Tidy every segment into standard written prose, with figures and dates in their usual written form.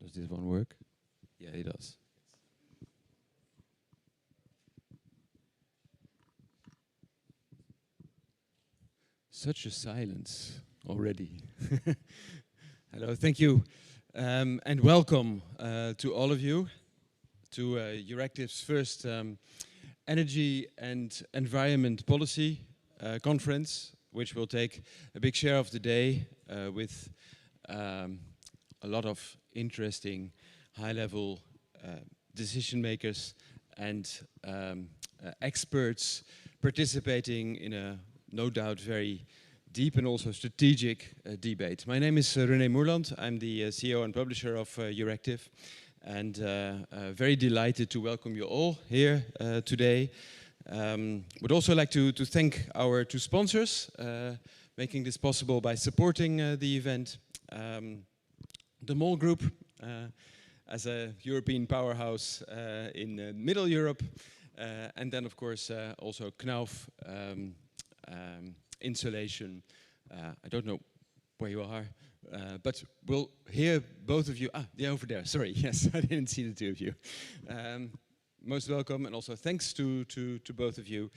Does this one work? Yeah, it does. Such a silence already. Hello, thank you. And welcome to all of you to Euractiv's first Energy and Environment Policy Conference, which will take a big share of the day with a lot of interesting high-level decision makers and experts participating in a no doubt very deep and also strategic debate. My name is René Moerland. I'm the CEO and publisher of Euractiv, and very delighted to welcome you all here today. Would also like to thank our two sponsors, making this possible by supporting the event. The MOL Group, as a European powerhouse in Middle Europe, and then of course also Knauf Insulation. I don't know where you are, but we'll hear both of you. Ah, yeah, over there. Sorry, yes, I didn't see the two of you. Most welcome, and also thanks to both of you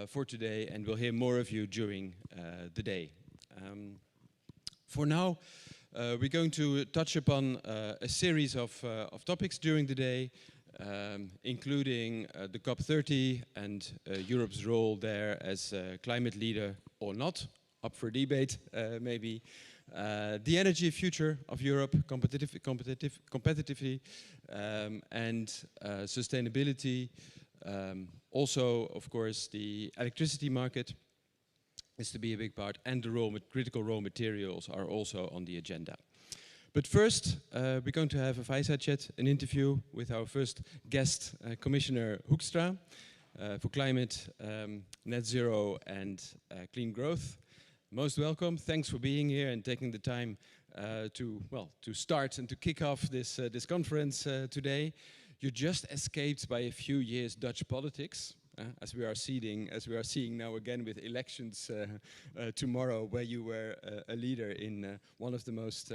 for today, and we'll hear more of you during the day. For now, we're going to touch upon a series of topics during the day, including the COP30 and Europe's role there as a climate leader or not, up for debate maybe. The energy future of Europe, competitively, and sustainability. Also, of course, the electricity market is to be a big part, and the critical raw materials are also on the agenda. But first, we're going to have a fireside chat, an interview with our first guest, Commissioner Hoekstra, for climate, net zero, and clean growth. Most welcome. Thanks for being here and taking the time to start and to kick off this conference today. You just escaped by a few years Dutch politics, as we are seeing now again with elections tomorrow, where you were a leader in one of the most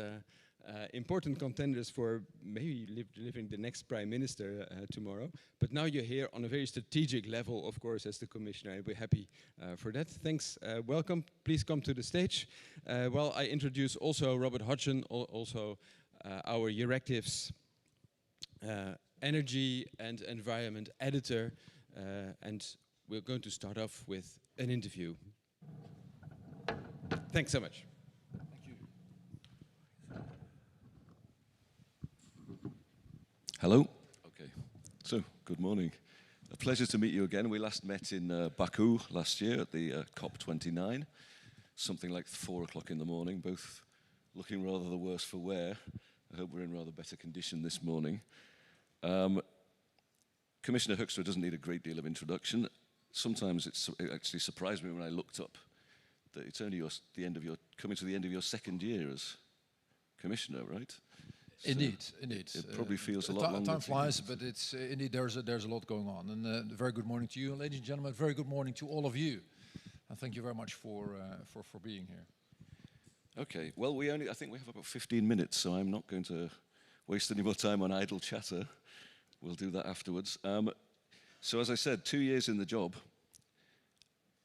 important contenders for maybe delivering the next prime minister tomorrow. But now you're here on a very strategic level, of course, as the commissioner, and we're happy for that. Thanks. Welcome. Please come to the stage. While I introduce also Robert Hodgson, also our Euractiv's energy and environment editor, and we're going to start off with an interview. Thanks so much. Hello. Okay. So, good morning. A pleasure to meet you again. We last met in Baku last year at the COP29, something like 4 o'clock in the morning, both looking rather the worse for wear. I hope we're in rather better condition this morning. Commissioner Hoekstra doesn't need a great deal of introduction. Sometimes it actually surprised me when I looked up that it's only coming to the end of your second year as commissioner, right? So indeed. It probably feels a lot longer. Time flies, but it's indeed there's a lot going on. And very good morning to you, ladies and gentlemen. Very good morning to all of you, and thank you very much for being here. Okay. Well, I think we have about 15 minutes, so I'm not going to waste any more time on idle chatter. We'll do that afterwards. So as I said, 2 years in the job.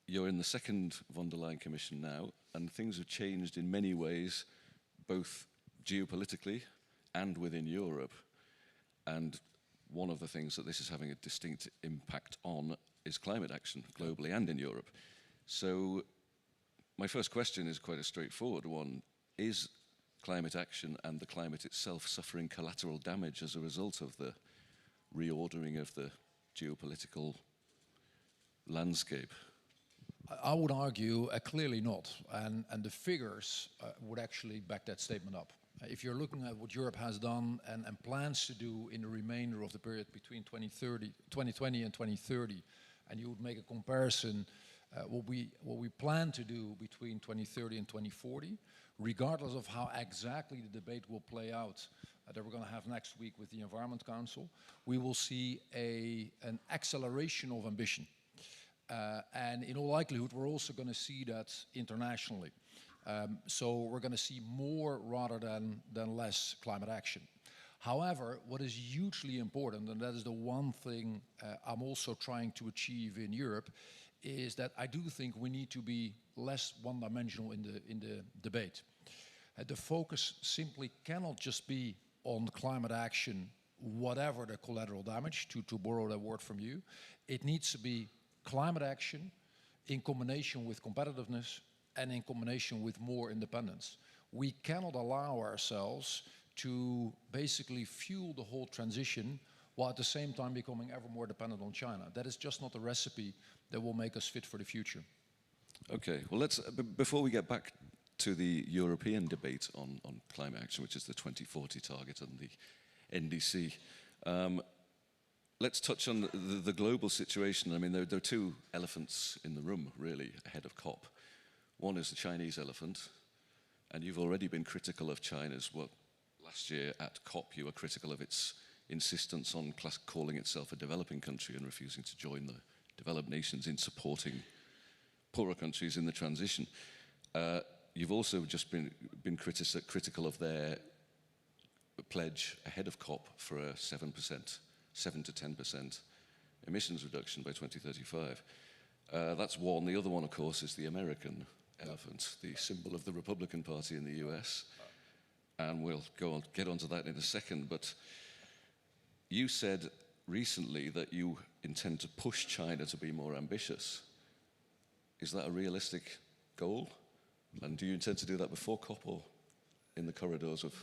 You're in the second von der Leyen Commission now, and things have changed in many ways, both geopolitically and within Europe. And one of the things that this is having a distinct impact on is climate action, globally and in Europe. So my first question is quite a straightforward one. Is climate action and the climate itself suffering collateral damage as a result of the reordering of the geopolitical landscape? I would argue clearly not, and the figures would actually back that statement up. If you're looking at what Europe has done and plans to do in the remainder of the period between 2020 and 2030, and you would make a comparison what we plan to do between 2030 and 2040, regardless of how exactly the debate will play out that we're going to have next week with the Environment Council, we will see an acceleration of ambition. And in all likelihood, we're also going to see that internationally. So we're going to see more rather than less climate action. However, what is hugely important, and that is the one thing I'm also trying to achieve in Europe, is that I do think we need to be less one-dimensional in the debate. The focus simply cannot just be on climate action, whatever the collateral damage, to borrow that word from you. It needs to be climate action in combination with competitiveness and in combination with more independence. We cannot allow ourselves to basically fuel the whole transition while at the same time becoming ever more dependent on China. That is just not a recipe that will make us fit for the future. Okay, well let's, before we get back to the European debate on climate action, which is the 2040 target and the NDC, let's touch on the global situation. I mean, there are two elephants in the room, really, ahead of COP. One is the Chinese elephant, and you've already been critical of China's, well, last year at COP you were critical of its insistence on calling itself a developing country and refusing to join the developed nations in supporting poorer countries in the transition. You've also just been critical of their pledge ahead of COP for a 7 to 10% emissions reduction by 2035. That's one. The other one, of course, is the American elephant, the symbol of the Republican Party in the US. And we'll get onto that in a second. But you said recently that you intend to push China to be more ambitious. Is that a realistic goal? And do you intend to do that before COP or in the corridors of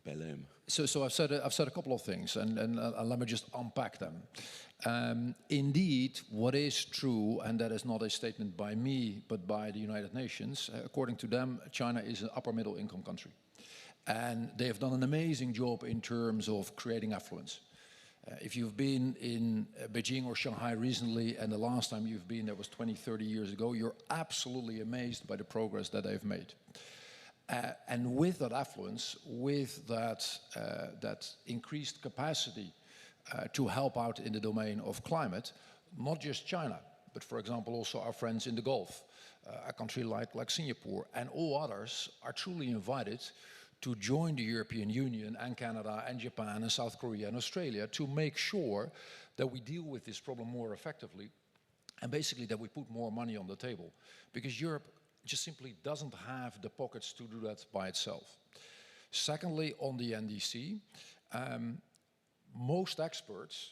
Belém? So I've said a couple of things, and let me just unpack them. Indeed, what is true, and that is not a statement by me, but by the United Nations, according to them, China is an upper middle income country. And they have done an amazing job in terms of creating affluence. If you've been in Beijing or Shanghai recently, and the last time you've been there was 20, 30 years ago, you're absolutely amazed by the progress that they've made. And with that affluence, with that increased capacity to help out in the domain of climate, not just China, but for example also our friends in the Gulf, a country like Singapore, and all others are truly invited to join the European Union and Canada and Japan and South Korea and Australia to make sure that we deal with this problem more effectively and basically that we put more money on the table. Because Europe just simply doesn't have the pockets to do that by itself. Secondly, on the NDC, most experts,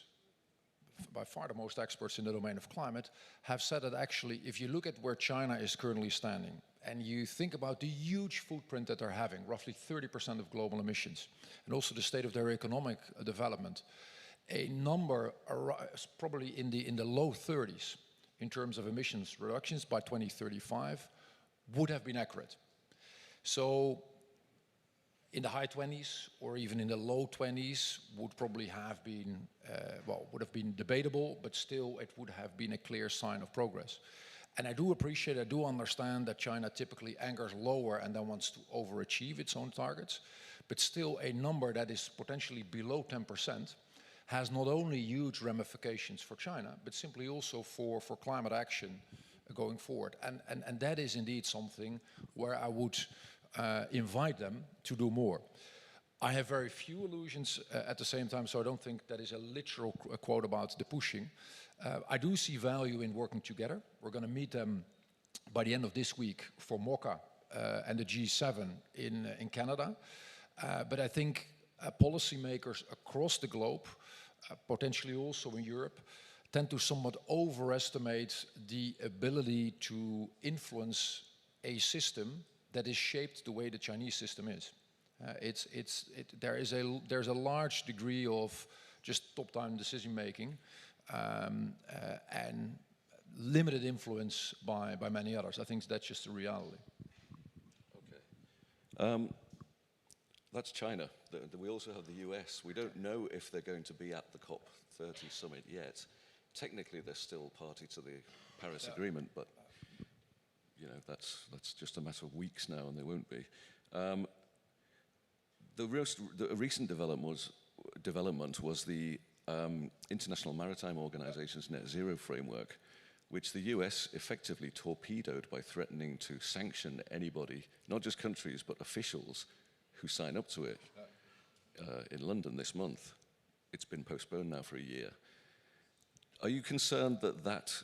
by far the most experts in the domain of climate, have said that actually if you look at where China is currently standing, and you think about the huge footprint that they're having, roughly 30% of global emissions, and also the state of their economic development, a number probably in the low 30s in terms of emissions reductions by 2035 would have been accurate. So in the high 20s or even in the low 20s would probably have been, would have been debatable, but still it would have been a clear sign of progress. And I do understand that China typically anchors lower and then wants to overachieve its own targets, but still a number that is potentially below 10% has not only huge ramifications for China, but simply also for climate action going forward. And that is indeed something where I would invite them to do more. I have very few illusions at the same time, so I don't think that is a literal quote about the pushing. I do see value in working together. We're going to meet them by the end of this week for MOCA and the G7 in Canada. But I think policymakers across the globe, potentially also in Europe, tend to somewhat overestimate the ability to influence a system that is shaped the way the Chinese system is. There's a large degree of just top-down decision-making and limited influence by many others. I think that's just a reality. Okay. That's China. We also have the US. We don't know if they're going to be at the COP30 summit yet. Technically, they're still party to the Paris Agreement, but you know that's just a matter of weeks now, and they won't be. The recent development was the International Maritime Organization's Net Zero framework, which the US effectively torpedoed by threatening to sanction anybody, not just countries, but officials who sign up to it. in London this month. It's been postponed now for a year. Are you concerned that that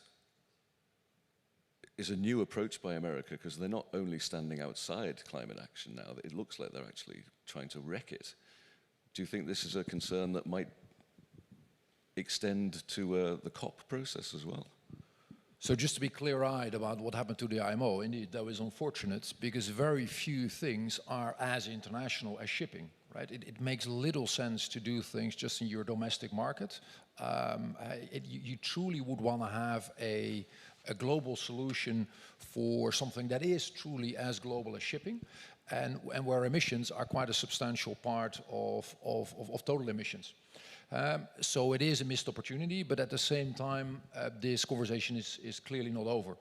is a new approach by America, because they're not only standing outside climate action now, it looks like they're actually trying to wreck it. Do you think this is a concern that might extend to the COP process as well? So just to be clear-eyed about what happened to the IMO, indeed, that was unfortunate, because very few things are as international as shipping, right? It makes little sense to do things just in your domestic market. You truly would want to have a global solution for something that is truly as global as shipping, and where emissions are quite a substantial part of total emissions. So it is a missed opportunity, but at the same time, this conversation is clearly not over.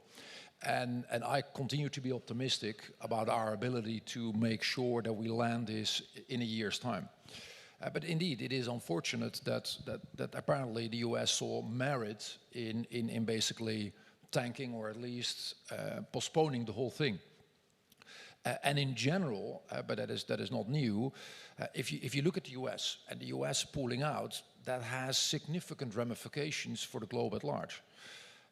And I continue to be optimistic about our ability to make sure that we land this in a year's time. But indeed, it is unfortunate that apparently the US saw merit in basically tanking, or at least postponing the whole thing. And in general, but that is not new, if you look at the US and the US pulling out, that has significant ramifications for the globe at large.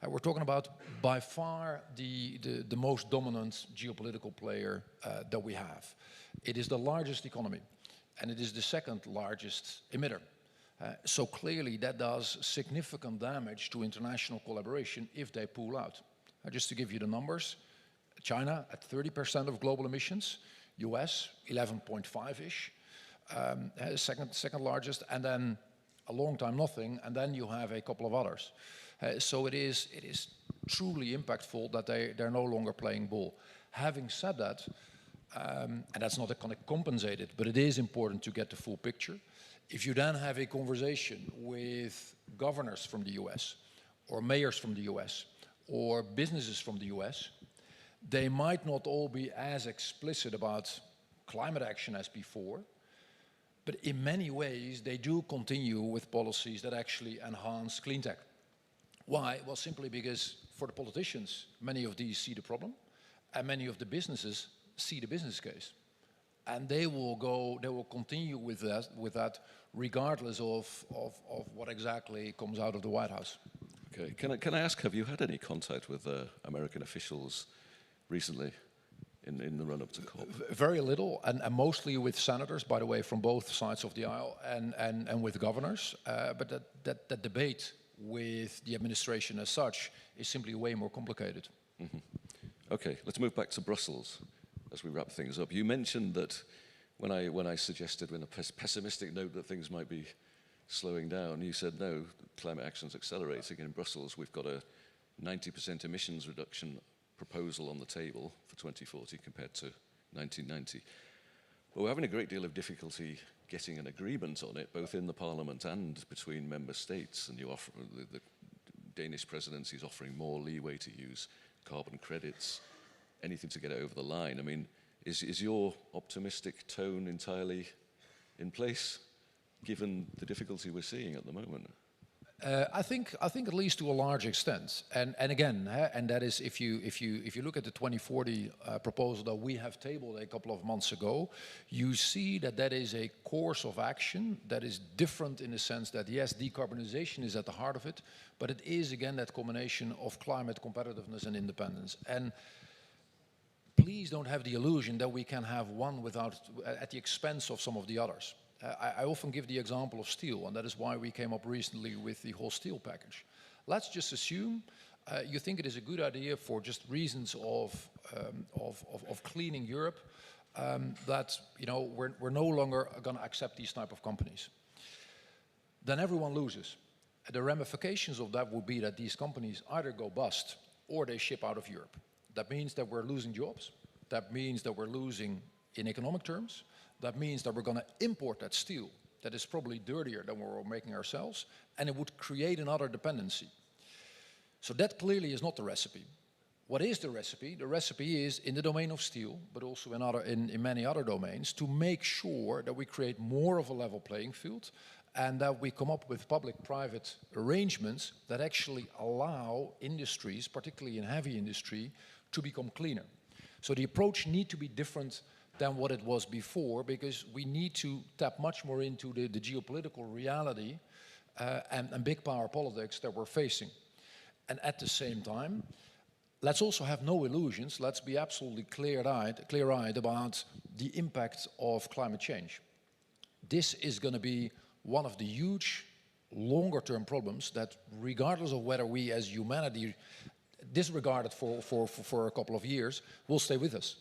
We're talking about by far the most dominant geopolitical player that we have. It is the largest economy, and it is the second largest emitter. So clearly that does significant damage to international collaboration if they pull out. Just to give you the numbers, China at 30% of global emissions, US 11.5-ish, second largest, and then a long time nothing, and then you have a couple of others. So it is truly impactful that they're no longer playing ball. Having said that, and that's not going to compensate it, but it is important to get the full picture. If you then have a conversation with governors from the US, or mayors from the US, or businesses from the US, they might not all be as explicit about climate action as before, but in many ways they do continue with policies that actually enhance clean tech. Why? Well, simply because for the politicians, many of these see the problem, and many of the businesses see the business case. And they will continue with that regardless of what exactly comes out of the White House. Okay, can I ask, have you had any contact with American officials recently in the run-up to COP? Very little, and mostly with senators, by the way, from both sides of the aisle, and with governors. But that debate with the administration as such is simply way more complicated. Mm-hmm. Okay, let's move back to Brussels as we wrap things up. You mentioned that when I suggested in a pessimistic note that things might be slowing down, you said no, climate action's accelerating. In Brussels, we've got a 90% emissions reduction proposal on the table for 2040 compared to 1990. Well, we're having a great deal of difficulty getting an agreement on it, both in the Parliament and between member states. And the Danish presidency is offering more leeway to use carbon credits, anything to get it over the line. I mean, is your optimistic tone entirely in place, given the difficulty we're seeing at the moment? I think at least to a large extent, and again, and that is if you look at the 2040 proposal that we have tabled a couple of months ago, you see that is a course of action that is different in the sense that yes, decarbonization is at the heart of it, but it is again that combination of climate competitiveness and independence. And please don't have the illusion that we can have one at the expense of some of the others. I often give the example of steel, and that is why we came up recently with the whole steel package. Let's just assume you think it is a good idea for just reasons of cleaning Europe, that we're no longer going to accept these type of companies. Then everyone loses. The ramifications of that would be that these companies either go bust or they ship out of Europe. That means that we're losing jobs. That means that we're losing in economic terms. That means that we're going to import that steel that is probably dirtier than we're making ourselves, and it would create another dependency. So that clearly is not the recipe. What is the recipe? The recipe is in the domain of steel, but also in many other domains, to make sure that we create more of a level playing field and that we come up with public-private arrangements that actually allow industries, particularly in heavy industry, to become cleaner. So the approach needs to be different than what it was before, because we need to tap much more into the geopolitical reality and big power politics that we're facing. And at the same time, let's also have no illusions. Let's be absolutely clear-eyed about the impact of climate change. This is going to be one of the huge longer-term problems that, regardless of whether we as humanity disregard it for a couple of years, will stay with us.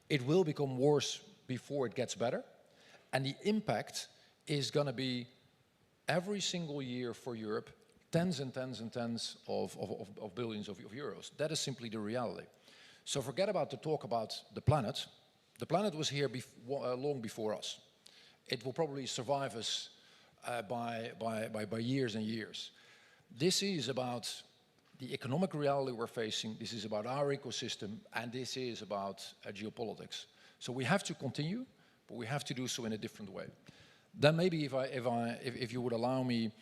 It will become worse before it gets better, and the impact is going to be every single year for Europe tens and tens and tens of billions of euros. That is simply the reality. So forget about the talk about the planet. The planet was here long before us. It will probably survive us by years and years. This is about the economic reality we're facing, this is about our ecosystem, and this is about geopolitics. So we have to continue, but we have to do so in a different way. Then maybe if you would allow me,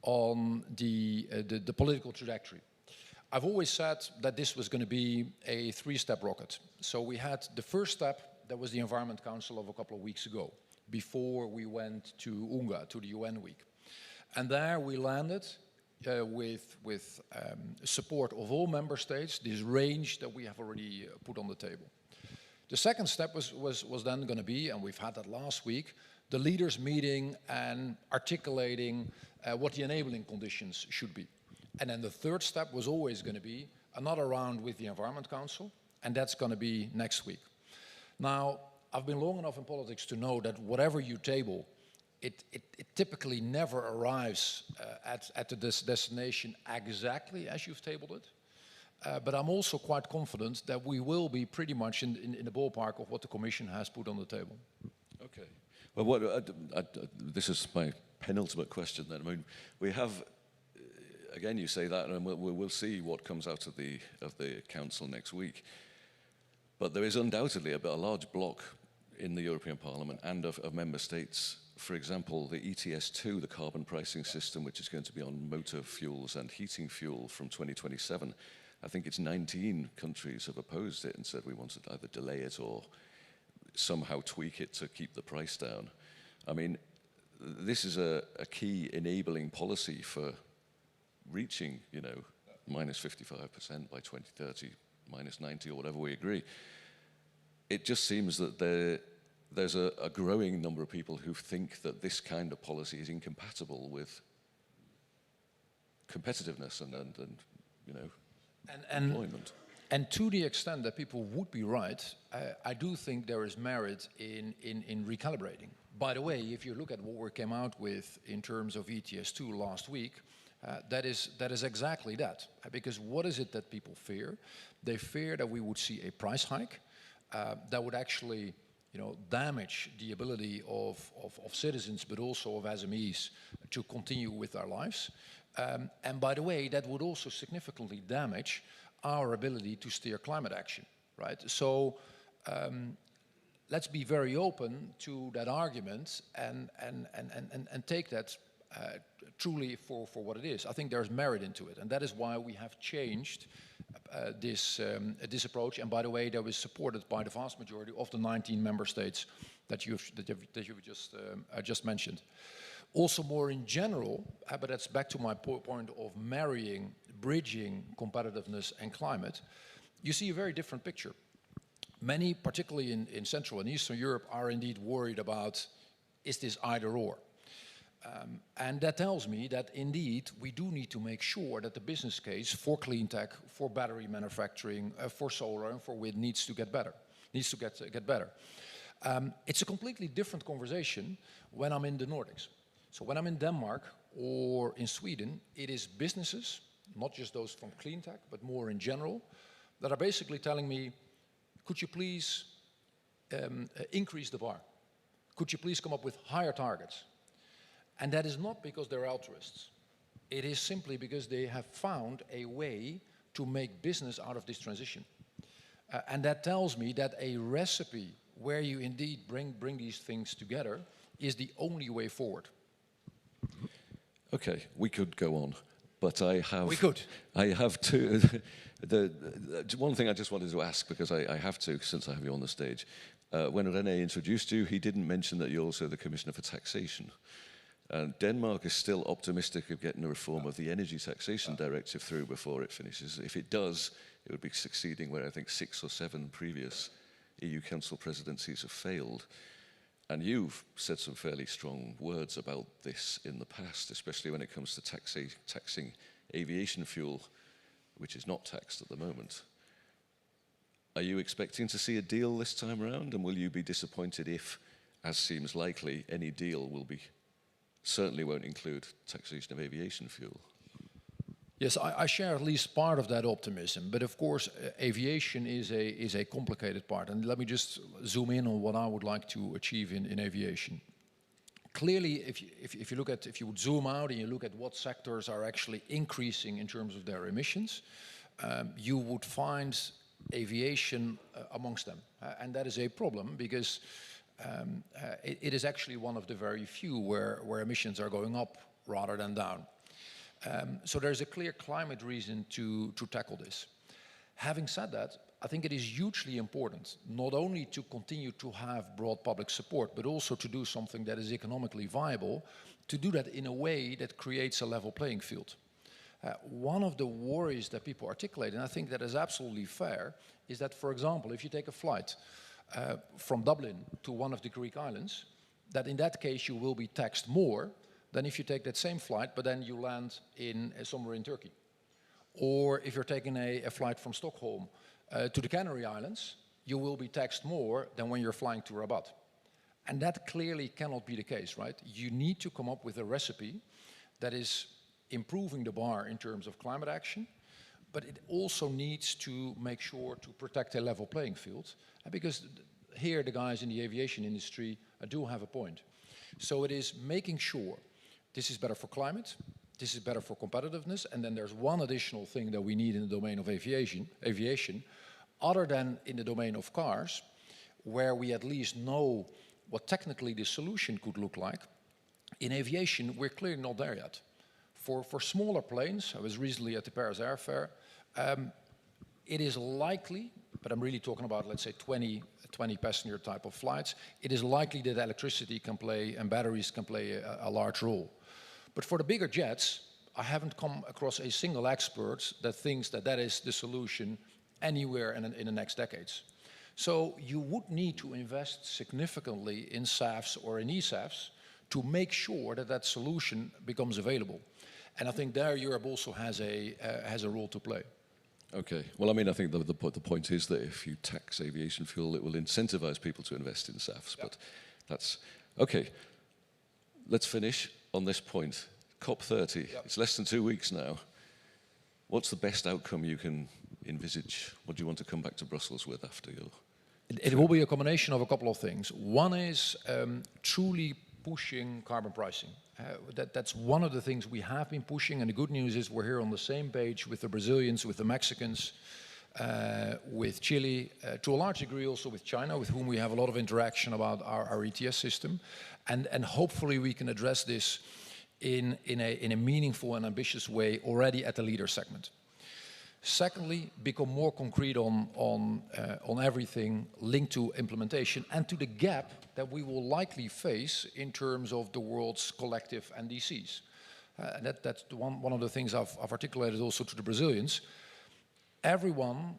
on the political trajectory. I've always said that this was going to be a three-step rocket. So we had the first step, that was the Environment Council of a couple of weeks ago, before we went to UNGA, to the UN week. And there we landed with support of all member states, this range that we have already put on the table. The second step was then going to be, and we've had that last week, the leaders meeting and articulating what the enabling conditions should be. And then the third step was always going to be another round with the Environment Council, and that's going to be next week. Now, I've been long enough in politics to know that whatever you table, it typically never arrives at the destination exactly as you've tabled it. But I'm also quite confident that we will be pretty much in the ballpark of what the Commission has put on the table. Okay. Well, this is my penultimate question then. I mean, we have, again, you say that, and we'll see what comes out of the Council next week. But there is undoubtedly a large block in the European Parliament and of member states. For example, the ETS2, the carbon pricing system, which is going to be on motor fuels and heating fuel from 2027. I think it's 19 countries have opposed it and said we want to either delay it or somehow tweak it to keep the price down. I mean, this is a key enabling policy for reaching, you know, minus 55% by 2030, minus 90 or whatever we agree. It just seems that there's a growing number of people who think that this kind of policy is incompatible with competitiveness and you know, employment. And to the extent that people would be right, I do think there is merit in recalibrating. By the way, if you look at what we came out with in terms of ETS2 last week, that is exactly that. Because what is it that people fear? They fear that we would see a price hike that would actually, you know, damage the ability of citizens, but also of SMEs to continue with their lives. And by the way, that would also significantly damage our ability to steer climate action, right? So let's be very open to that argument and take that truly for what it is. I think there's merit into it, and that is why we have changed this approach. And by the way, that was supported by the vast majority of the 19 member states that you've just mentioned. Also, more in general, but that's back to my point of bridging competitiveness and climate, you see a very different picture. Many, particularly in Central and Eastern Europe, are indeed worried about, is this either or? And that tells me that indeed we do need to make sure that the business case for clean tech, for battery manufacturing, for solar and for wind needs to get better. It's a completely different conversation when I'm in the Nordics. So when I'm in Denmark or in Sweden, it is businesses, not just those from clean tech, but more in general, that are basically telling me, could you please increase the bar? Could you please come up with higher targets? And that is not because they're altruists. It is simply because they have found a way to make business out of this transition. And that tells me that a recipe where you indeed bring these things together is the only way forward. Okay, we could go on, but I have... We could. I have two... one thing I just wanted to ask, because I have to, since I have you on the stage. when René introduced you, he didn't mention that you're also the Commissioner for Taxation. And Denmark is still optimistic of getting a reform of the Energy Taxation Directive through before it finishes. If it does, it would be succeeding where I think 6 or 7 previous EU Council presidencies have failed. And you've said some fairly strong words about this in the past, especially when it comes to taxing aviation fuel, which is not taxed at the moment. Are you expecting to see a deal this time around, and will you be disappointed if, as seems likely, any deal certainly won't include taxation of aviation fuel? Yes, I share at least part of that optimism, but of course aviation is a complicated part, and let me just zoom in on what I would like to achieve in aviation. Clearly, if you would zoom out and you look at what sectors are actually increasing in terms of their emissions, you would find aviation amongst them, and that is a problem because it is actually one of the very few where emissions are going up rather than down. So there's a clear climate reason to tackle this. Having said that, I think it is hugely important not only to continue to have broad public support, but also to do something that is economically viable, to do that in a way that creates a level playing field. One of the worries that people articulate, and I think that is absolutely fair, is that, for example, if you take a flight from Dublin to one of the Greek islands, that in that case you will be taxed more than if you take that same flight, but then you land somewhere in Turkey. Or if you're taking a flight from Stockholm to the Canary Islands, you will be taxed more than when you're flying to Rabat. And that clearly cannot be the case, right? You need to come up with a recipe that is improving the bar in terms of climate action, but it also needs to make sure to protect a level playing field. Because here the guys in the aviation industry do have a point. So it is making sure this is better for climate, this is better for competitiveness, and then there's one additional thing that we need in the domain of aviation, other than in the domain of cars, where we at least know what technically the solution could look like. In aviation, we're clearly not there yet. For smaller planes, I was recently at the Paris Air Fair, it is likely, but I'm really talking about, let's say, 20 passenger type of flights, it is likely that electricity can play and batteries can play a large role. But for the bigger jets, I haven't come across a single expert that thinks that that is the solution anywhere in the next decades. So you would need to invest significantly in SAFs or in eSAFs to make sure that that solution becomes available. And I think there Europe also has a role to play. Okay. Well, I mean, I think the point is that if you tax aviation fuel, it will incentivize people to invest in SAFs. Yeah. But that's okay. Let's finish on this point. COP30. Yeah. It's less than 2 weeks now. What's the best outcome you can envisage? What do you want to come back to Brussels with after your? It will be a combination of a couple of things. One is truly pushing carbon pricing. That's one of the things we have been pushing, and the good news is we're here on the same page with the Brazilians, with the Mexicans, with Chile, to a large degree also with China, with whom we have a lot of interaction about our ETS system, and hopefully we can address this in a meaningful and ambitious way already at the leader segment. Secondly, become more concrete on everything linked to implementation and to the gap that we will likely face in terms of the world's collective NDCs. That's one of the things I've articulated also to the Brazilians. Everyone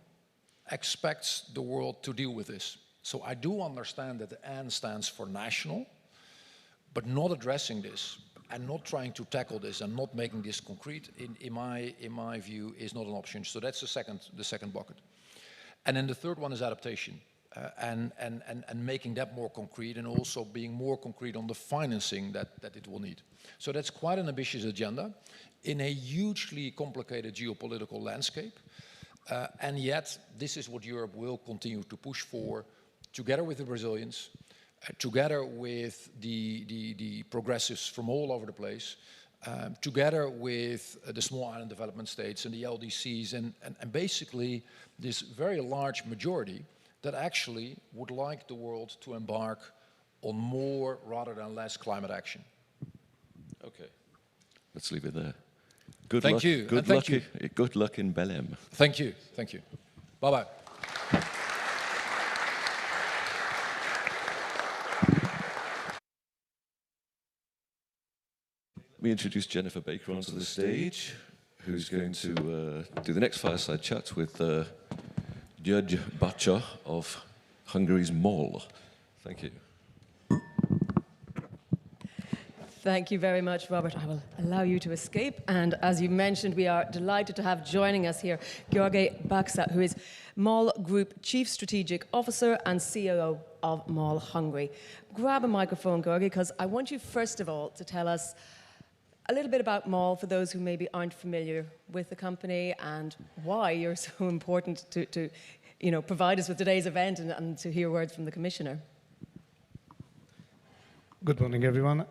expects the world to deal with this. So I do understand that the N stands for national, but not addressing this and not trying to tackle this and not making this concrete, in my view, is not an option. So that's the second bucket. And then the third one is adaptation, and making that more concrete, and also being more concrete on the financing that it will need. So that's quite an ambitious agenda in a hugely complicated geopolitical landscape. And yet, this is what Europe will continue to push for, together with the Brazilians, together with the progressives from all over the place, together with the small island development states and the LDCs, and basically this very large majority that actually would like the world to embark on more rather than less climate action. Okay, let's leave it there. Good thank luck. You. Good luck. You. Good luck in Belém. Thank you. Thank you. Bye-bye. Let me introduce Jennifer Baker onto the stage, who's going to do the next fireside chat with György Bacsa of Hungary's MOL. Thank you. Thank you very much, Robert. I will allow you to escape. And as you mentioned, we are delighted to have joining us here György Bacsa, who is MOL Group Chief Strategic Officer and CEO of MOL Hungary. Grab a microphone, György, because I want you first of all to tell us a little bit about MOL for those who maybe aren't familiar with the company and why you're so important to provide us with today's event and to hear words from the Commissioner. Good morning, everyone.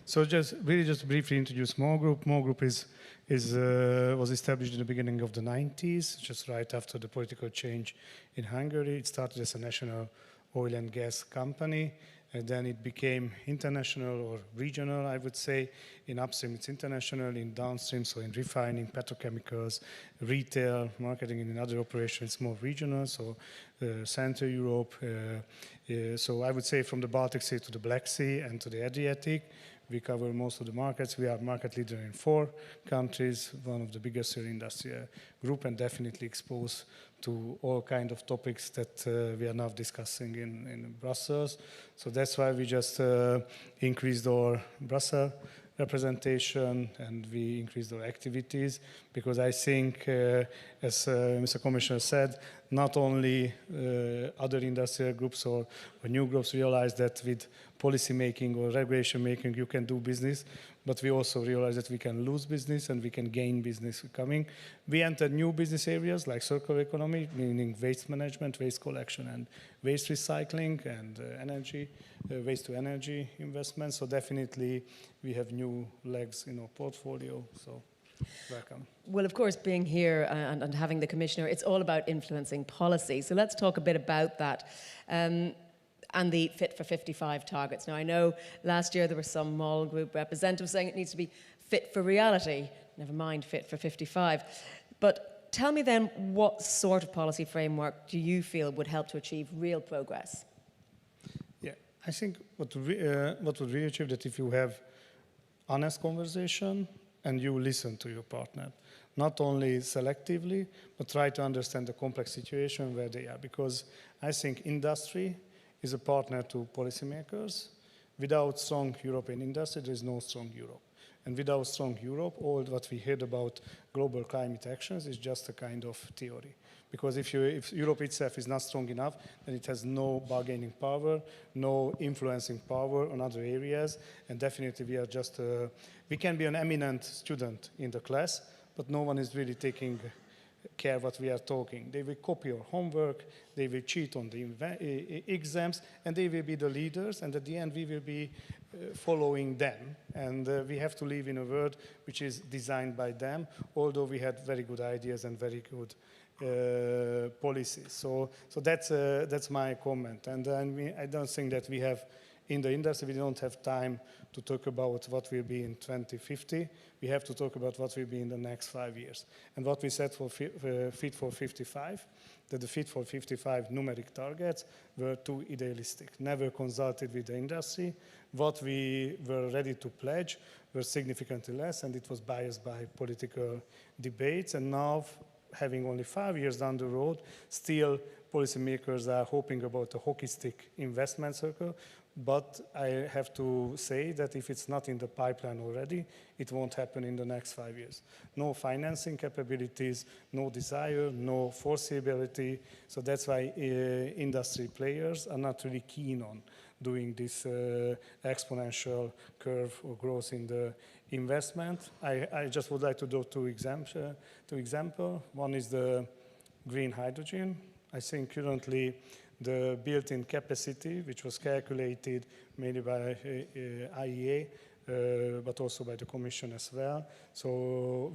So just briefly introduce MOL Group. MOL Group was established in the beginning of the 90s, just right after the political change in Hungary. It started as a national oil and gas company, and then it became international or regional, I would say. In upstream, it's international. In downstream, so in refining, petrochemicals, retail, marketing, and in other operations, it's more regional, so Central Europe. So I would say from the Baltic Sea to the Black Sea and to the Adriatic, we cover most of the markets. We are market leader in 4 countries, one of the biggest industrial group, and definitely exposed to all kind of topics that we are now discussing in Brussels. So that's why we just increased our Brussels representation and we increased our activities, because I think, as Mr. Commissioner said, not only other industrial groups or new groups realize that with policy making or regulation making you can do business, but we also realize that we can lose business and we can gain business coming. We entered new business areas like circular economy, meaning waste management, waste collection and waste recycling, and energy, waste to energy investments. So definitely we have new legs in our portfolio, so welcome. Well, of course, being here and having the Commissioner, it's all about influencing policy. So let's talk a bit about that. And the Fit for 55 targets. Now, I know last year there were some MOL Group representatives saying it needs to be fit for reality, never mind fit for 55. But tell me then, what sort of policy framework do you feel would help to achieve real progress? Yeah, I think what would really achieve that if you have honest conversation and you listen to your partner, not only selectively, but try to understand the complex situation where they are. Because I think industry is a partner to policymakers. Without strong European industry, there is no strong Europe. And without strong Europe, all what we heard about global climate actions is just a kind of theory. Because if Europe itself is not strong enough, then it has no bargaining power, no influencing power on other areas. And definitely we are just, we can be an eminent student in the class, but no one is really taking care what we are talking. They will copy your homework, they will cheat on the exams, and they will be the leaders, and at the end we will be following them. And we have to live in a world which is designed by them, although we had very good ideas and very good policies. So that's my comment. And I don't think that we have, in the industry, we don't have time to talk about what will be in 2050. We have to talk about what will be in the next 5 years. And what we set for Fit for 55, that the Fit for 55 numeric targets were too idealistic, never consulted with the industry. What we were ready to pledge were significantly less, and it was biased by political debates. And now, having only 5 years down the road, still policymakers are hoping about a hockey stick investment circle. But I have to say that if it's not in the pipeline already, it won't happen in the next 5 years. No financing capabilities, no desire, no foreseeability. So that's why industry players are not really keen on doing this exponential curve or growth in the investment. I just would like to do two examples. One is the green hydrogen. I think currently the built-in capacity, which was calculated mainly by IEA, but also by the Commission as well. So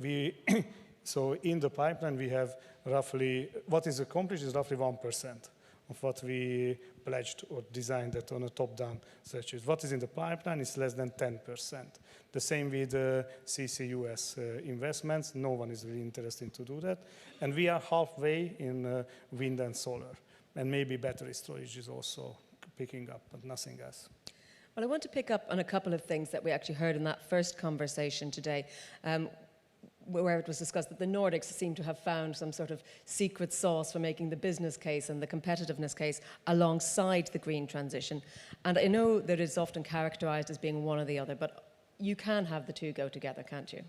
so in the pipeline we have roughly, what is accomplished is roughly 1% of what we pledged or designed it on a top-down strategy. What is in the pipeline is less than 10%. The same with CCUS investments. No one is really interested to do that. And we are halfway in wind and solar. And maybe battery storage is also picking up, but nothing else. Well, I want to pick up on a couple of things that we actually heard in that first conversation today, where it was discussed that the Nordics seem to have found some sort of secret sauce for making the business case and the competitiveness case alongside the green transition. And I know that it's often characterized as being one or the other, but you can have the two go together, can't you?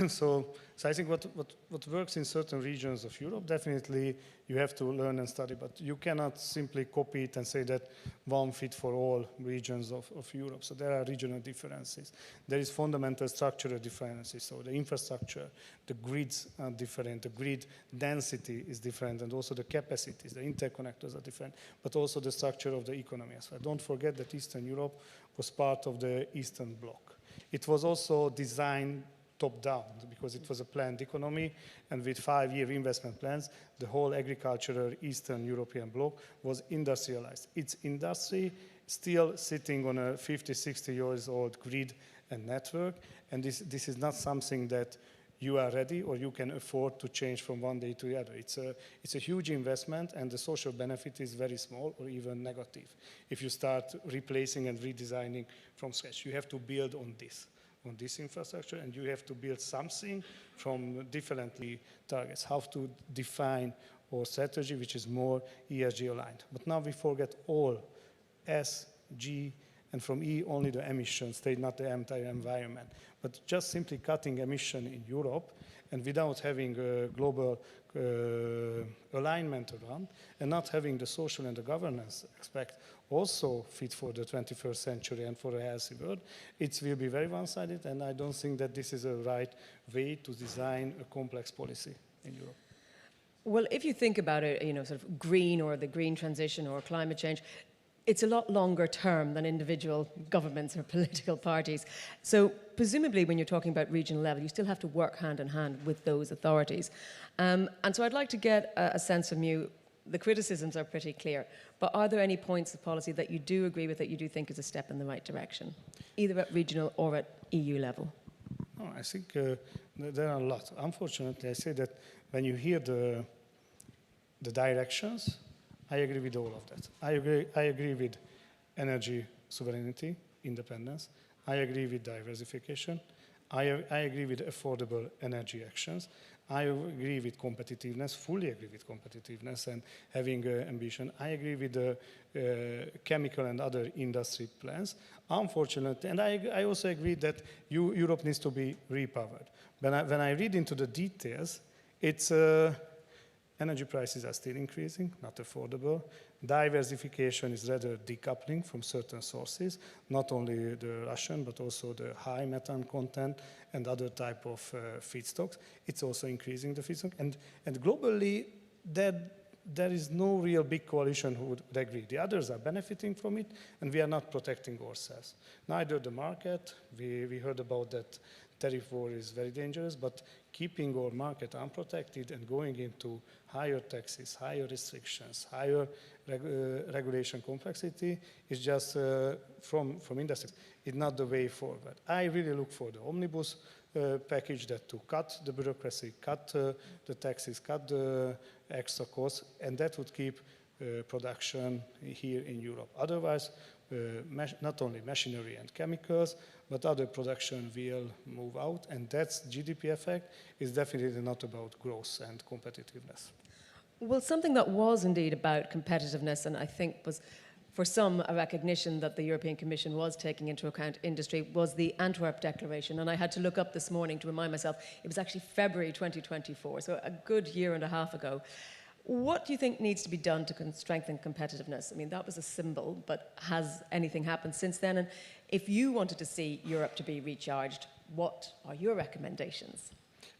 So I think what works in certain regions of Europe, definitely you have to learn and study, but you cannot simply copy it and say that one fit for all regions of Europe. So there are regional differences. There is fundamental structural differences. So the infrastructure, the grids are different, the grid density is different, and also the capacities, the interconnectors are different, but also the structure of the economy. So don't forget that Eastern Europe was part of the Eastern Bloc. It was also designed top-down, because it was a planned economy, and with 5-year investment plans, the whole agricultural Eastern European bloc was industrialized. Its industry still sitting on a 50, 60 years old grid and network, and this is not something that you are ready or you can afford to change from one day to the other. It's a huge investment, and the social benefit is very small or even negative. If you start replacing and redesigning from scratch, you have to build on this infrastructure, and you have to build something from differently targets, how to define our strategy, which is more ESG aligned. But now we forget all S, G, and from E only the emissions, stay not the entire environment. But just simply cutting emission in Europe, and without having a global alignment around, and not having the social and the governance aspect also fit for the 21st century and for a healthy world, it will be very one-sided, and I don't think that this is a right way to design a complex policy in Europe. Well, if you think about it, sort of green or the green transition or climate change, it's a lot longer term than individual governments or political parties. So presumably when you're talking about regional level, you still have to work hand in hand with those authorities. And so I'd like to get a sense from you. The criticisms are pretty clear, but are there any points of policy that you do agree with, that you do think is a step in the right direction, either at regional or at EU level? Oh, I think there are a lot. Unfortunately, I say that when you hear the directions, I agree with all of that. I agree with energy sovereignty, independence. I agree with diversification. I agree with affordable energy actions. I agree with competitiveness, fully agree with competitiveness and having ambition. I agree with the chemical and other industry plans. Unfortunately, and I also agree that Europe needs to be repowered. When I read into the details, it's energy prices are still increasing, not affordable. Diversification is rather decoupling from certain sources, not only the Russian, but also the high methane content and other type of feedstocks. It's also increasing the feedstock. And globally, there is no real big coalition who would agree. The others are benefiting from it, and we are not protecting ourselves. Neither the market, we heard about that tariff war is very dangerous, but keeping our market unprotected and going into higher taxes, higher restrictions, higher regulation complexity is just from industry. It's not the way forward. I really look for the omnibus package that to cut the bureaucracy, cut the taxes, cut the extra costs, and that would keep production here in Europe. Otherwise, not only machinery and chemicals, but other production will move out, and that's GDP effect is definitely not about growth and competitiveness. Well, something that was indeed about competitiveness, and I think was for some a recognition that the European Commission was taking into account industry, was the Antwerp Declaration. And I had to look up this morning to remind myself, it was actually February 2024, so a good year and a half ago. What do you think needs to be done to strengthen competitiveness? I mean, that was a symbol, but has anything happened since then? And if you wanted to see Europe to be recharged, what are your recommendations?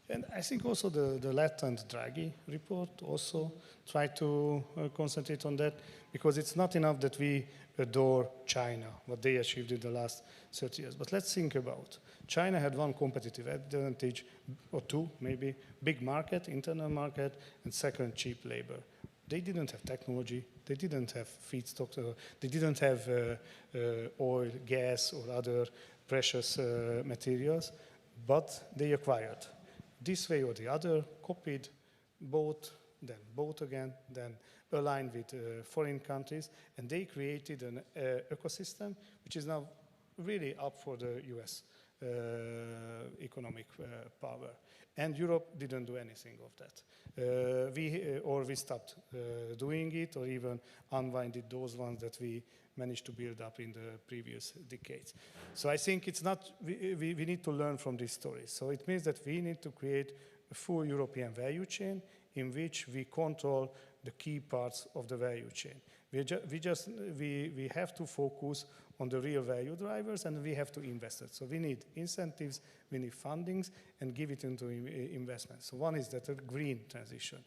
And I think also the Lett and Draghi report also try to concentrate on that, because it's not enough that we adore China, what they achieved in the last 30 years. But let's think about China had one competitive advantage, or two maybe, big market, internal market, and second, cheap labor. They didn't have technology, they didn't have feedstock, they didn't have oil, gas, or other precious materials, but they acquired. This way or the other, copied, bought, then bought again, then aligned with foreign countries, and they created an ecosystem which is now really up for the US economic power. And Europe didn't do anything of that. We stopped doing it, or even unwinded those ones that we managed to build up in the previous decades. So I think it's not, we need to learn from these stories. So it means that we need to create a full European value chain in which we control the key parts of the value chain. We have to focus on the real value drivers, and we have to invest it. So we need incentives, we need fundings, and give it into investment. So one is that a green transition.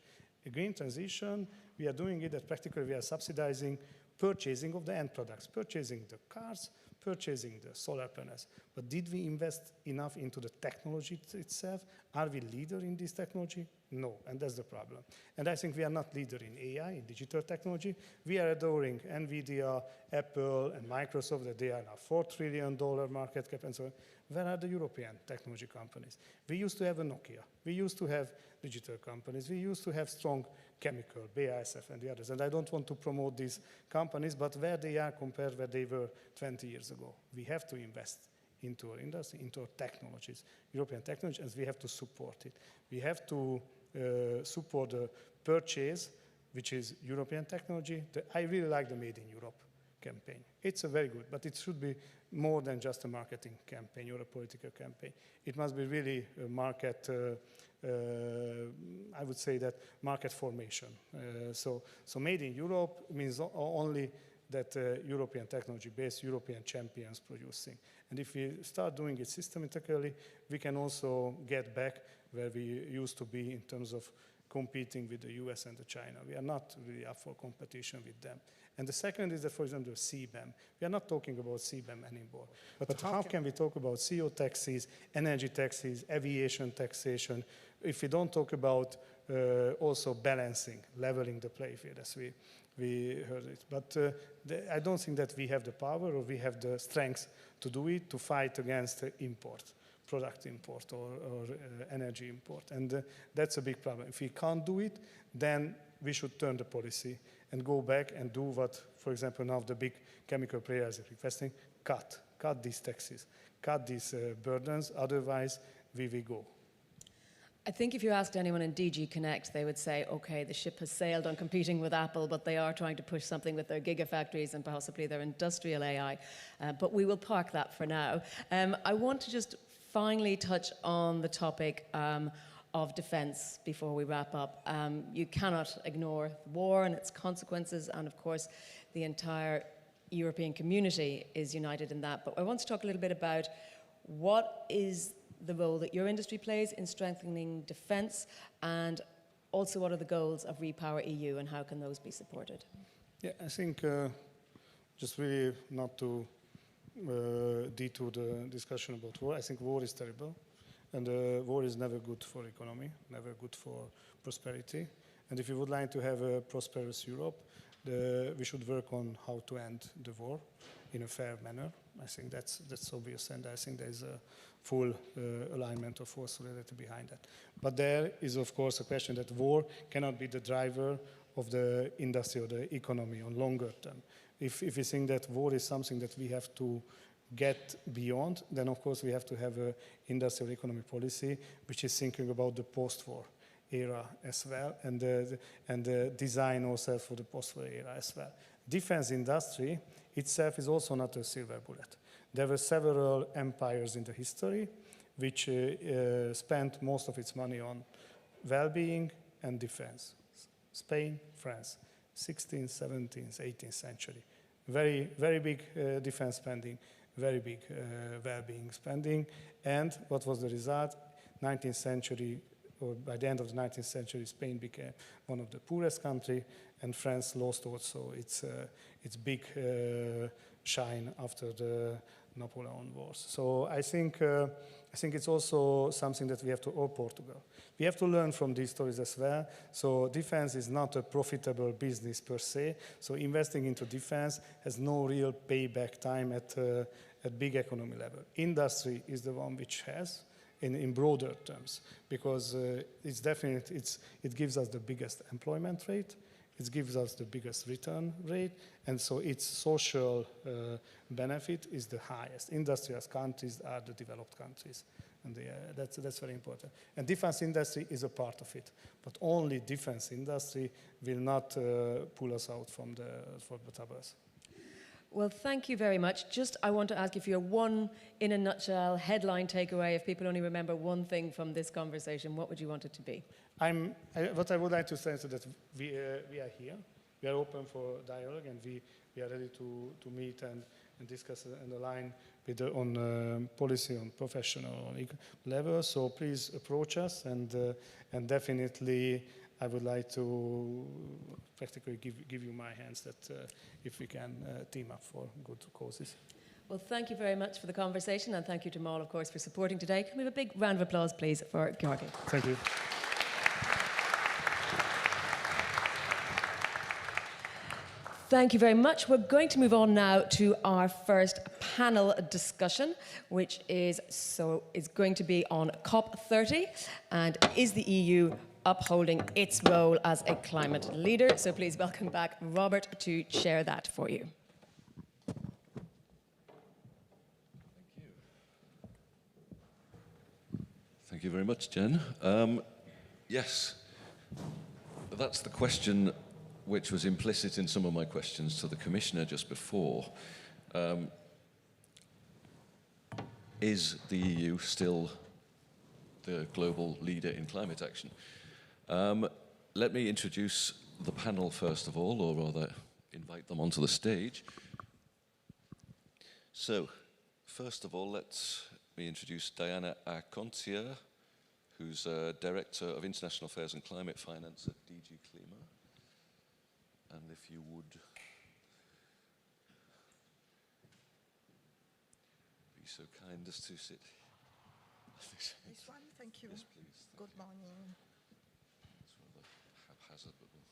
A green transition, we are doing it that practically we are subsidizing purchasing of the end products, purchasing the cars, purchasing the solar panels. But did we invest enough into the technology itself? Are we leader in this technology? No, and that's the problem. And I think we are not leader in AI, in digital technology. We are adoring NVIDIA, Apple, and Microsoft, that they are now $4 trillion market cap and so on. Where are the European technology companies? We used to have a Nokia. We used to have digital companies. We used to have strong chemical, BASF and the others. And I don't want to promote these companies, but where they are compared where they were 20 years ago. We have to invest into our industry, into our technologies, European technologies, and we have to support it. We have to support the purchase, which is European technology. I really like the Made in Europe campaign. It's a very good, but it should be more than just a marketing campaign or a political campaign. It must be really a market, I would say that market formation. So Made in Europe means only that European technology-based European champions producing. And if we start doing it systematically, we can also get back where we used to be in terms of competing with the US and the China. We are not really up for competition with them. And the second is that, for example, CBAM. We are not talking about CBAM anymore. But how can we talk about CO taxes, energy taxes, aviation taxation, if we don't talk about also balancing, leveling the playing field, as we heard it. But I don't think that we have the power or we have the strength to do it, to fight against import, product import or energy import. And that's a big problem. If we can't do it, then we should turn the policy and go back and do what, for example, now the big chemical players are requesting, cut these taxes, cut these burdens, otherwise we will go. I think if you asked anyone in DG Connect, they would say, okay, the ship has sailed on competing with Apple, but they are trying to push something with their gigafactories and possibly their industrial AI. But we will park that for now. I want to just finally touch on the topic of defense before we wrap up. You cannot ignore war and its consequences, and of course, the entire European community is united in that. But I want to talk a little bit about what is the role that your industry plays in strengthening defense, and also what are the goals of Repower EU and how can those be supported? Yeah, I think just really not to detour the discussion about war. I think war is terrible, and war is never good for economy, never good for prosperity. And if you would like to have a prosperous Europe, we should work on how to end the war in a fair manner. I think that's obvious, and I think there's a full alignment of force solidarity behind that. But there is, of course, a question that war cannot be the driver of the industry or the economy on longer term. If we think that war is something that we have to get beyond, then of course we have to have an industrial economy policy which is thinking about the post-war era as well, and design ourselves for the post-war era as well. Defense industry itself is also not a silver bullet. There were several empires in the history which spent most of its money on well-being and defense. Spain, France, 16th, 17th, 18th century. Very, very big defense spending, very big well-being spending. And what was the result? 19th century, or by the end of the 19th century, Spain became one of the poorest countries, and France lost also its big shine after the Napoleon Wars. So I think it's also something that we have to, or Portugal. We have to learn from these stories as well. So defense is not a profitable business per se. So investing into defense has no real payback time at big economy level. Industry is the one which has. in broader terms, because it's definitely, it gives us the biggest employment rate, it gives us the biggest return rate, and so its social benefit is the highest. Industrialized countries are the developed countries, and that's very important. And defense industry is a part of it, but only defense industry will not pull us out from the tables. Well, thank you very much. Just, I want to ask if you're one, in a nutshell, headline takeaway, if people only remember one thing from this conversation, what would you want it to be? What I would like to say is that we are here, we are open for dialogue, and we are ready to meet and discuss and align with on policy on professional level. So please approach us, and definitely I would like to practically give you my hands that if we can team up for good causes. Well, thank you very much for the conversation, and thank you to MOL, of course, for supporting today. Can we have a big round of applause, please, for György? Thank you. Thank you very much. We're going to move on now to our first panel discussion, which is going to be on COP30, and is the EU upholding its role as a climate leader? So please welcome back Robert to chair that for you. Thank you very much, Jen. Yes, that's the question which was implicit in some of my questions to the Commissioner just before. Is the EU still the global leader in climate action? Let me introduce the panel first of all, or rather invite them onto the stage. So, first of all, let me introduce Diana Arconcia, who's Director of International Affairs and Climate Finance at DG Klima. And if you would be so kind as to sit. This one, thank you. Yes, please. Good morning. It's rather haphazard, but we'll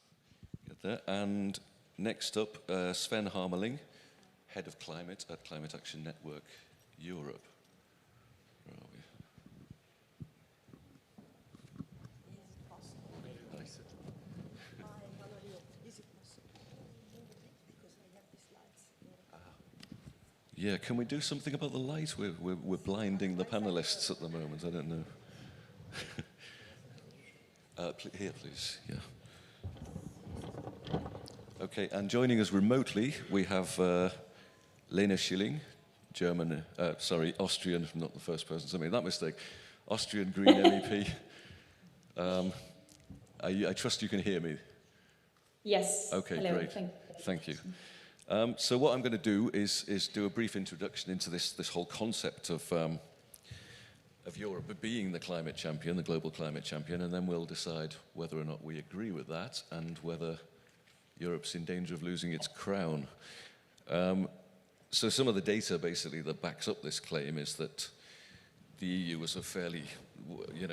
get there. And next up, Sven Harmeling, Head of Climate at Climate Action Network Europe. Where are we? Yeah, can we do something about the light? We're blinding the panelists at the moment. I don't know. Here, please. Yeah. Okay, and joining us remotely, we have Lena Schilling, Austrian, not the first person to make that mistake, Austrian Green MEP. I trust you can hear me. Yes. Okay, hello. great. Thank you. So what I'm going to do is do a brief introduction into this whole concept of Europe being the climate champion, the global climate champion, and then we'll decide whether or not we agree with that and whether Europe's in danger of losing its crown. So some of the data basically that backs up this claim is that the EU was a fairly,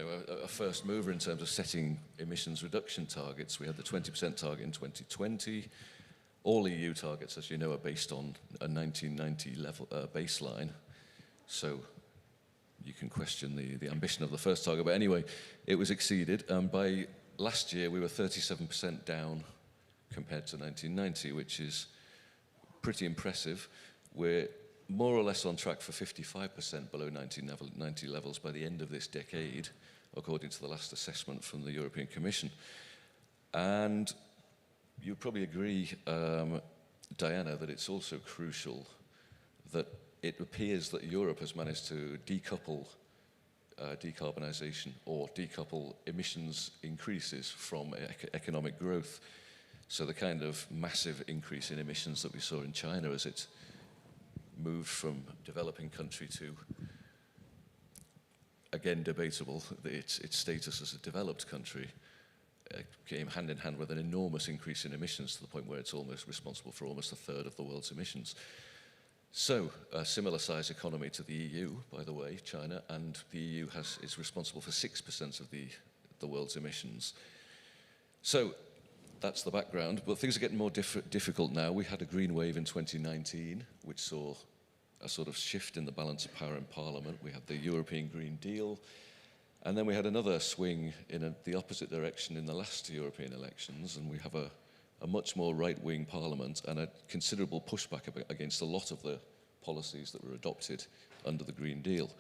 a first mover in terms of setting emissions reduction targets. We had the 20% target in 2020. All EU targets, as you know, are based on a 1990 level baseline. So you can question the ambition of the first target. But anyway, it was exceeded. By last year, we were 37% down compared to 1990, which is pretty impressive. We're more or less on track for 55% below 1990 levels by the end of this decade, according to the last assessment from the European Commission. And you probably agree, Diana, that it's also crucial that it appears that Europe has managed to decouple decarbonisation or decouple emissions increases from economic growth. So the kind of massive increase in emissions that we saw in China as it moved from developing country to, again debatable, its status as a developed country, came hand in hand with an enormous increase in emissions to the point where it's almost responsible for almost a third of the world's emissions. So, a similar size economy to the EU, by the way, China, and the EU is responsible for 6% of the world's emissions. So, that's the background, but things are getting more difficult now. We had a green wave in 2019, which saw a sort of shift in the balance of power in Parliament. We had the European Green Deal, And then we had another swing in the opposite direction in the last European elections, and we have a much more right-wing parliament and a considerable pushback against a lot of the policies that were adopted under the Green Deal.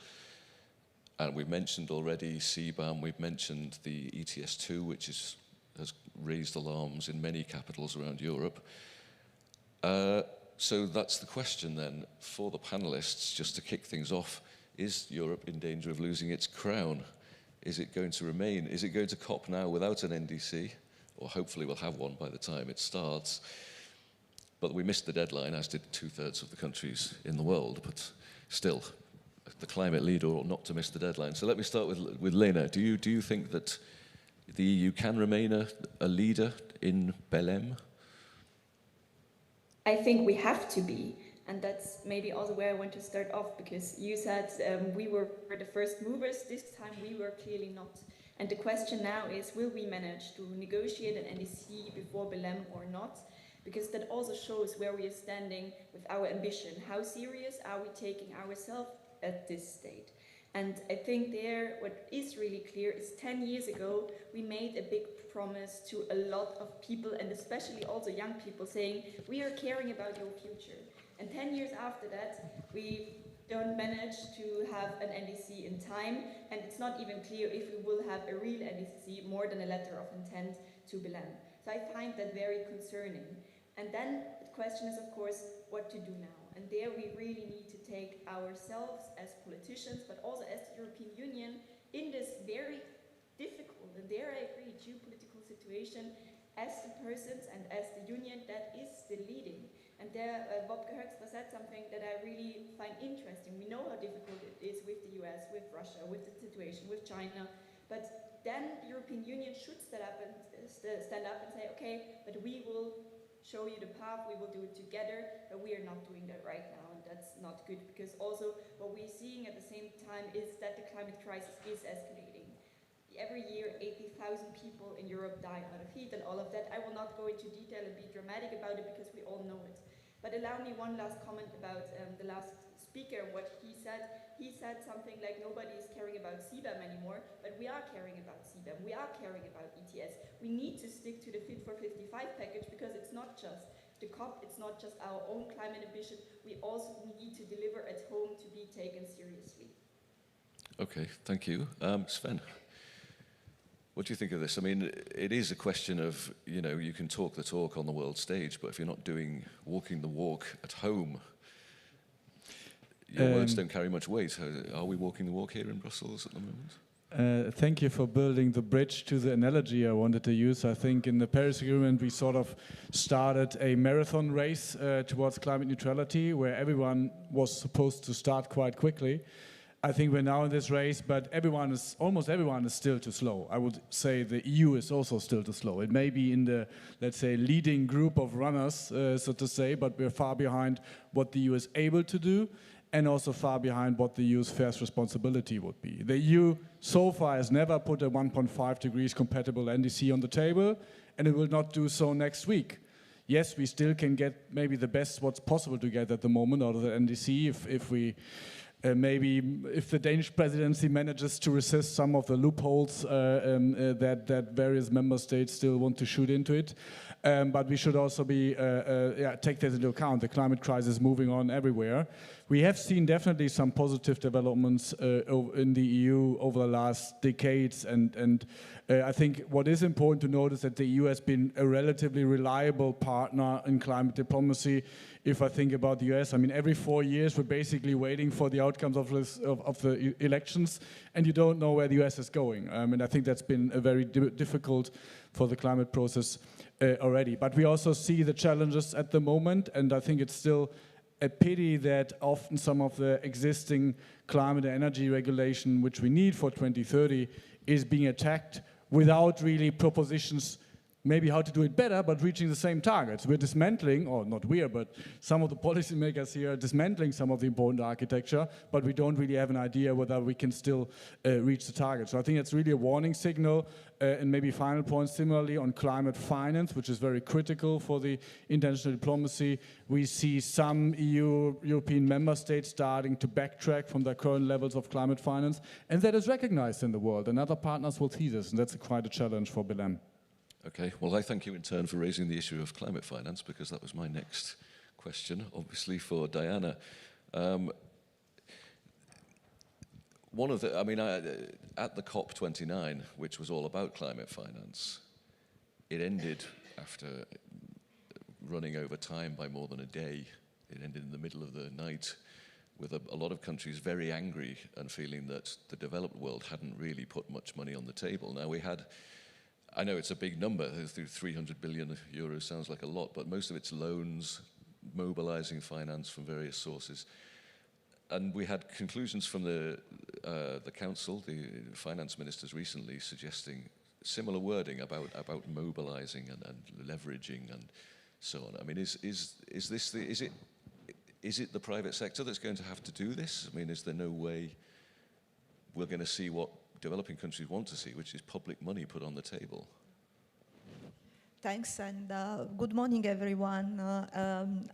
And we've mentioned already CBAM, we've mentioned the ETS2, which has raised alarms in many capitals around Europe. So that's the question then for the panelists, just to kick things off. Is Europe in danger of losing its crown? Is it going to remain? Is it going to COP now without an NDC? Or hopefully we'll have one by the time it starts. But we missed the deadline, as did 2/3 of the countries in the world. But still, the climate leader ought not to miss the deadline. So let me start with Lena. Do you think that the EU can remain a leader in Belém? I think we have to be. And that's maybe also where I want to start off, because you said we were the first movers. This time we were clearly not. And the question now is, will we manage to negotiate an NDC before Belém or not? Because that also shows where we are standing with our ambition. How serious are we taking ourselves at this state? And I think there, what is really clear is 10 years ago, we made a big promise to a lot of people, and especially also young people, saying, we are caring about your future. And 10 years after that, we don't manage to have an NDC in time, and it's not even clear if we will have a real NDC more than a letter of intent to Belém. So I find that very concerning. And then the question is, of course, what to do now. And there we really need to take ourselves as politicians, but also as the European Union, in this very difficult, and there I agree, geopolitical situation, as the persons and as the union that is the leading. And there, Wopke Hoekstra said something that I really find interesting. We know how difficult it is with the US, with Russia, with the situation, with China. But then the European Union should stand up and say, okay, but we will show you the path, we will do it together, but we are not doing that right now, and that's not good, because also what we're seeing at the same time is that the climate crisis is escalating. Every year, 80,000 people in Europe die out of heat and all of that. I will not go into detail and be dramatic about it, because we all know it. But allow me one last comment about the last speaker, what he said. He said something like nobody is caring about CBAM anymore, but we are caring about CBAM. We are caring about ETS. We need to stick to the Fit for 55 package, because it's not just the COP, it's not just our own climate ambition. We also need to deliver at home to be taken seriously. Okay, thank you. Sven, what do you think of this? I mean, it is a question of, you know, you can talk the talk on the world stage, but if you're not walking the walk at home, your words don't carry much weight. Are we walking the walk here in Brussels at the moment? Thank you for building the bridge to the analogy I wanted to use. I think in the Paris Agreement we sort of started a marathon race towards climate neutrality, where everyone was supposed to start quite quickly. I think we're now in this race, but almost everyone is still too slow. I would say the EU is also still too slow. It may be in the, let's say, leading group of runners, so to say, but we're far behind what the EU is able to do, and also far behind what the EU's first responsibility would be. The EU so far has never put a 1.5 degrees compatible NDC on the table, and it will not do so next week. Yes, we still can get maybe the best what's possible to get at the moment out of the NDC if we maybe if the Danish presidency manages to resist some of the loopholes that various member states still want to shoot into it. But we should also take that into account. The climate crisis is moving on everywhere. We have seen definitely some positive developments in the EU over the last decades, and I think what is important to note is that the EU has been a relatively reliable partner in climate diplomacy. If I think about the US, I mean, every 4 years we're basically waiting for the outcomes of the elections, and you don't know where the US is going. And I think that's been very difficult for the climate process already. But we also see the challenges at the moment, and I think it's still a pity that often some of the existing climate and energy regulation which we need for 2030 is being attacked without really propositions maybe how to do it better, but reaching the same targets. We're dismantling, or not we're, but some of the policymakers here are dismantling some of the important architecture, but we don't really have an idea whether we can still reach the target. So I think that's really a warning signal. And maybe final point, similarly on climate finance, which is very critical for the international diplomacy. We see some European member states starting to backtrack from their current levels of climate finance, and that is recognized in the world, and other partners will see this, and that's quite a challenge for Belém. Okay, well, I thank you in turn for raising the issue of climate finance, because that was my next question, obviously, for Diana. One of the, I mean, at the COP29, which was all about climate finance, it ended after running over time by more than a day. It ended in the middle of the night with a lot of countries very angry and feeling that the developed world hadn't really put much money on the table. Now we had, I know it's a big number, 300 billion euros sounds like a lot, but most of it's loans, mobilizing finance from various sources. And we had conclusions from the council, the finance ministers recently, suggesting similar wording about mobilizing and leveraging and so on. I mean, is it the private sector that's going to have to do this? I mean, is there no way we're going to see what developing countries want to see, which is public money put on the table? Thanks, and good morning, everyone.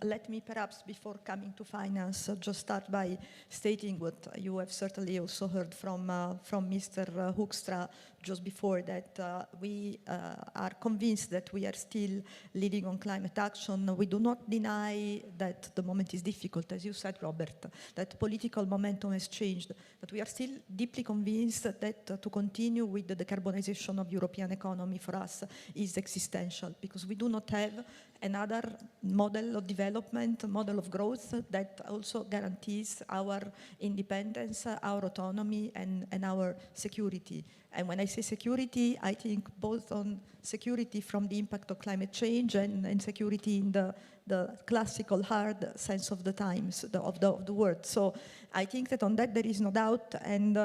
Let me perhaps, before coming to finance, just start by stating what you have certainly also heard from Mr. Hoekstra just before, that we are convinced that we are still leading on climate action. We do not deny that the moment is difficult, as you said, Robert, that political momentum has changed, but we are still deeply convinced that to continue with the decarbonization of European economy for us is existential, because we do not have another model of development, model of growth that also guarantees our independence, our autonomy, and our security. And when I say security, I think both on security from the impact of climate change and security in the classical hard sense of the times, of the word. So I think that on that there is no doubt, and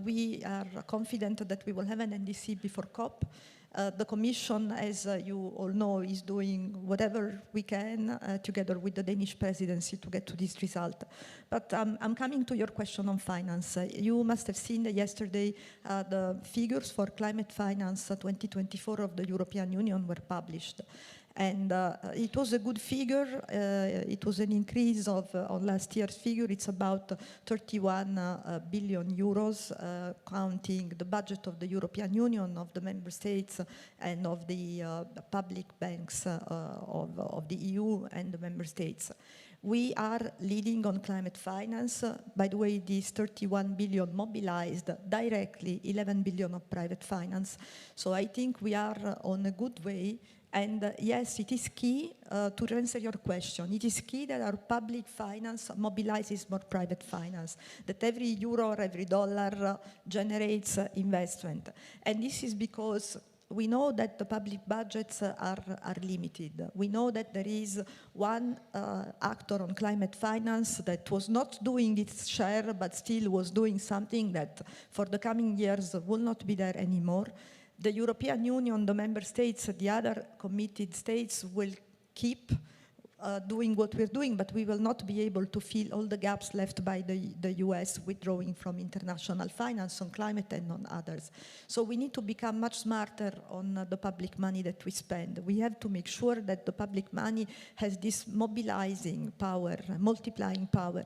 we are confident that we will have an NDC before COP. The Commission, as you all know, is doing whatever we can together with the Danish presidency to get to this result. But I'm coming to your question on finance. You must have seen that yesterday the figures for climate finance 2024 of the European Union were published. And it was a good figure. It was an increase on last year's figure. It's about 31 billion euros, counting the budget of the European Union, of the member states, and of the public banks of the EU and the member states. We are leading on climate finance. By the way, these 31 billion mobilized directly, 11 billion of private finance. So I think we are on a good way. And yes, it is key to answer your question. It is key that our public finance mobilizes more private finance, that every euro or every dollar generates investment. And this is because we know that the public budgets are limited. We know that there is one actor on climate finance that was not doing its share, but still was doing something that for the coming years will not be there anymore. The European Union, the member states, the other committed states will keep doing what we're doing, but we will not be able to fill all the gaps left by the US withdrawing from international finance on climate and on others. So we need to become much smarter on the public money that we spend. We have to make sure that the public money has this mobilizing power, multiplying power.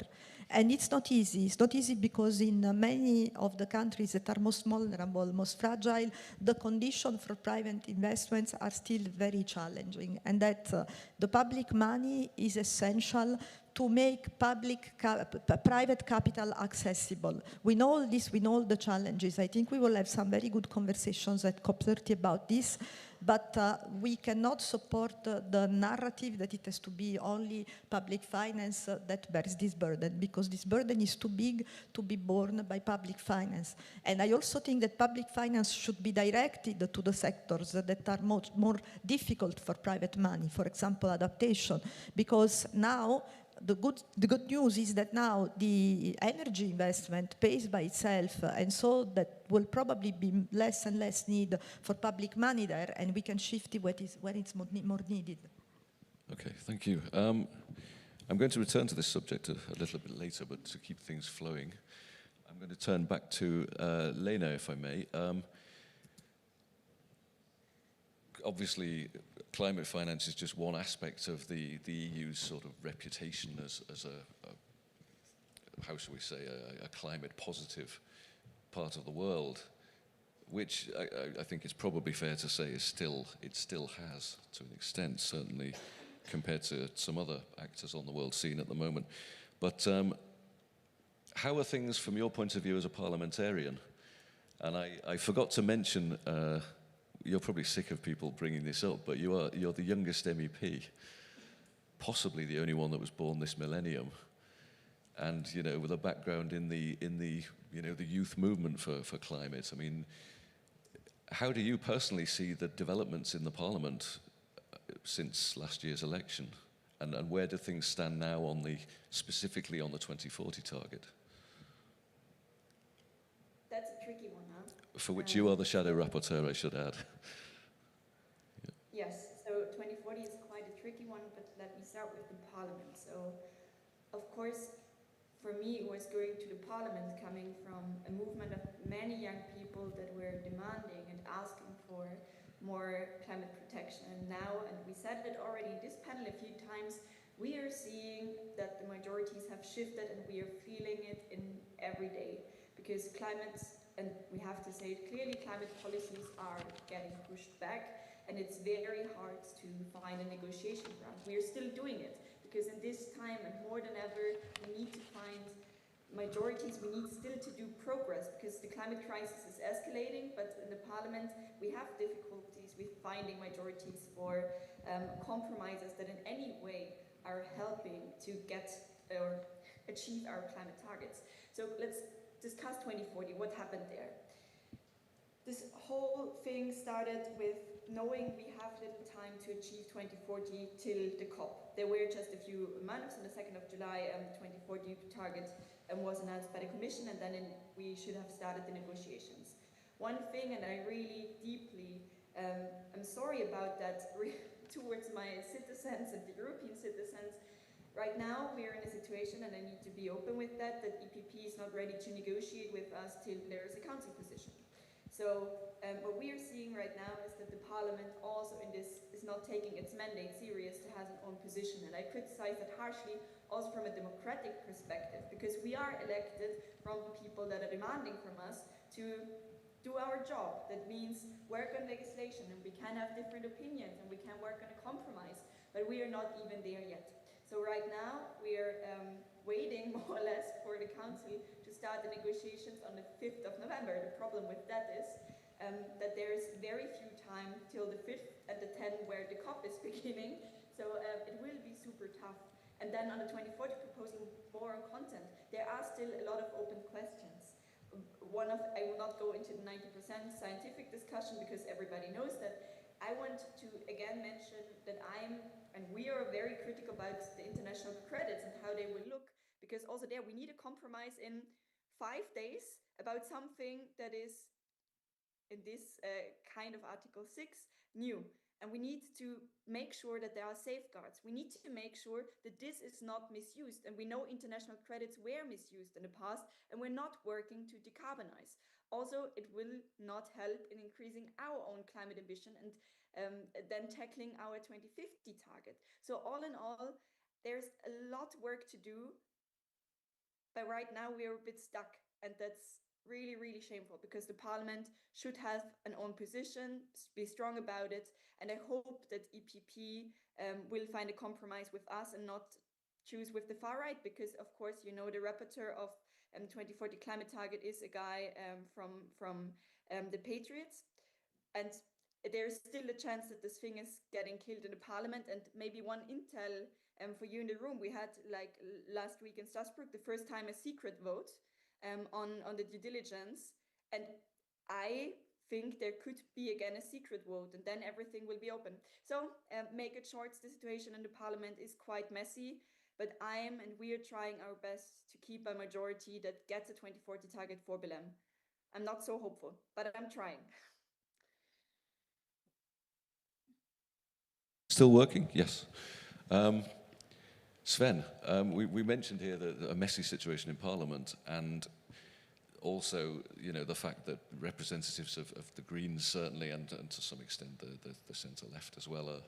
And it's not easy. It's not easy because in many of the countries that are most vulnerable, most fragile, the conditions for private investments are still very challenging. And that the public money is essential to make private capital accessible. We know all this, we know all the challenges. I think we will have some very good conversations at COP30 about this, but we cannot support the narrative that it has to be only public finance that bears this burden, because this burden is too big to be borne by public finance. And I also think that public finance should be directed to the sectors that are more difficult for private money, for example, adaptation, because now the good news is that now the energy investment pays by itself, and so that will probably be less and less need for public money there, and we can shift it when it's more needed. Okay, thank you. I'm going to return to this subject a little bit later, but to keep things flowing, I'm going to turn back to Lena, if I may. Obviously, climate finance is just one aspect of the EU's sort of reputation as how shall we say, a climate positive part of the world, which I think it's probably fair to say it still has, to an extent, certainly compared to some other actors on the world scene at the moment. But how are things from your point of view as a parliamentarian? And I forgot to mention, you're probably sick of people bringing this up, but you're the youngest MEP, possibly the only one that was born this millennium, and with a background in the the youth movement for climate. I mean, how do you personally see the developments in the Parliament since last year's election, and where do things stand now specifically on the 2040 target? That's a tricky one, huh? For which you are the shadow rapporteur, I should add. Yes, so 2040 is quite a tricky one, but let me start with the Parliament. So, of course, for me, it was going to the Parliament coming from a movement of many young people that were demanding and asking for more climate protection. And now, and we said it already in this panel a few times, we are seeing that the majorities have shifted, and we are feeling it in every day, because climate, and we have to say it clearly, climate policies are getting pushed back, and it's very hard to find a negotiation ground. We are still doing it, because in this time, and more than ever, we need to find majorities. We need still to do progress, because the climate crisis is escalating, but in the Parliament, we have difficulties with finding majorities for compromises that in any way are helping to get or achieve our climate targets. So let's discuss 2040, what happened there. This whole thing started with knowing we have little time to achieve 2040 till the COP. There were just a few months. On the 2nd of July, 2040 target was announced by the Commission, and then we should have started the negotiations. One thing, and I really deeply am sorry about that towards my citizens and the European citizens. Right now, we are in a situation, and I need to be open with that EPP is not ready to negotiate with us till there is a council position. So what we are seeing right now is that the Parliament also in this is not taking its mandate serious to have its own position. And I criticize that harshly also from a democratic perspective, because we are elected from people that are demanding from us to do our job. That means work on legislation, and we can have different opinions, and we can work on a compromise, but we are not even there yet. So right now we are waiting more or less for the Council to start the negotiations on the 5th of November. The problem with that is that there is very few time till the 5th and the 10th where the COP is beginning. So it will be super tough. And then on the 2040 proposal, more on content, there are still a lot of open questions. I will not go into the 90% scientific discussion because everybody knows that. I want to again mention that we are very critical about the international credits and how they will look, because also there we need a compromise in 5 days about something that is in this kind of Article 6 new. And we need to make sure that there are safeguards. We need to make sure that this is not misused. And we know international credits were misused in the past, and we're not working to decarbonize. Also, it will not help in increasing our own climate ambition and then tackling our 2050 target. So all in all, there's a lot of work to do. But right now we're a bit stuck, and that's really, really shameful, because the Parliament should have an own position, be strong about it, and I hope that EPP will find a compromise with us and not choose with the far right, because of course, the rapporteur of 2040 climate target is a guy from the Patriots, and there's still a chance that this thing is getting killed in the Parliament. And maybe one intel for you in the room, we had like last week in Strasbourg the first time a secret vote on the due diligence, and I think there could be again a secret vote, and then everything will be open. So make it short, the situation in the Parliament is quite messy, but we are trying our best to keep a majority that gets a 2040 target for Belém. I'm not so hopeful, but I'm trying. Still working? Yes. Sven, we mentioned here a messy situation in Parliament, and also, you know, the fact that representatives of the Greens certainly, and to some extent the centre-left as well, are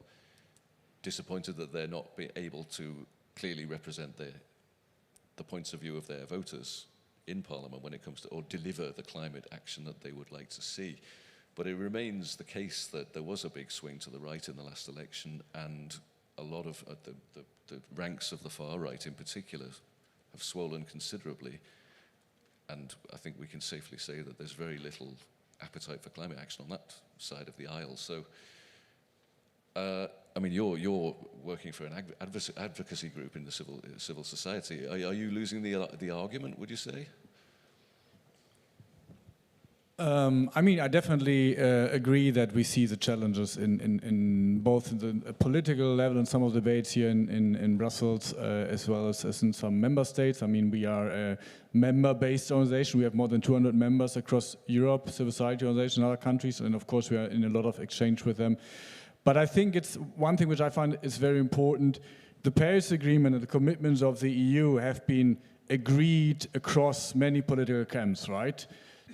disappointed that they're not able to clearly represent the points of view of their voters in Parliament when it comes to, or deliver the climate action that they would like to see. But it remains the case that there was a big swing to the right in the last election, and a lot of the ranks of the far right in particular have swollen considerably. And I think we can safely say that there's very little appetite for climate action on that side of the aisle. So, I mean, you're working for an advocacy group in the civil society. Are you losing the argument, would you say? I mean, I definitely agree that we see the challenges in both the political level and some of the debates here in Brussels, as well as in some member states. I mean, we are a member-based organization. We have more than 200 members across Europe, civil society organizations in other countries, and of course we are in a lot of exchange with them. But I think it's one thing which I find is very important. The Paris Agreement and the commitments of the EU have been agreed across many political camps, right?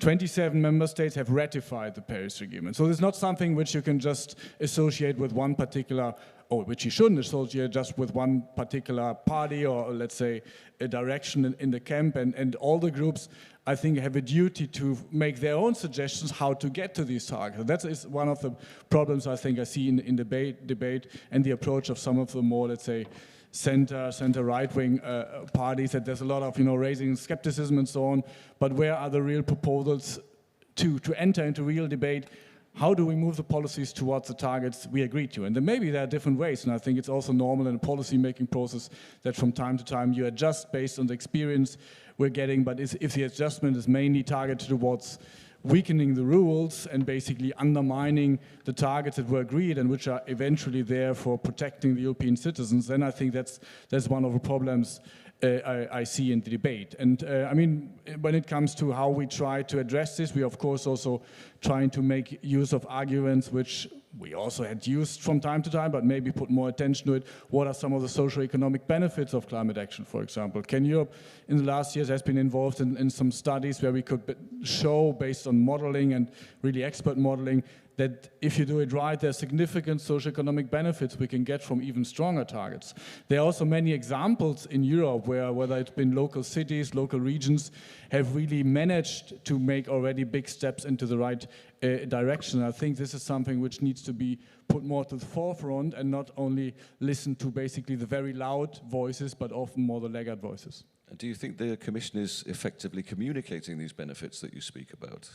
27 member states have ratified the Paris Agreement. So it's not something which you can just associate with one particular, or which you shouldn't associate just with one particular party, or let's say a direction in the camp. And all the groups, I think, have a duty to make their own suggestions how to get to these targets. That is one of the problems I think I see in debate and the approach of some of the more, let's say, center right-wing parties, that there's a lot of, you know, raising skepticism and so on. But where are the real proposals to enter into real debate? How do we move the policies towards the targets we agreed to? And then maybe there are different ways, and I think it's also normal in a policy-making process that from time to time you adjust based on the experience we're getting. But if the adjustment is mainly targeted towards weakening the rules and basically undermining the targets that were agreed and which are eventually there for protecting the European citizens, then I think that's one of the problems I see in the debate. And I mean, when it comes to how we try to address this, we of course also trying to make use of arguments which we also had used from time to time, but maybe put more attention to it. What are some of the socio-economic benefits of climate action, for example? Can Europe in the last years has been involved in some studies where we could show, based on modeling and really expert modeling, that if you do it right, there are significant socio-economic benefits we can get from even stronger targets. There are also many examples in Europe where, whether it's been local cities, local regions, have really managed to make already big steps into the right direction. I think this is something which needs to be put more to the forefront and not only listen to basically the very loud voices, but often more the laggard voices. And do you think the Commission is effectively communicating these benefits that you speak about?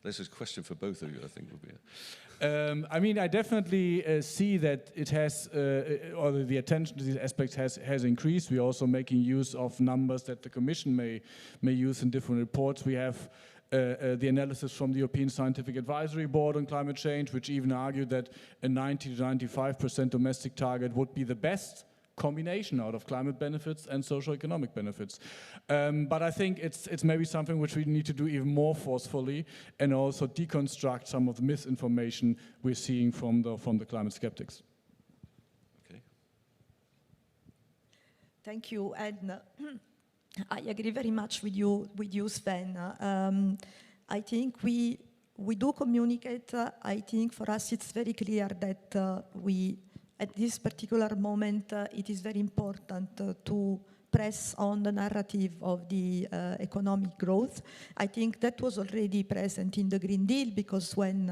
This is a question for both of you, I think, would be. I mean, I definitely see that it has, or the attention to these aspects has increased. We're also making use of numbers that the Commission may use in different reports. We have the analysis from the European Scientific Advisory Board on climate change, which even argued that a 90 to 95% domestic target would be the best combination out of climate benefits and socio-economic benefits. But I think it's maybe something which we need to do even more forcefully and also deconstruct some of the misinformation we're seeing from the climate skeptics. Okay. Thank you, and I agree very much with you, Sven. I think we do communicate. I think for us it's very clear that at this particular moment, it is very important to press on the narrative of the economic growth. I think that was already present in the Green Deal, because when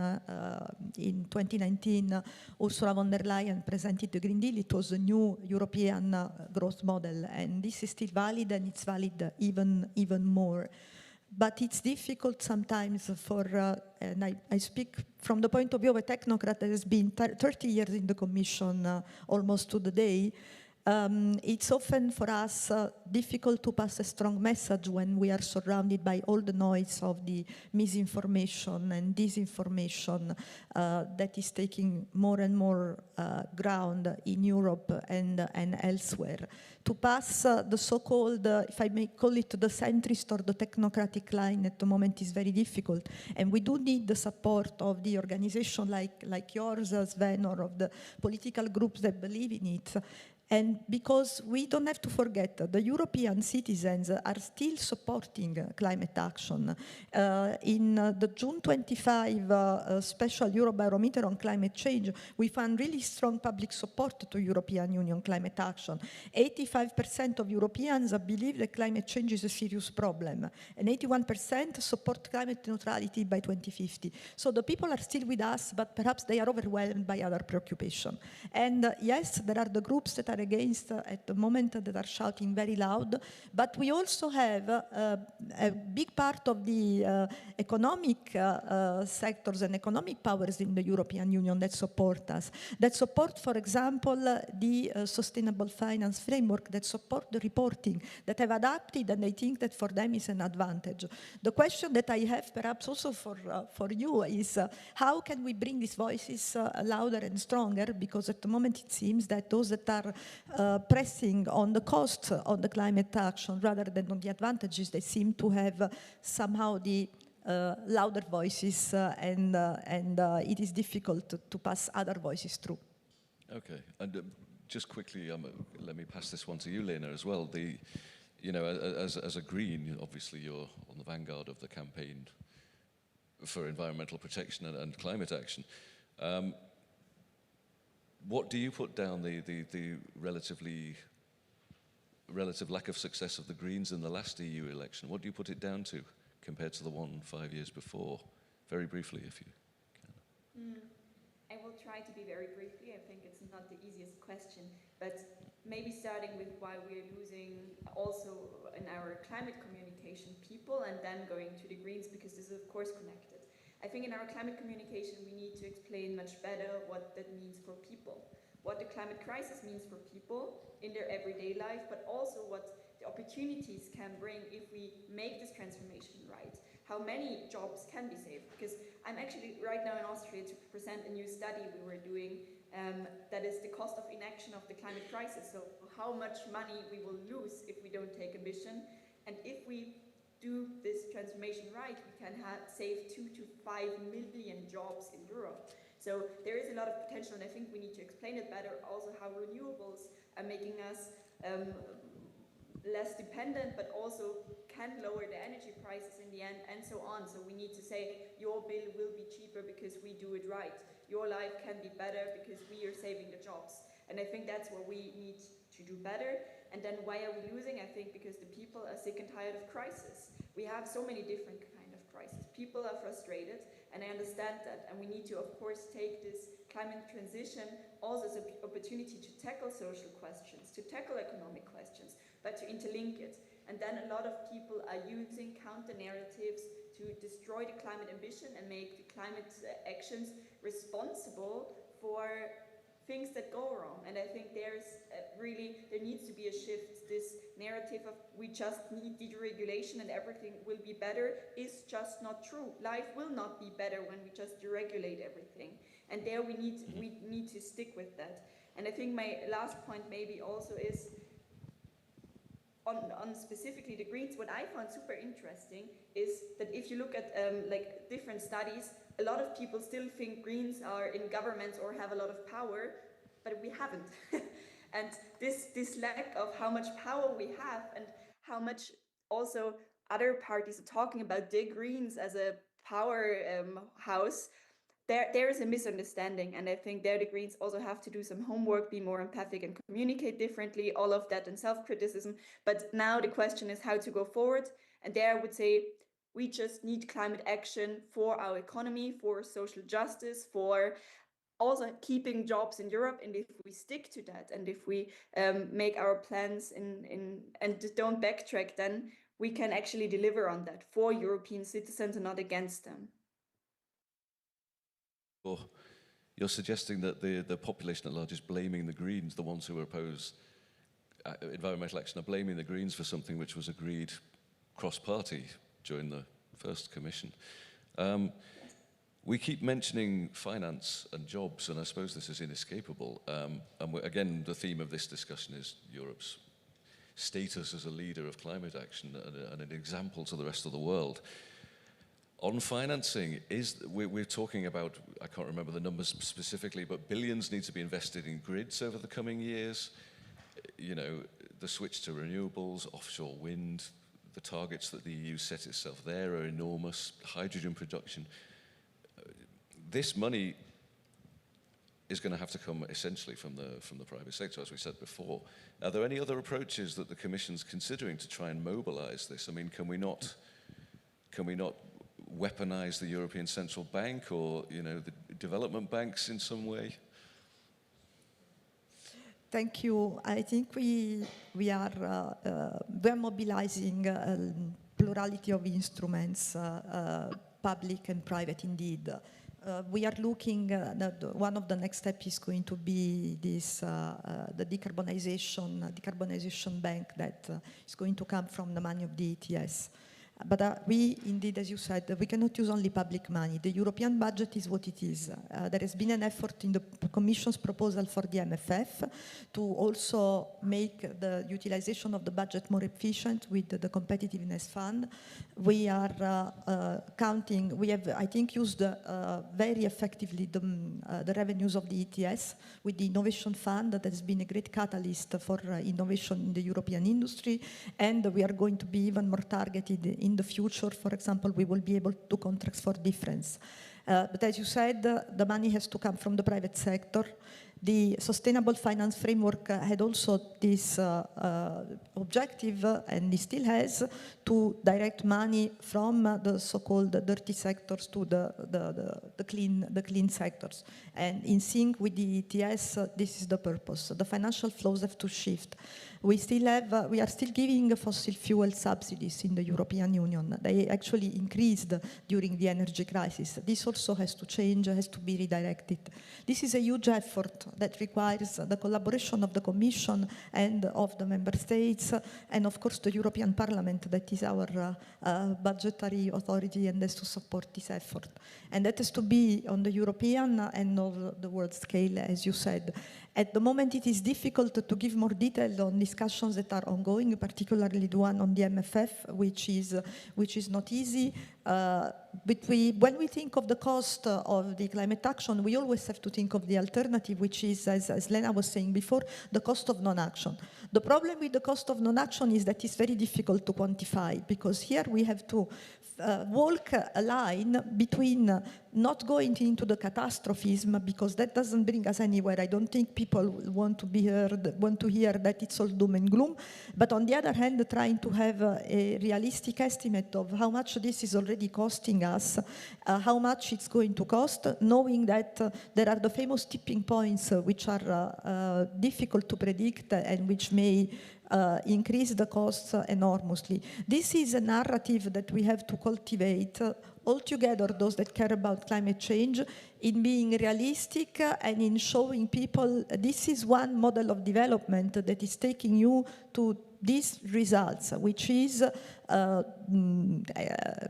in 2019 Ursula von der Leyen presented the Green Deal, it was a new European growth model, and this is still valid, and it's valid even more. But it's difficult sometimes and I speak from the point of view of a technocrat that has been 30 years in the Commission, almost to the day. It's often for us difficult to pass a strong message when we are surrounded by all the noise of the misinformation and disinformation that is taking more and more ground in Europe and elsewhere. To pass the so-called, if I may call it the centrist or the technocratic line at the moment is very difficult. And we do need the support of the organization like yours, Sven, or of the political groups that believe in it. And because we don't have to forget, the European citizens are still supporting climate action. In the June 25 special Eurobarometer on climate change, we found really strong public support to European Union climate action. 85% of Europeans believe that climate change is a serious problem, and 81% support climate neutrality by 2050. So the people are still with us, but perhaps they are overwhelmed by other preoccupations. And yes, there are the groups that are against at the moment that are shouting very loud, but we also have a big part of the economic sectors and economic powers in the European Union that support us, that support, for example, the sustainable finance framework, that support the reporting, that have adapted, and I think that for them is an advantage. The question that I have perhaps also for you is how can we bring these voices louder and stronger, because at the moment it seems that those that are pressing on the cost of the climate action rather than on the advantages, they seem to have somehow the louder voices, and it is difficult to pass other voices through. Okay, and just quickly, let me pass this one to you, Lena, as well. You know, as a Green, obviously you're on the vanguard of the campaign for environmental protection and climate action. What do you put down the relative lack of success of the Greens in the last EU election? What do you put it down to compared to the one 5 years before? Very briefly, if you can. I will try to be very briefly. I think it's not the easiest question, but maybe starting with why we're losing also in our climate communication people, and then going to the Greens, because this is of course connected. I think in our climate communication we need to explain much better what that means for people, what the climate crisis means for people in their everyday life, but also what the opportunities can bring if we make this transformation right. How many jobs can be saved? Because I'm actually right now in Austria to present a new study we were doing that is the cost of inaction of the climate crisis. So how much money we will lose if we don't take ambition, and if we do this transformation right, we can save 2 to 5 million jobs in Europe. So there is a lot of potential, and I think we need to explain it better. Also, how renewables are making us less dependent, but also can lower the energy prices in the end, and so on. So we need to say your bill will be cheaper because we do it right. Your life can be better because we are saving the jobs. And I think that's what we need to do better. And then why are we losing? I think because the people are sick and tired of crisis. We have so many different kind of crises. People are frustrated, and I understand that. And we need to, of course, take this climate transition also as an opportunity to tackle social questions, to tackle economic questions, but to interlink it. And then a lot of people are using counter-narratives to destroy the climate ambition and make the climate actions responsible for things that go wrong. And I think there needs to be a shift. This narrative of we just need deregulation and everything will be better is just not true. Life will not be better when we just deregulate everything. And there we need to stick with that. And I think my last point maybe also is on specifically the Greens. What I found super interesting is that if you look at like different studies, a lot of people still think Greens are in governments or have a lot of power, but we haven't. And this lack of how much power we have and how much also other parties are talking about the Greens as a power house, there is a misunderstanding. And I think there the Greens also have to do some homework, be more empathic and communicate differently, all of that, and self-criticism. But now the question is how to go forward. And there I would say we just need climate action for our economy, for social justice, for also keeping jobs in Europe. And if we stick to that, and if we make our plans and don't backtrack, then we can actually deliver on that for European citizens and not against them. Well, you're suggesting that the population at large is blaming the Greens, the ones who oppose environmental action are blaming the Greens for something which was agreed cross-party during the first commission. We keep mentioning finance and jobs, and I suppose this is inescapable. And again, the theme of this discussion is Europe's status as a leader of climate action and an example to the rest of the world. On financing, we're talking about, I can't remember the numbers specifically, but billions need to be invested in grids over the coming years. You know, the switch to renewables, offshore wind, the targets that the EU set itself there are enormous, hydrogen production. This money is going to have to come essentially from the private sector, as we said before. Are there any other approaches that the Commission's considering to try and mobilize this? I mean, can we not weaponize the European Central Bank or, you know, the development banks in some way? Thank you. I think we're mobilizing a plurality of instruments, public and private indeed. We are looking, one of the next steps is going to be this, the decarbonization bank that is going to come from the money of the ETS. But we, indeed, as you said, we cannot use only public money. The European budget is what it is. There has been an effort in the Commission's proposal for the MFF to also make the utilization of the budget more efficient with the Competitiveness Fund. We are counting, we have, I think, used very effectively the revenues of the ETS with the Innovation Fund that has been a great catalyst for innovation in the European industry, and we are going to be even more targeted in the future. For example, we will be able to do contracts for difference. But as you said, the money has to come from the private sector. The Sustainable Finance Framework had also this objective, and it still has, to direct money from the so-called dirty sectors to the clean sectors. And in sync with the ETS, this is the purpose. The financial flows have to shift. We are still giving fossil fuel subsidies in the European Union. They actually increased during the energy crisis. This also has to change, has to be redirected. This is a huge effort that requires the collaboration of the Commission and of the Member States, and of course the European Parliament, that is our budgetary authority and has to support this effort. And that has to be on the European and on the world scale, as you said. At the moment, it is difficult to give more detail on discussions that are ongoing, particularly the one on the MFF, which is not easy. But when we think of the cost of the climate action, we always have to think of the alternative, which is, as Lena was saying before, the cost of non-action. The problem with the cost of non-action is that it's very difficult to quantify, because here we have to walk a line between not going into the catastrophism, because that doesn't bring us anywhere. I don't think people want to hear that it's all doom and gloom. But on the other hand, trying to have a realistic estimate of how much this is already costing us, how much it's going to cost, knowing that there are the famous tipping points which are difficult to predict and which may increase the costs enormously. This is a narrative that we have to cultivate altogether, those that care about climate change, in being realistic and in showing people this is one model of development that is taking you to these results, which is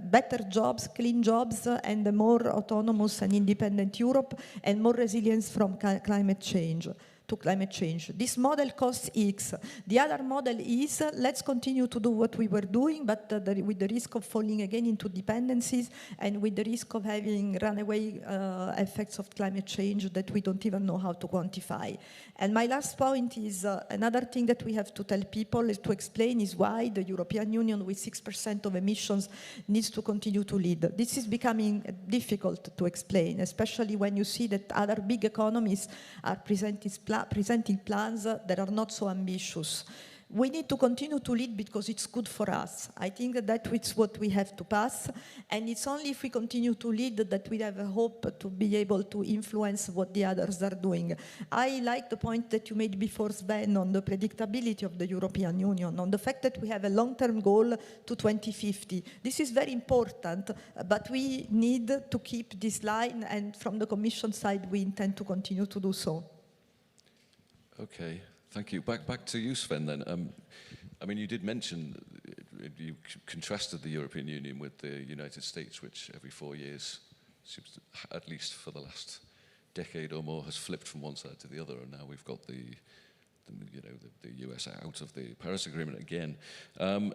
better jobs, clean jobs, and a more autonomous and independent Europe, and more resilience from climate change. To climate change. This model costs X. The other model is, let's continue to do what we were doing, but with the risk of falling again into dependencies and with the risk of having runaway effects of climate change that we don't even know how to quantify. And my last point is another thing that we have to tell people, is to explain, is why the European Union with 6% of emissions needs to continue to lead. This is becoming difficult to explain, especially when you see that other big economies are presenting plans that are not so ambitious. We need to continue to lead because it's good for us. I think that is what we have to pass, and it's only if we continue to lead that we have a hope to be able to influence what the others are doing. I like the point that you made before, Sven, on the predictability of the European Union, on the fact that we have a long-term goal to 2050. This is very important, but we need to keep this line, and from the Commission side, we intend to continue to do so. Okay, Thank you. Back to you, Sven, then. I mean, you did mention, you contrasted the European Union with the United States, which every 4 years, seems to, at least for the last decade or more, has flipped from one side to the other, and now we've got the US out of the Paris Agreement again. The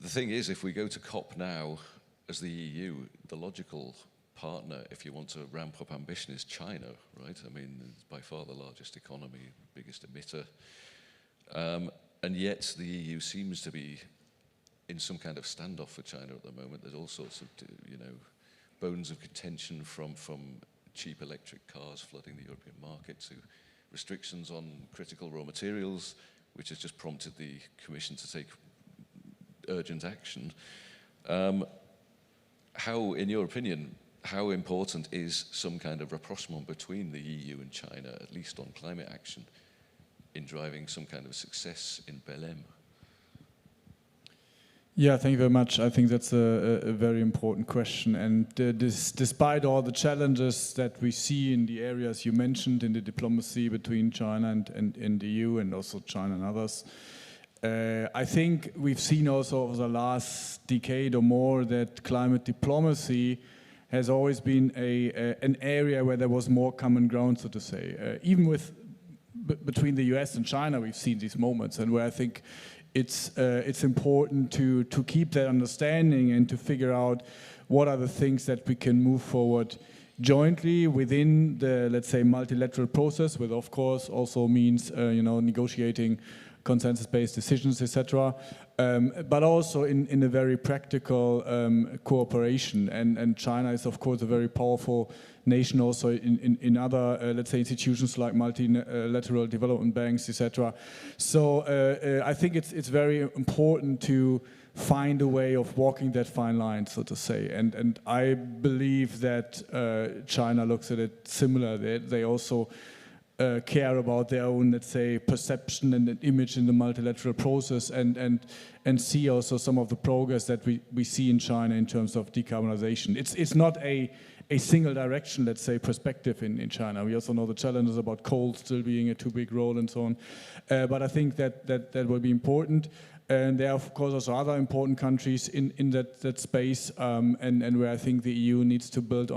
thing is, if we go to COP now, as the EU, the logical partner, if you want to ramp up ambition, is China, right? I mean, it's by far the largest economy, biggest emitter. And yet the EU seems to be in some kind of standoff with China at the moment. There's all sorts of, bones of contention from cheap electric cars flooding the European market to restrictions on critical raw materials, which has just prompted the Commission to take urgent action. How, in your opinion, how important is some kind of rapprochement between the EU and China, at least on climate action, in driving some kind of success in Belém? Yeah, thank you very much. I think that's a very important question. And despite all the challenges that we see in the areas you mentioned, in the diplomacy between China and the EU, and also China and others, I think we've seen also over the last decade or more that climate diplomacy has always been an area where there was more common ground, so to say. Even between the US and China, we've seen these moments, and where I think it's important to keep that understanding and to figure out what are the things that we can move forward jointly within the, let's say, multilateral process, which of course also means negotiating consensus-based decisions, etc., but also in a very practical cooperation. And China is, of course, a very powerful nation also in other, let's say, institutions like multilateral development banks, etc. So I think it's very important to find a way of walking that fine line, so to say. And I believe that China looks at it similar. They also care about their own, let's say, perception and image in the multilateral process, and see also some of the progress that we see in China in terms of decarbonization. It's not a single direction, let's say, perspective in China. We also know the challenges about coal still being a too big role and so on. But I think that will be important. And there are, of course, also other important countries in that space, and where I think the EU needs to build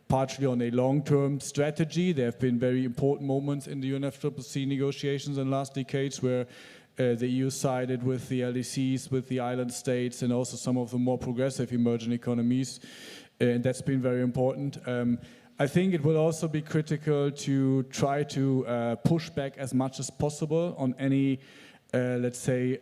partially on a long-term strategy. There have been very important moments in the UNFCCC negotiations in the last decades where the EU sided with the LDCs, with the island states, and also some of the more progressive emerging economies. And that's been very important. I think it will also be critical to try to push back as much as possible on any let's say,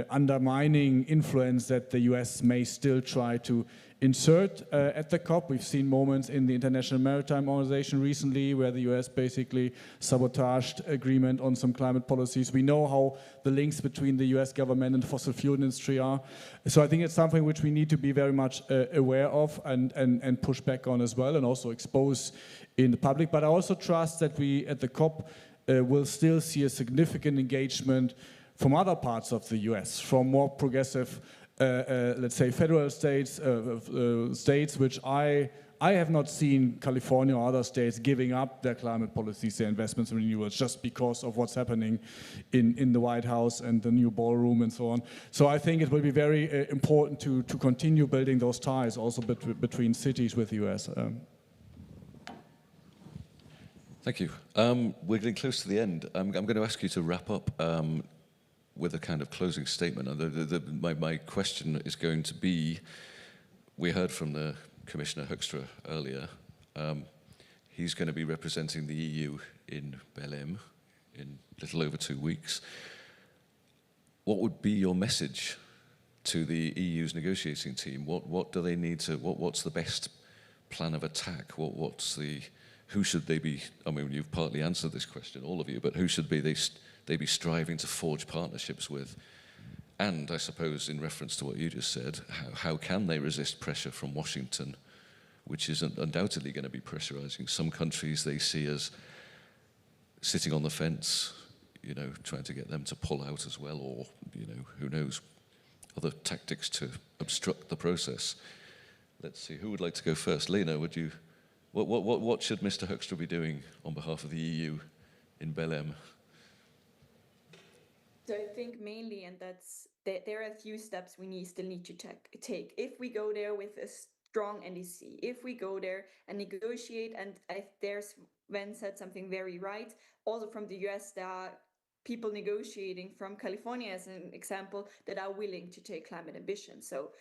undermining influence that the US may still try to insert at the COP. We've seen moments in the International Maritime Organization recently where the US basically sabotaged agreement on some climate policies. We know how the links between the US government and the fossil fuel industry are. So I think it's something which we need to be very much aware of and push back on as well, and also expose in the public. But I also trust that we at the COP will still see a significant engagement from other parts of the US, from more progressive, let's say, federal states, states which I have not seen California or other states giving up their climate policies, their investments in renewables, just because of what's happening in the White House and the new ballroom and so on. So I think it will be very important to continue building those ties also between cities with the US. Thank you. We're getting close to the end. I'm going to ask you to wrap up with a kind of closing statement. My question is going to be, we heard from the Commissioner Hoekstra earlier. He's going to be representing the EU in Belém in a little over 2 weeks. What would be your message to the EU's negotiating team? What do they need to, what's the best plan of attack? Who should they be, I mean, you've partly answered this question, all of you, but who should they be striving to forge partnerships with? And I suppose in reference to what you just said, how can they resist pressure from Washington, which is undoubtedly going to be pressurizing some countries they see as sitting on the fence, trying to get them to pull out as well, or, who knows, other tactics to obstruct the process. Let's see, who would like to go first? Lena, would you... What should Mr. Hoekstra be doing on behalf of the EU Belém? So I think mainly, and there are a few steps we still need to take. If we go there with a strong NDC, if we go there and negotiate, and there's Wen said something very right. Also from the US, there are people negotiating from California, as an example, that are willing to take climate ambition. So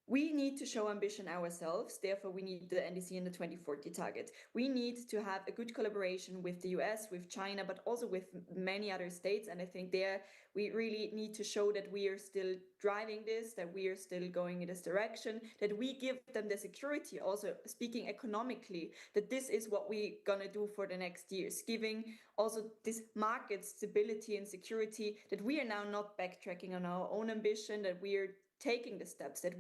we need to show ambition ourselves. Therefore, we need the NDC and the 2040 target. We need to have a good collaboration with the US, with China, but also with many other states. And I think there we really need to show that we are still driving this, that we are still going in this direction, that we give them the security, also speaking economically, that this is what we're gonna do for the next years, giving also this market stability and security, that we are now not backtracking on our own ambition, that we are taking the steps, that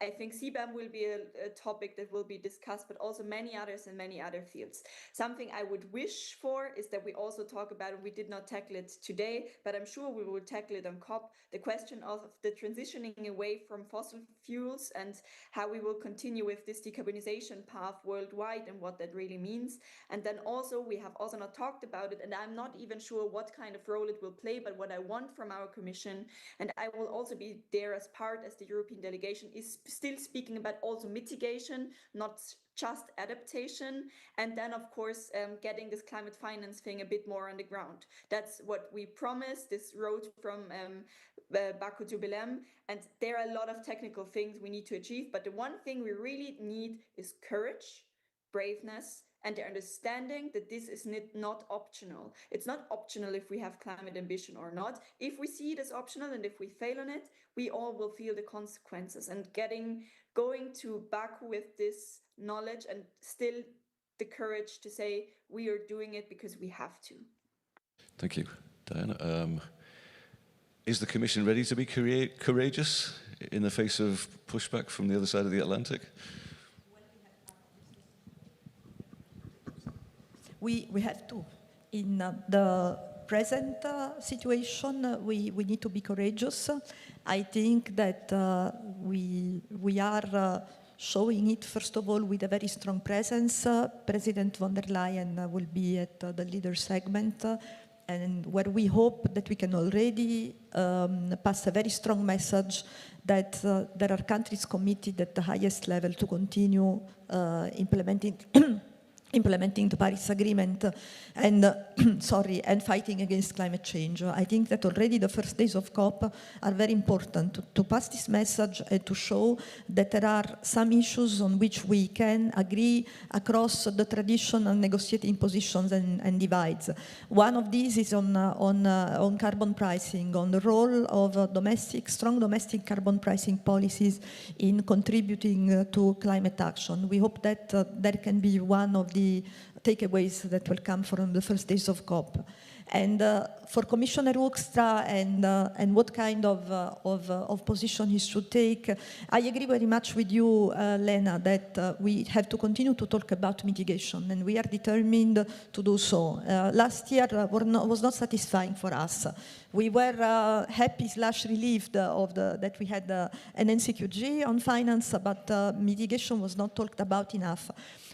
I think CBAM will be a topic that will be discussed, but also many others in many other fields. Something I would wish for is that we also talk about, and we did not tackle it today, but I'm sure we will tackle it on COP, the question of the transitioning away from fossil fuels and how we will continue with this decarbonization path worldwide and what that really means. And then also, we have also not talked about it, and I'm not even sure what kind of role it will play, but what I want from our Commission, and I will also be there as the European delegation, is still speaking about also mitigation, not just adaptation, and then of course getting this climate finance thing a bit more on the ground. That's what we promised, this road from Baku to Belém, and there are a lot of technical things we need to achieve, but the one thing we really need is courage, braveness, and the understanding that this is not optional. It's not optional if we have climate ambition or not. If we see it as optional and if we fail on it, we all will feel the consequences. And going to Baku with this knowledge and still the courage to say we are doing it because we have to. Thank you, Diana. Is the Commission ready to be courageous in the face of pushback from the other side of the Atlantic? We have to. In the present situation, we need to be courageous. I think that we are showing it, first of all, with a very strong presence. President von der Leyen will be at the leader segment, and where we hope that we can already pass a very strong message that there are countries committed at the highest level to continue implementing the Paris Agreement and and fighting against climate change. I think that already the first days of COP are very important to pass this message and to show that there are some issues on which we can agree across the traditional negotiating positions and divides. One of these is on carbon pricing, on the role of strong domestic carbon pricing policies in contributing to climate action. We hope that that can be one of the takeaways that will come from the first days of COP. And for Commissioner Hoekstra and what kind of position he should take, I agree very much with you, Lena, that we have to continue to talk about mitigation, and we are determined to do so. Last year was not satisfying for us. We were happy/relieved that we had an NCQG on finance, but mitigation was not talked about enough.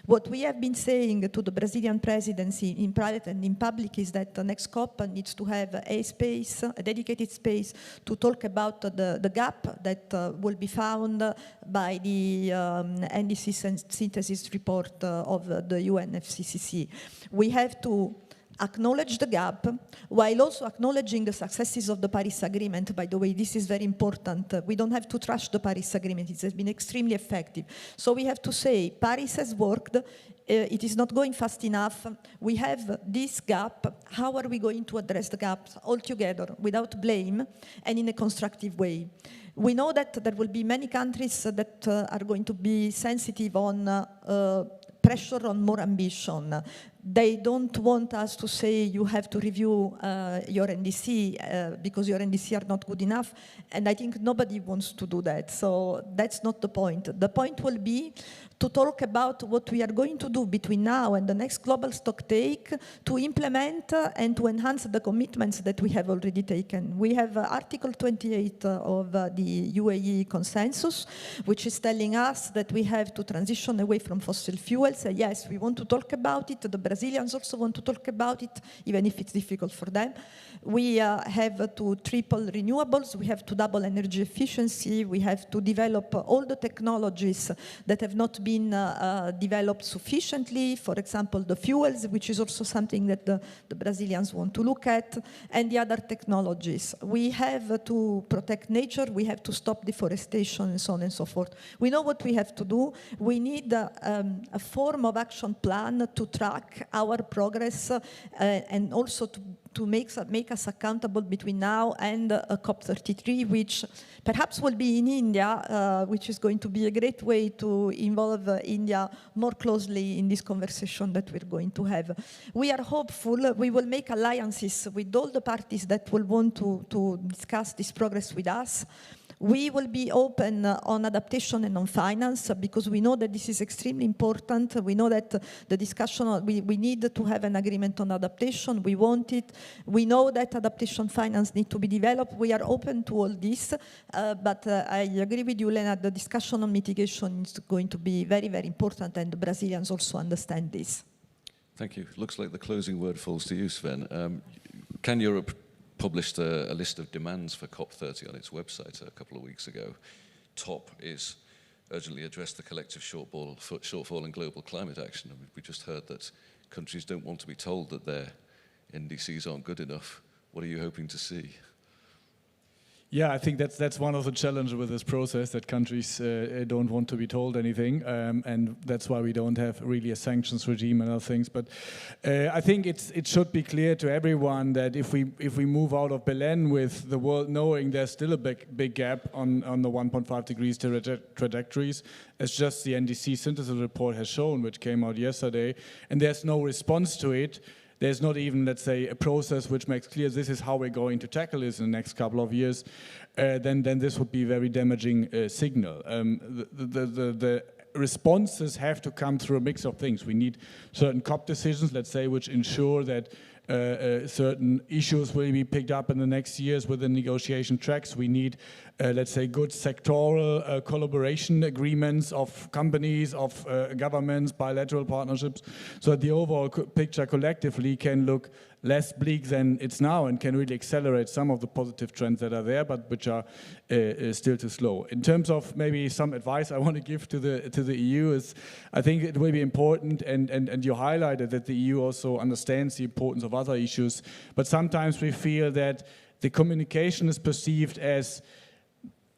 What we have been saying to the Brazilian presidency in private and in public is that the next COP needs to have a dedicated space to talk about the gap that will be found by the NDC synthesis report of the UNFCCC. We have to acknowledge the gap, while also acknowledging the successes of the Paris Agreement. By the way, this is very important. We don't have to trash the Paris Agreement. It has been extremely effective. So we have to say, Paris has worked. It is not going fast enough. We have this gap. How are we going to address the gap altogether without blame and in a constructive way? We know that there will be many countries that are going to be sensitive on pressure on more ambition. They don't want us to say you have to review your NDC because your NDC are not good enough, and I think nobody wants to do that. So that's not the point. The point will be to talk about what we are going to do between now and the next global stocktake to implement and to enhance the commitments that we have already taken. We have Article 28 of the UAE consensus, which is telling us that we have to transition away from fossil fuels. Yes, we want to talk about it. The Brazilians also want to talk about it, even if it's difficult for them. We have to triple renewables, we have to double energy efficiency, we have to develop all the technologies that have not been developed sufficiently, for example, the fuels, which is also something that the Brazilians want to look at, and the other technologies. We have to protect nature, we have to stop deforestation, and so on and so forth. We know what we have to do. We need a form of action plan to track our progress and also to make us accountable between now and COP33, which perhaps will be in India, which is going to be a great way to involve India more closely in this conversation that we're going to have. We are hopeful we will make alliances with all the parties that will want to discuss this progress with us. We will be open on adaptation and on finance because we know that this is extremely important. We know that the discussion, we need to have an agreement on adaptation. We want it. We know that adaptation finance need to be developed. We are open to all this, but I agree with you, Lena, the discussion on mitigation is going to be very, very important, and the Brazilians also understand this. Thank you. Looks like the closing word falls to you, Sven. Can Europe published a list of demands for COP30 on its website a couple of weeks ago. Top is urgently address the collective shortfall in global climate action. And we just heard that countries don't want to be told that their NDCs aren't good enough. What are you hoping to see? Yeah, I think that's one of the challenges with this process, that countries don't want to be told anything, and that's why we don't have really a sanctions regime and other things. But I think it should be clear to everyone that if we move out of Berlin with the world knowing there's still a big gap on the 1.5 degrees trajectories, as just the NDC synthesis report has shown, which came out yesterday, and there's no response to it. There's not even, let's say, a process which makes clear this is how we're going to tackle this in the next couple of years, then this would be a very damaging signal. The responses have to come through a mix of things. We need certain COP decisions, let's say, which ensure that certain issues will be picked up in the next years with the negotiation tracks. We need, let's say, good sectoral collaboration agreements of companies, of governments, bilateral partnerships, so that the overall picture collectively can look less bleak than it's now and can really accelerate some of the positive trends that are there, but which are still too slow. In terms of maybe some advice I want to give to the EU is, I think it will be important, and you highlighted that the EU also understands the importance of other issues, but sometimes we feel that the communication is perceived as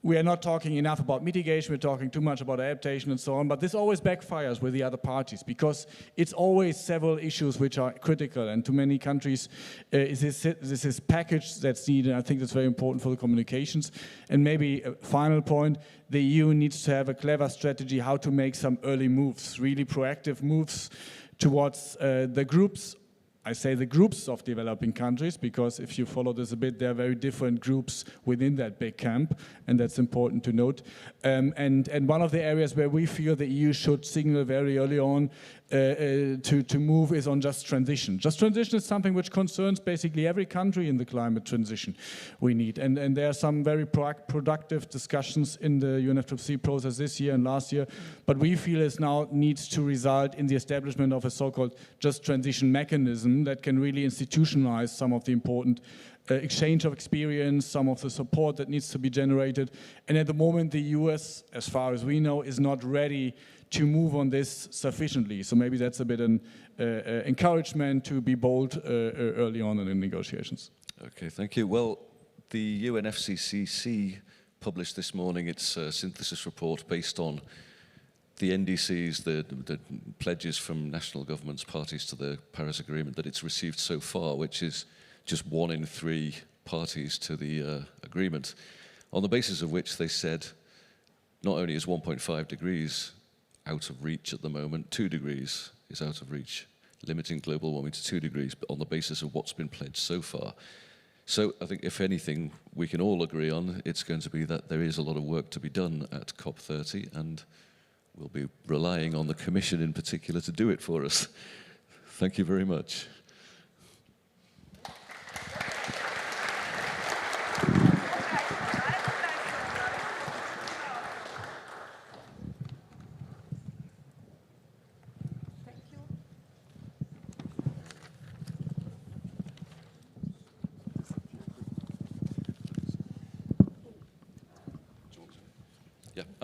we are not talking enough about mitigation, we're talking too much about adaptation and so on, but this always backfires with the other parties because it's always several issues which are critical, and to many countries this is package that's needed. I think that's very important for the communications. And maybe a final point, the EU needs to have a clever strategy how to make some early moves, really proactive moves towards the groups. I say the groups of developing countries because if you follow this a bit, there are very different groups within that big camp, and that's important to note. And one of the areas where we feel the EU should signal very early on to move is on just transition. Just transition is something which concerns basically every country in the climate transition we need. And there are some very productive discussions in the UNFCCC process this year and last year, but we feel it now needs to result in the establishment of a so-called just transition mechanism that can really institutionalize some of the important exchange of experience, some of the support that needs to be generated. And at the moment, the US, as far as we know, is not ready to move on this sufficiently. So maybe that's a bit an encouragement to be bold early on in the negotiations. Okay, thank you. Well, the UNFCCC published this morning its synthesis report based on the NDCs, the pledges from national governments, parties to the Paris Agreement that it's received so far, which is just 1 in 3 parties to the agreement, on the basis of which they said not only is 1.5 degrees out of reach at the moment, 2 degrees is out of reach, limiting global warming to 2 degrees, but on the basis of what's been pledged so far. So I think if anything we can all agree on, it's going to be that there is a lot of work to be done at COP30, and we'll be relying on the Commission in particular to do it for us. Thank you very much.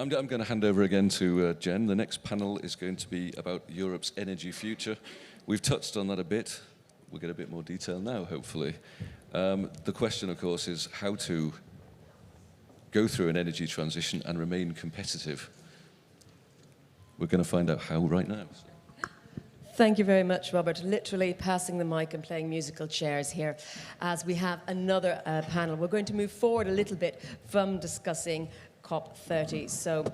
I'm going to hand over again to Jen. The next panel is going to be about Europe's energy future. We've touched on that a bit. We'll get a bit more detail now, hopefully. The question, of course, is how to go through an energy transition and remain competitive. We're going to find out how right now. Thank you very much, Robert. Literally passing the mic and playing musical chairs here as we have another panel. We're going to move forward a little bit from discussing COP30. So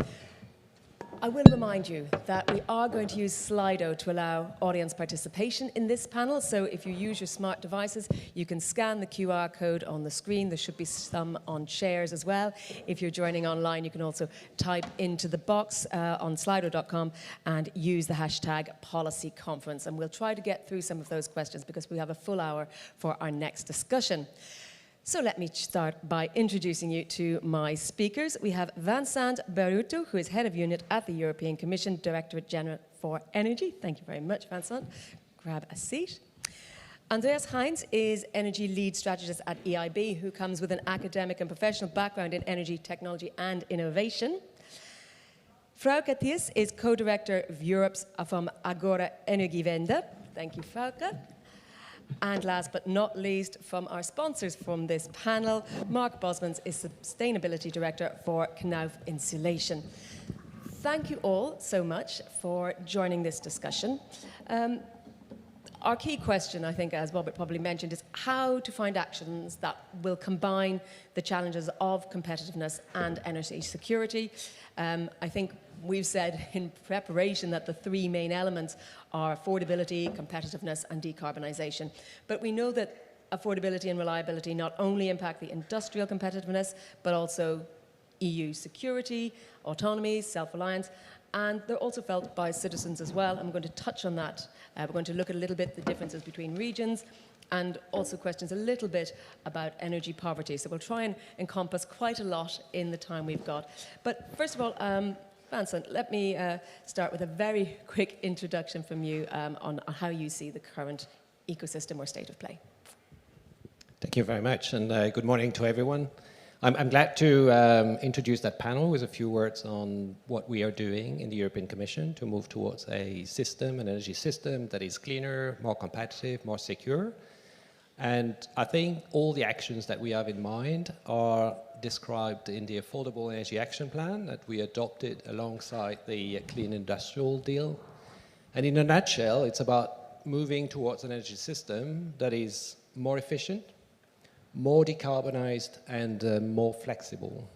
I will remind you that we are going to use Slido to allow audience participation in this panel. So if you use your smart devices, you can scan the QR code on the screen. There should be some on chairs as well. If you're joining online, you can also type into the box on slido.com and use the hashtag policyconference. And we'll try to get through some of those questions because we have a full hour for our next discussion. So let me start by introducing you to my speakers. We have Vincent Berruto, who is Head of Unit at the European Commission, Directorate General for Energy. Thank you very much, Vincent. Grab a seat. Andreas Heinz is Energy Lead Strategist at EIB, who comes with an academic and professional background in energy, technology and innovation. Frauke Thies is Co-Director of Europe's from Agora Energiewende. Thank you, Frauke. And last but not least, from our sponsors from this panel, Mark Bosmans is Sustainability Director for Knauf Insulation. Thank you all so much for joining this discussion. Our key question, I think, as Robert probably mentioned, is how to find actions that will combine the challenges of competitiveness and energy security. I think we've said in preparation that the three main elements are affordability, competitiveness, and decarbonisation. But we know that affordability and reliability not only impact the industrial competitiveness, but also EU security, autonomy, self-reliance, and they're also felt by citizens as well. I'm going to touch on that. We're going to look at a little bit the differences between regions and also questions a little bit about energy poverty. So we'll try and encompass quite a lot in the time we've got. But first of all, Vincent, let me start with a very quick introduction from you on how you see the current ecosystem or state of play. Thank you very much, and good morning to everyone. I'm glad to introduce that panel with a few words on what we are doing in the European Commission to move towards a system, an energy system that is cleaner, more competitive, more secure. And I think all the actions that we have in mind are described in the Affordable Energy Action Plan that we adopted alongside the Clean Industrial Deal. And in a nutshell, it's about moving towards an energy system that is more efficient, more decarbonized, and more flexible.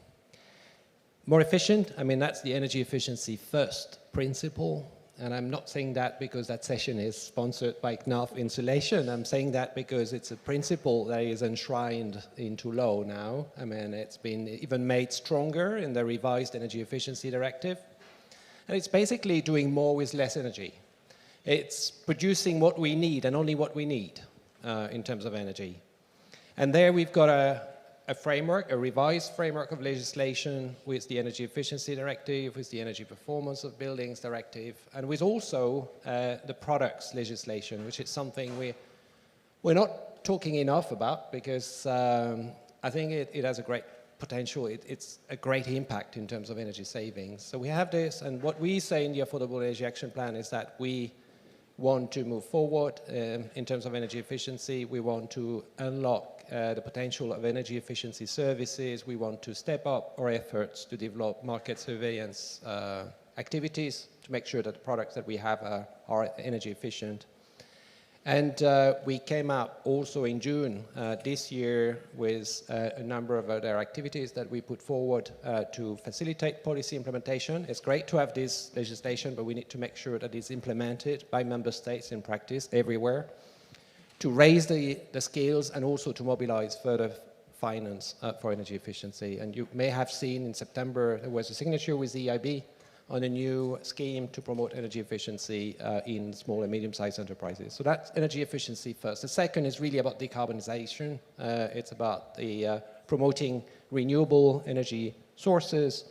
More efficient, I mean, that's the energy efficiency first principle. And I'm not saying that because that session is sponsored by Knauf Insulation. I'm saying that because it's a principle that is enshrined into law now. I mean, it's been even made stronger in the revised Energy Efficiency Directive. And it's basically doing more with less energy. It's producing what we need and only what we need in terms of energy. And there we've got a framework, a revised framework of legislation with the Energy Efficiency Directive, with the Energy Performance of Buildings Directive, and with also the products legislation, which is something we're not talking enough about because I think it has a great potential. It's a great impact in terms of energy savings. So we have this, and what we say in the Affordable Energy Action Plan is that we want to move forward in terms of energy efficiency. We want to unlock the potential of energy efficiency services. We want to step up our efforts to develop market surveillance activities to make sure that the products that we have are energy efficient. And we came out also in June this year with a number of other activities that we put forward to facilitate policy implementation. It's great to have this legislation, but we need to make sure that it's implemented by member states in practice everywhere, to raise the skills and also to mobilize further finance for energy efficiency. And you may have seen in September there was a signature with the EIB on a new scheme to promote energy efficiency in small and medium-sized enterprises. So that's energy efficiency first. The second is really about decarbonization. It's about promoting renewable energy sources.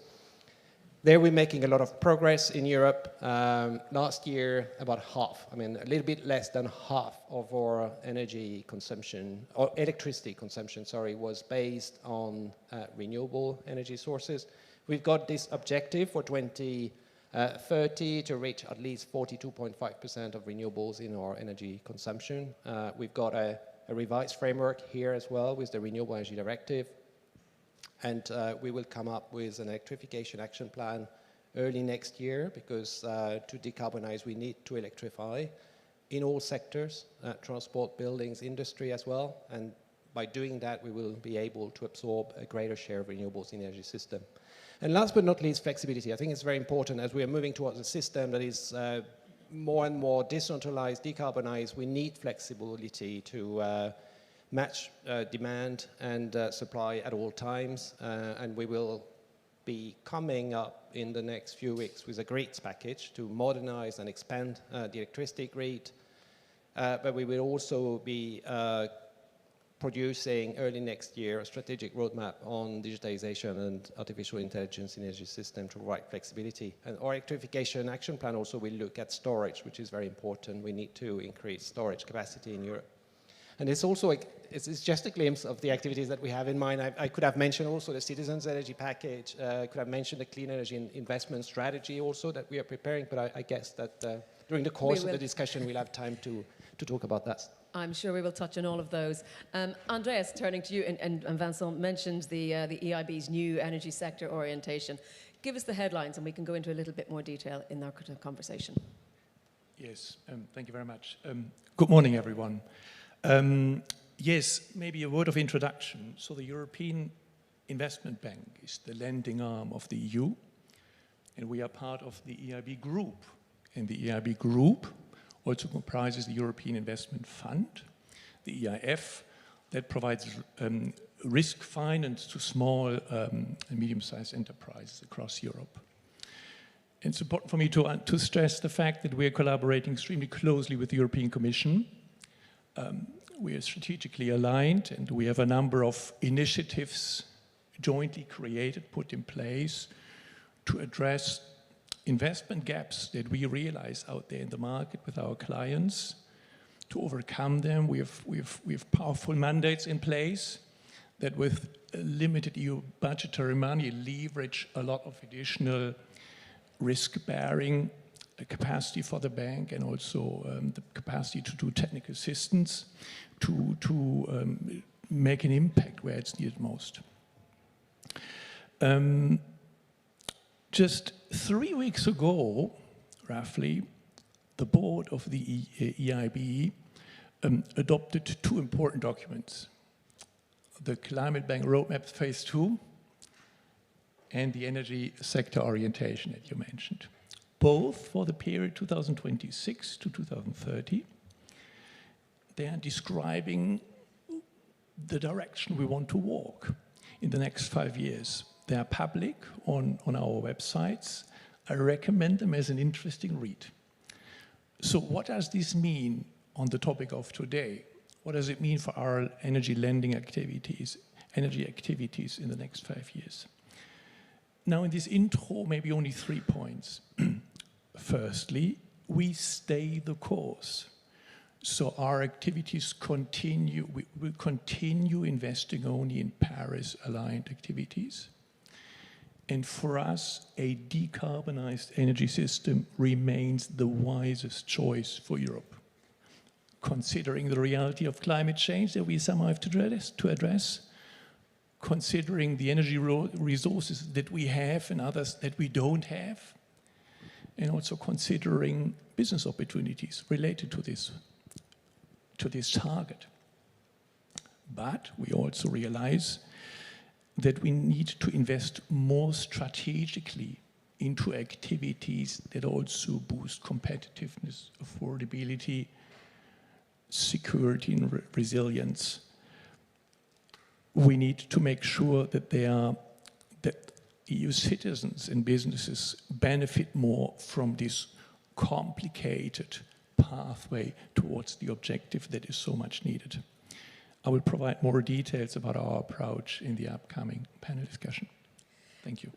There we're making a lot of progress in Europe. Last year, about half, a little bit less than half of our energy consumption, or electricity consumption, sorry, was based on renewable energy sources. We've got this objective for 2030 to reach at least 42.5% of renewables in our energy consumption. We've got a revised framework here as well with the Renewable Energy Directive. And we will come up with an electrification action plan early next year, because to decarbonize we need to electrify in all sectors, transport, buildings, industry as well. And by doing that, we will be able to absorb a greater share of renewables in the energy system. And last but not least, flexibility. I think it's very important as we are moving towards a system that is more and more decentralized, decarbonized. We need flexibility to match demand and supply at all times. And we will be coming up in the next few weeks with a grids package to modernize and expand the electricity grid. But we will also be producing early next year a strategic roadmap on digitalization and artificial intelligence in energy system to provide flexibility. And our electrification action plan also will look at storage, which is very important. We need to increase storage capacity in Europe. And it's also, it's just a glimpse of the activities that we have in mind. I could have mentioned also the Citizens Energy Package, could have mentioned the clean energy investment strategy also that we are preparing, but I guess that during the course of the discussion we'll have time to talk about that. I'm sure we will touch on all of those. Andreas, turning to you, and Vincent mentioned the EIB's new energy sector orientation. Give us the headlines and we can go into a little bit more detail in our conversation. Yes, thank you very much. Good morning, everyone. Yes, maybe a word of introduction. So the European Investment Bank is the lending arm of the EU, and we are part of the EIB Group. And the EIB Group also comprises the European Investment Fund, the EIF, that provides risk finance to small and medium-sized enterprises across Europe. It's important for me to stress the fact that we are collaborating extremely closely with the European Commission. We are strategically aligned, and we have a number of initiatives jointly created, put in place to address investment gaps that we realize out there in the market with our clients. To overcome them, we have powerful mandates in place that with limited EU budgetary money leverage a lot of additional risk-bearing capacity for the bank, and also the capacity to do technical assistance to make an impact where it's needed most. Just 3 weeks ago, roughly, the board of the EIB adopted 2 important documents: the Climate Bank Roadmap Phase 2 and the Energy Sector Orientation that you mentioned, both for the period 2026 to 2030. They are describing the direction we want to walk in the next 5 years. They are public on our websites. I recommend them as an interesting read. So what does this mean on the topic of today? What does it mean for our energy lending activities, energy activities in the next 5 years? Now, in this intro, maybe only 3 points. Firstly, we stay the course. So our activities continue, we will continue investing only in Paris-aligned activities. And for us, a decarbonized energy system remains the wisest choice for Europe, considering the reality of climate change that we somehow have to address, considering the energy resources that we have and others that we don't have, and also considering business opportunities related to this target. But we also realize that we need to invest more strategically into activities that also boost competitiveness, affordability, security, and resilience. We need to make sure that EU citizens and businesses benefit more from this complicated pathway towards the objective that is so much needed. I will provide more details about our approach in the upcoming panel discussion. Thank you.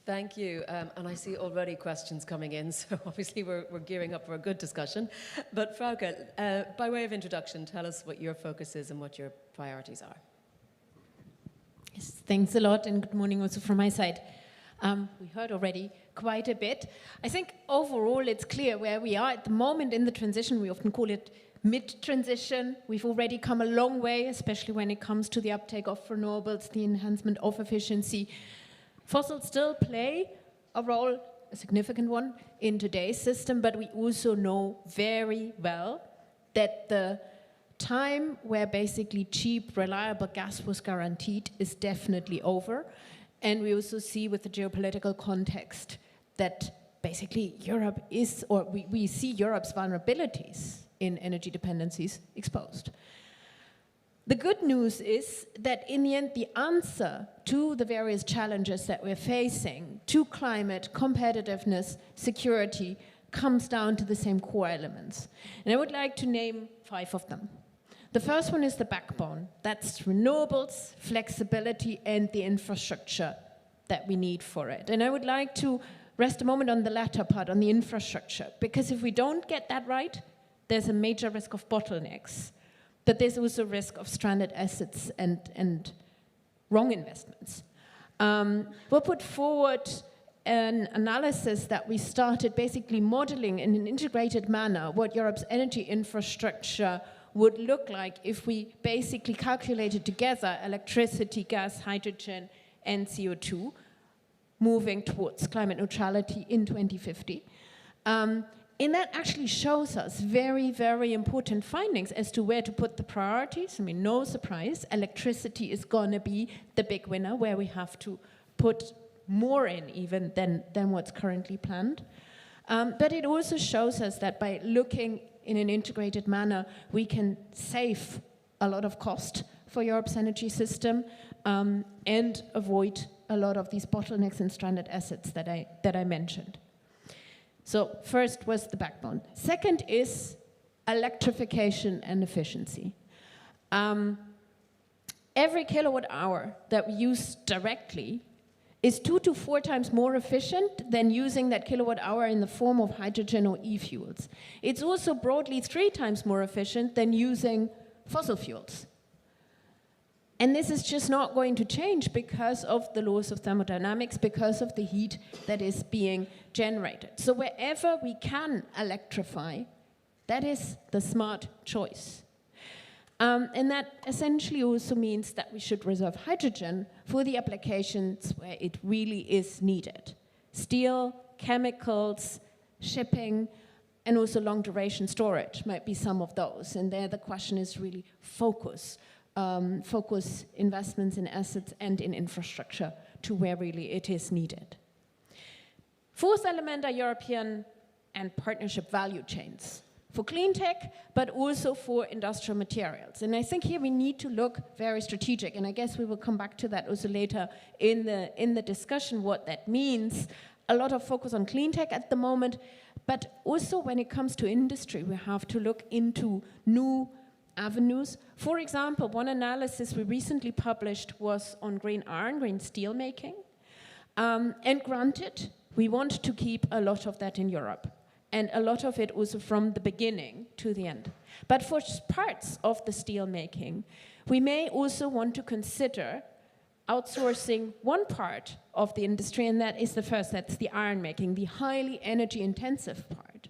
Thank you. And I see already questions coming in, so obviously we're gearing up for a good discussion. But Frauke, by way of introduction, tell us what your focus is and what your priorities are. Yes, thanks a lot, and good morning also from my side. We heard already quite a bit. I think overall it's clear where we are at the moment in the transition. We often call it mid-transition. We've already come a long way, especially when it comes to the uptake of renewables, the enhancement of efficiency. Fossils still play a role, a significant one, in today's system, but we also know very well that the time where basically cheap, reliable gas was guaranteed is definitely over. And we also see with the geopolitical context that basically Europe is, or we see Europe's vulnerabilities in energy dependencies exposed. The good news is that in the end, the answer to the various challenges that we're facing, to climate, competitiveness, security, comes down to the same core elements. And I would like to name 5 of them. The first one is the backbone. That's renewables, flexibility, and the infrastructure that we need for it. And I would like to rest a moment on the latter part, on the infrastructure, because if we don't get that right, there's a major risk of bottlenecks, but there's also risk of stranded assets and wrong investments. We'll put forward an analysis that we started basically modeling in an integrated manner what Europe's energy infrastructure would look like if we basically calculated together electricity, gas, hydrogen, and CO2, moving towards climate neutrality in 2050. And that actually shows us very, very important findings as to where to put the priorities. I mean, no surprise, electricity is gonna be the big winner, where we have to put more in even than what's currently planned. But it also shows us that by looking in an integrated manner, we can save a lot of cost for Europe's energy system and avoid a lot of these bottlenecks and stranded assets that I mentioned. So first was the backbone. Second is electrification and efficiency. Every kilowatt hour that we use directly is 2 to 4 times more efficient than using that kilowatt hour in the form of hydrogen or e-fuels. It's also broadly 3 times more efficient than using fossil fuels. And this is just not going to change because of the laws of thermodynamics, because of the heat that is being generated. So wherever we can electrify, that is the smart choice. And that essentially also means that we should reserve hydrogen for the applications where it really is needed. Steel, chemicals, shipping, and also long duration storage might be some of those. And there the question is really focus investments in assets and in infrastructure to where really it is needed. Fourth element are European and partnership value chains for clean tech, but also for industrial materials. And I think here we need to look very strategic, and I guess we will come back to that also later in the discussion, what that means. A lot of focus on clean tech at the moment, but also when it comes to industry, we have to look into new avenues. For example, one analysis we recently published was on green iron, green steel making. And granted, we want to keep a lot of that in Europe, and a lot of it also from the beginning to the end. But for parts of the steel making, we may also want to consider outsourcing one part of the industry, and that is that's the iron making, the highly energy intensive part.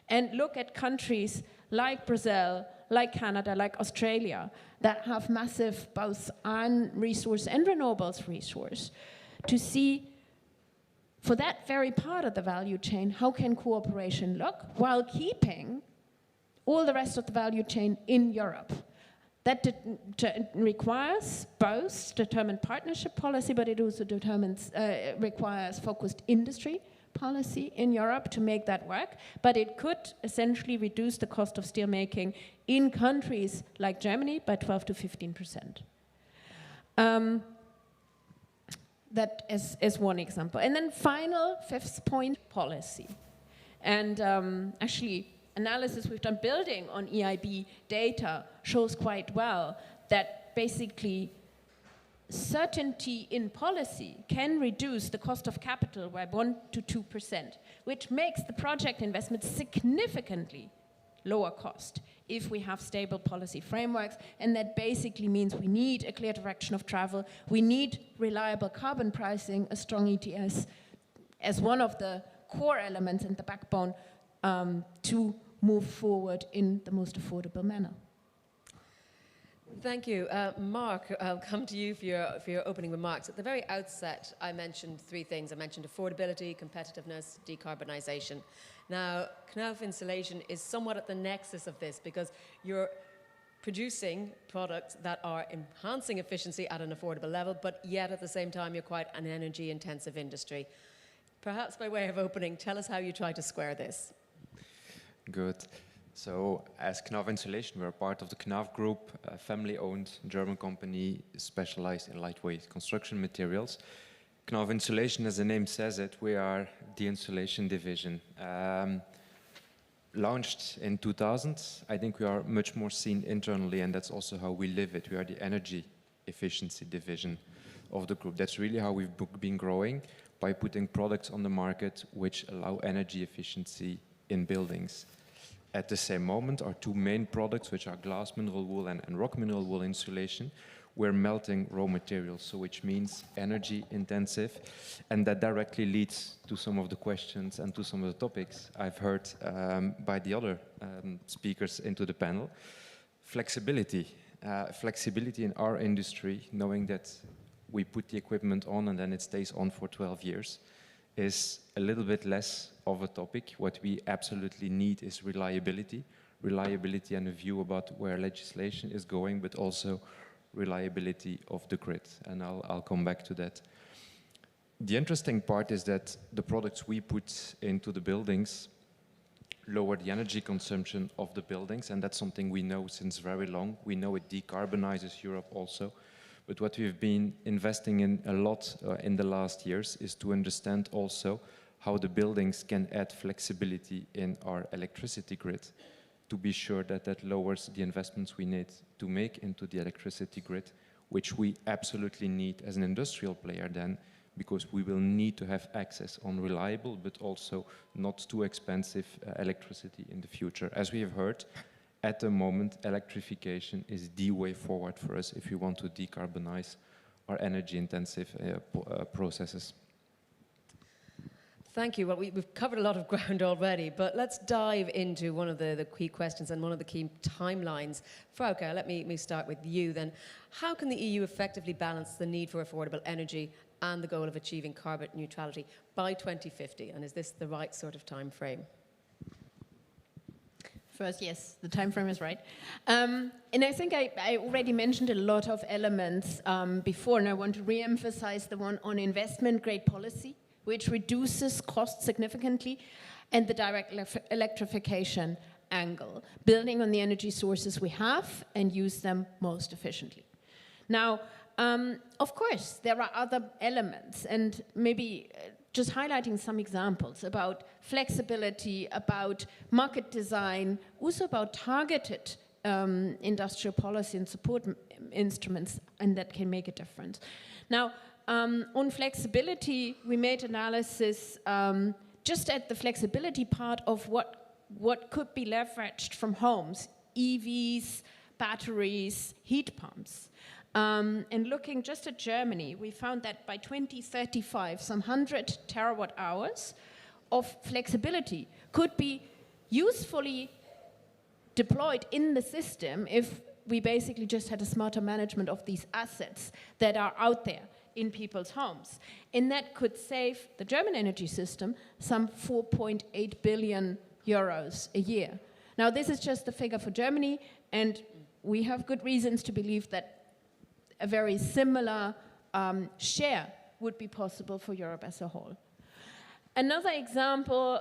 And look at countries like Brazil, like Canada, like Australia, that have massive both iron resource and renewables resource, to see for that very part of the value chain, how can cooperation look while keeping all the rest of the value chain in Europe? That requires both determined partnership policy, but it also requires focused industry policy in Europe to make that work. But it could essentially reduce the cost of steelmaking in countries like Germany by 12 to 15%. That is one example. And then fifth point, policy. And actually, analysis we've done building on EIB data shows quite well that basically certainty in policy can reduce the cost of capital by 1 to 2%, which makes the project investment significantly lower cost if we have stable policy frameworks. And that basically means we need a clear direction of travel. We need reliable carbon pricing, a strong ETS as one of the core elements and the backbone to move forward in the most affordable manner. Thank you. Mark, I'll come to you for your opening remarks. At the very outset, I mentioned three things. I mentioned affordability, competitiveness, decarbonisation. Now, Knauf Insulation is somewhat at the nexus of this because you're producing products that are enhancing efficiency at an affordable level, but yet at the same time, you're quite an energy-intensive industry. Perhaps by way of opening, tell us how you try to square this. Good. So as Knauf Insulation, we're part of the Knauf Group, a family-owned German company specialized in lightweight construction materials. Knauf Insulation, as the name says it, we are the insulation division. Launched in 2000, I think we are much more seen internally, and that's also how we live it. We are the energy efficiency division of the group. That's really how we've been growing, by putting products on the market which allow energy efficiency in buildings. At the same moment, our two main products, which are glass mineral wool and rock mineral wool insulation, we're melting raw materials, so which means energy intensive, and that directly leads to some of the questions and to some of the topics I've heard by the other speakers into the panel. Flexibility. Flexibility in our industry, knowing that we put the equipment on and then it stays on for 12 years, is a little bit less of a topic. What we absolutely need is reliability. Reliability and a view about where legislation is going, but also reliability of the grid. And I'll come back to that. The interesting part is that the products we put into the buildings lower the energy consumption of the buildings, and that's something we know since very long. We know it decarbonizes Europe also. But what we've been investing in a lot in the last years is to understand also how the buildings can add flexibility in our electricity grid, to be sure that that lowers the investments we need to make into the electricity grid, which we absolutely need as an industrial player then, because we will need to have access on reliable but also not too expensive electricity in the future. As we have heard, at the moment, electrification is the way forward for us if we want to decarbonize our energy-intensive processes. Thank you. Well, we've covered a lot of ground already, but let's dive into one of the key questions and one of the key timelines. Frauke, let me start with you then. How can the EU effectively balance the need for affordable energy and the goal of achieving carbon neutrality by 2050? And is this the right sort of time frame? First, yes, the time frame is right. And I think I already mentioned a lot of elements before, and I want to re-emphasize the one on investment-grade policy, which reduces costs significantly, and the direct electrification angle, building on the energy sources we have and use them most efficiently. Now, of course, there are other elements, and maybe just highlighting some examples about flexibility, about market design, also about targeted industrial policy and support instruments, and that can make a difference. Now, on flexibility, we made analysis just at the flexibility part of what could be leveraged from homes, EVs, batteries, heat pumps. And looking just at Germany, we found that by 2035, some 100 terawatt hours of flexibility could be usefully deployed in the system if we basically just had a smarter management of these assets that are out there in people's homes. And that could save the German energy system some 4.8 billion euros a year. Now, this is just the figure for Germany, and we have good reasons to believe that a very similar share would be possible for Europe as a whole. Another example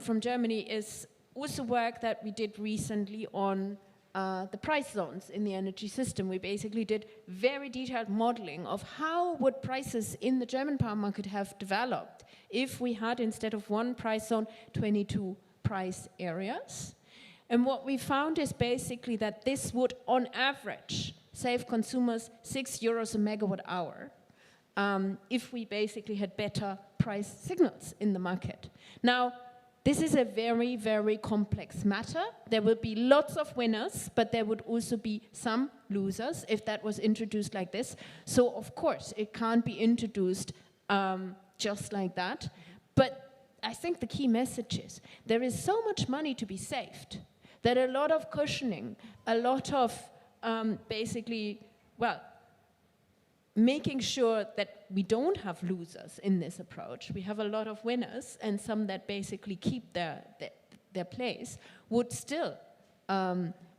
from Germany is also work that we did recently on the price zones in the energy system. We basically did very detailed modeling of how would prices in the German power market have developed if we had, instead of one price zone, 22 price areas. And what we found is basically that this would, on average, save consumers €6 a megawatt hour if we basically had better price signals in the market. Now, this is a very, very complex matter. There will be lots of winners, but there would also be some losers if that was introduced like this. So of course, it can't be introduced just like that. But I think the key message is there is so much money to be saved that a lot of cushioning, a lot of basically, well, making sure that we don't have losers in this approach. We have a lot of winners and some that basically keep their place would still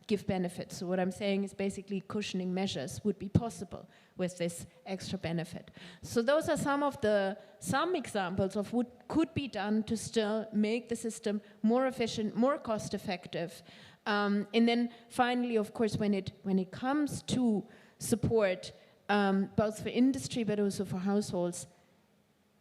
give benefits. So what I'm saying is basically cushioning measures would be possible with this extra benefit. So those are some examples of what could be done to still make the system more efficient, more cost effective. And then finally, of course, when it comes to support both for industry but also for households,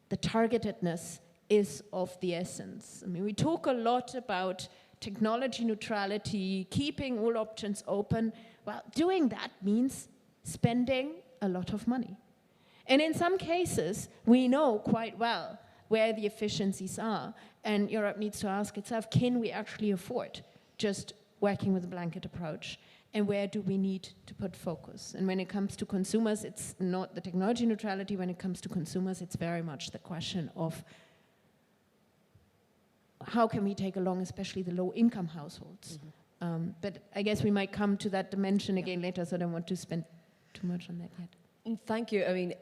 the targetedness is of the essence. I mean, we talk a lot about technology neutrality, keeping all options open. Well, doing that means spending a lot of money. And in some cases, we know quite well where the efficiencies are. And Europe needs to ask itself, can we actually afford just working with a blanket approach? And where do we need to put focus? And when it comes to consumers, it's not the technology neutrality. When it comes to consumers, it's very much the question of how can we take along, especially the low-income households. Mm-hmm. But I guess we might come to that dimension again later, so I don't want to spend too much on that yet. Thank you. I mean,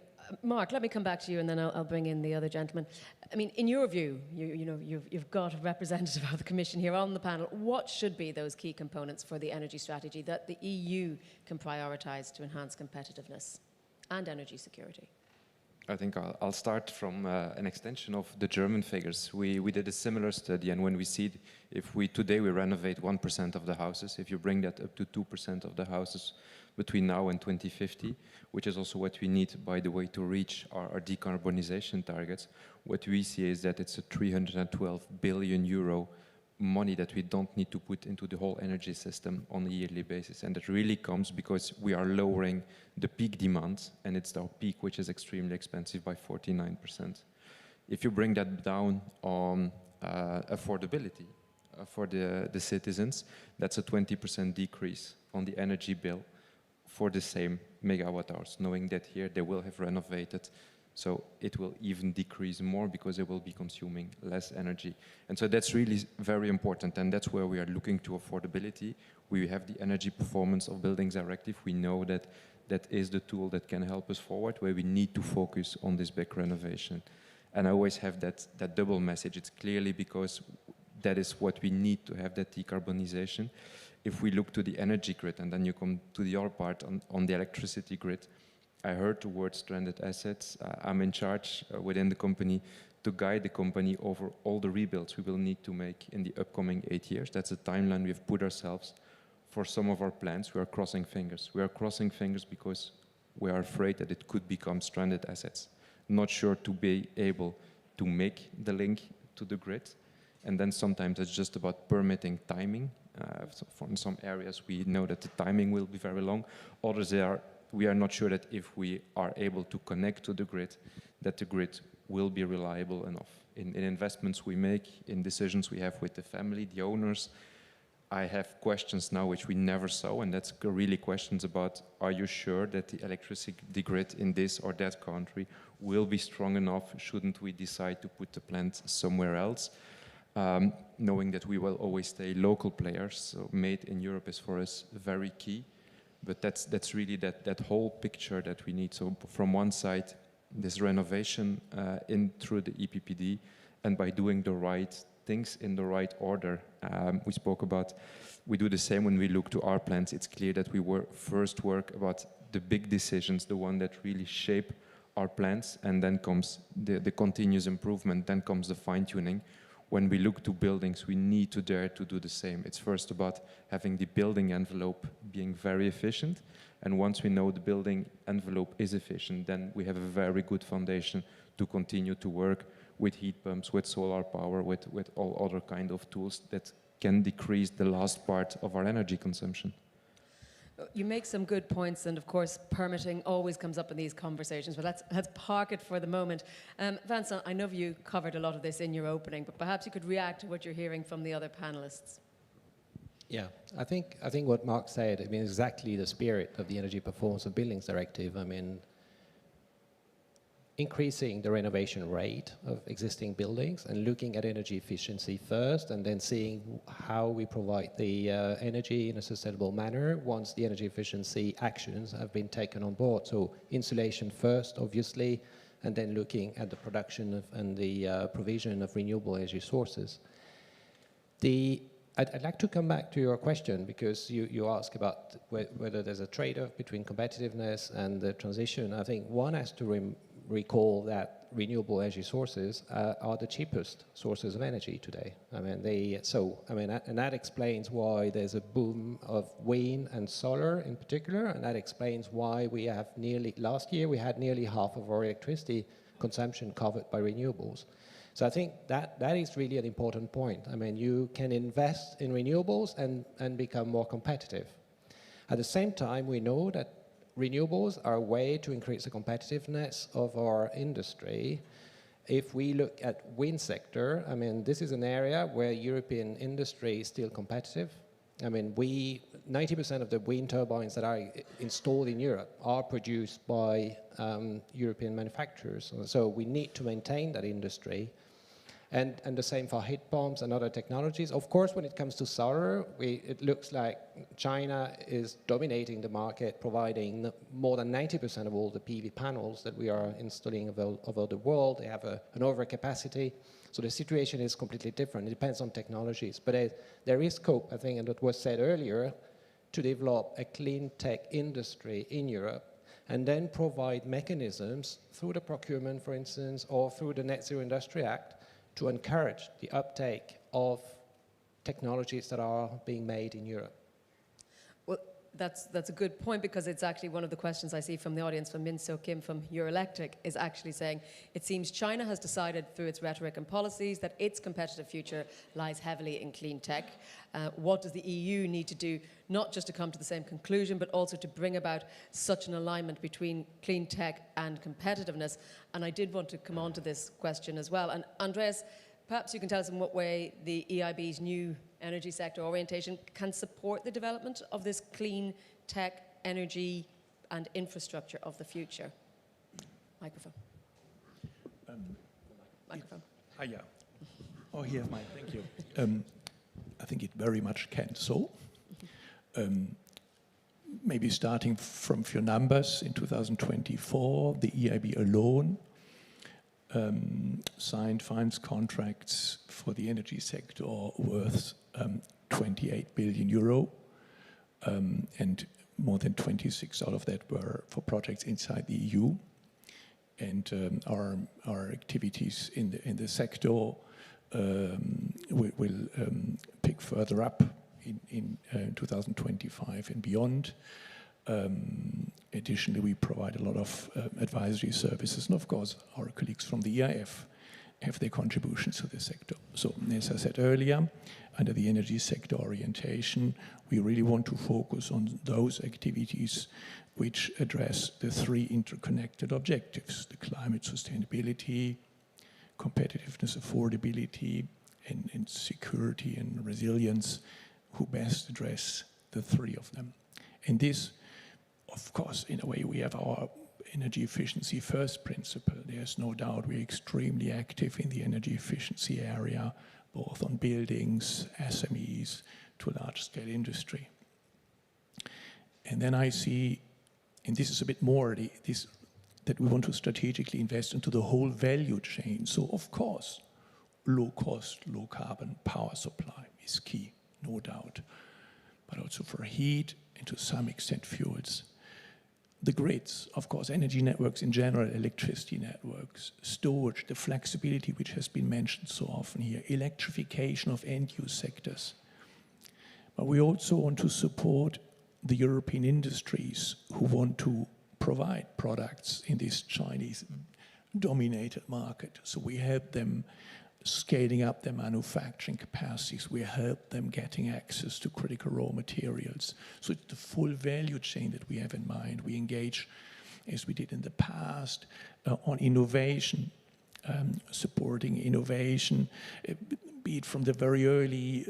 Mark, let me come back to you, and then I'll bring in the other gentleman. I mean, in your view, you've got a representative of the Commission here on the panel. What should be those key components for the energy strategy that the EU can prioritise to enhance competitiveness and energy security? I think I'll start from an extension of the German figures. We did a similar study, and when we see if today we renovate 1% of the houses, if you bring that up to 2% of the houses between now and 2050, which is also what we need, by the way, to reach our decarbonization targets, what we see is that it's a 312 billion euro money that we don't need to put into the whole energy system on a yearly basis. And that really comes because we are lowering the peak demand, and it's our peak which is extremely expensive by 49%. If you bring that down on affordability for the citizens, that's a 20% decrease on the energy bill for the same megawatt hours, knowing that here they will have renovated, so it will even decrease more because they will be consuming less energy. And so that's really very important, and that's where we are looking to affordability. We have the Energy Performance of Buildings Directive. We know that that is the tool that can help us forward, where we need to focus on this big renovation. And I always have that double message. It's clearly because that is what we need to have, that decarbonization. If we look to the energy grid, and then you come to the other part on the electricity grid, I heard the word stranded assets. I'm in charge within the company to guide the company over all the rebuilds we will need to make in the upcoming 8 years. That's the timeline we've put ourselves for some of our plans. We are crossing fingers. We are crossing fingers because we are afraid that it could become stranded assets. Not sure to be able to make the link to the grid. And then sometimes it's just about permitting timing. In some areas we know that the timing will be very long. Others we are not sure that if we are able to connect to the grid, that the grid will be reliable enough. In investments we make, in decisions we have with the family, the owners, I have questions now which we never saw, and that's really questions about, are you sure that the electricity grid in this or that country will be strong enough? Shouldn't we decide to put the plant somewhere else? Knowing that we will always stay local players, so made in Europe is for us very key. But that's really that whole picture that we need. So from one side, this renovation through the EPPD, and by doing the right things in the right order. We spoke about, we do the same when we look to our plans. It's clear that we first work about the big decisions, the one that really shape our plans, and then comes the continuous improvement, then comes the fine-tuning. When we look to buildings, we need to dare to do the same. It's first about having the building envelope being very efficient. And once we know the building envelope is efficient, then we have a very good foundation to continue to work with heat pumps, with solar power, with all other kind of tools that can decrease the last part of our energy consumption. You make some good points, and of course, permitting always comes up in these conversations, but let's park it for the moment. Vincent, I know you covered a lot of this in your opening, but perhaps you could react to what you're hearing from the other panelists. Yeah, I think what Mark said, I mean, exactly the spirit of the Energy Performance of Buildings Directive. I mean, increasing the renovation rate of existing buildings and looking at energy efficiency first, and then seeing how we provide the energy in a sustainable manner once the energy efficiency actions have been taken on board. So insulation first, obviously, and then looking at the production of, and the provision of renewable energy sources. I'd like to come back to your question, because you ask about whether there's a trade-off between competitiveness and the transition. I think one has to recall that renewable energy sources are the cheapest sources of energy today. I mean, and that explains why there's a boom of wind and solar in particular, and that explains why we have last year we had nearly half of our electricity consumption covered by renewables. So I think that is really an important point. I mean, you can invest in renewables and become more competitive. At the same time, we know that renewables are a way to increase the competitiveness of our industry. If we look at wind sector, I mean, this is an area where European industry is still competitive. I mean, 90% of the wind turbines that are installed in Europe are produced by European manufacturers. So we need to maintain that industry. And the same for heat pumps and other technologies. Of course, when it comes to solar, it looks like China is dominating the market, providing more than 90% of all the PV panels that we are installing over the world. They have an overcapacity. So the situation is completely different. It depends on technologies. But there is scope, I think, and that was said earlier, to develop a clean tech industry in Europe, and then provide mechanisms through the procurement, for instance, or through the Net Zero Industry Act, to encourage the uptake of technologies that are being made in Europe. Well, that's a good point, because it's actually one of the questions I see from the audience, from Min So Kim from Eurelectric, is actually saying it seems China has decided through its rhetoric and policies that its competitive future lies heavily in clean tech. What does the EU need to do, not just to come to the same conclusion, but also to bring about such an alignment between clean tech and competitiveness? And I did want to come on to this question as well. And Andreas, perhaps you can tell us in what way the EIB's new energy sector orientation can support the development of this clean tech, energy and infrastructure of the future. Microphone. Microphone. Yeah. Oh, here's mine. Thank you. I think it very much can so. Maybe starting from few numbers, in 2024, the EIB alone signed finance contracts for the energy sector worth 28 billion euro, and more than 26 out of that were for projects inside the EU. And our activities in the sector will pick further up in 2025 and beyond. Additionally, we provide a lot of advisory services, and of course, our colleagues from the EIF have their contributions to the sector. So, as I said earlier, under the energy sector orientation, we really want to focus on those activities which address the three interconnected objectives: the climate sustainability, competitiveness, affordability, and security and resilience, who best address the three of them. And this, of course, in a way, we have our energy efficiency first principle. There's no doubt we're extremely active in the energy efficiency area, both on buildings, SMEs, to large-scale industry. And then I see, and this is a bit more, that we want to strategically invest into the whole value chain. So, of course, low-cost, low-carbon power supply is key, no doubt, but also for heat and to some extent fuels. The grids, of course, energy networks in general, electricity networks, storage, the flexibility which has been mentioned so often here, electrification of end-use sectors. But we also want to support the European industries who want to provide products in this Chinese-dominated market. So we help them scaling up their manufacturing capacities. We help them getting access to critical raw materials. So it's the full value chain that we have in mind. We engage, as we did in the past, on innovation, supporting innovation, be it from the very early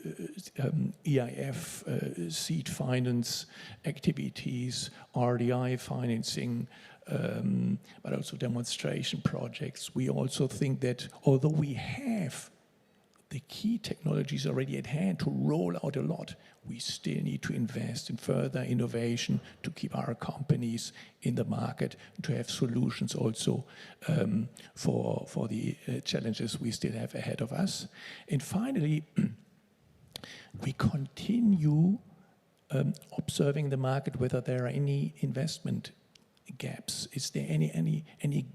EIF seed finance activities, RDI financing, but also demonstration projects. We also think that although we have the key technologies already at hand to roll out a lot, we still need to invest in further innovation to keep our companies in the market, to have solutions also for the challenges we still have ahead of us. And finally, we continue observing the market, whether there are any investment gaps. Is there any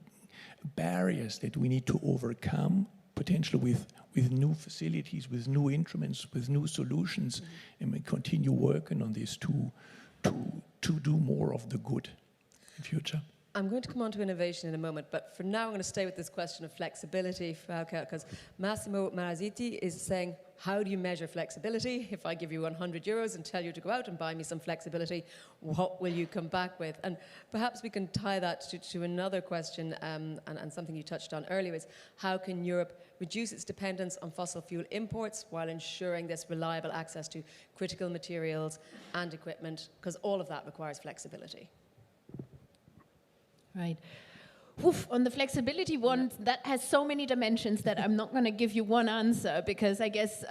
barriers that we need to overcome, potentially with new facilities, with new instruments, with new solutions, and we continue working on this to do more of the good in future. I'm going to come on to innovation in a moment, but for now I'm going to stay with this question of flexibility, because Massimo Marazziti is saying, how do you measure flexibility? If I give you 100 euros and tell you to go out and buy me some flexibility, what will you come back with? And perhaps we can tie that to another question, and something you touched on earlier, is how can Europe reduce its dependence on fossil fuel imports while ensuring this reliable access to critical materials and equipment, because all of that requires flexibility. Right. Oof, on the flexibility one, that has so many dimensions that I'm not going to give you one answer, because I guess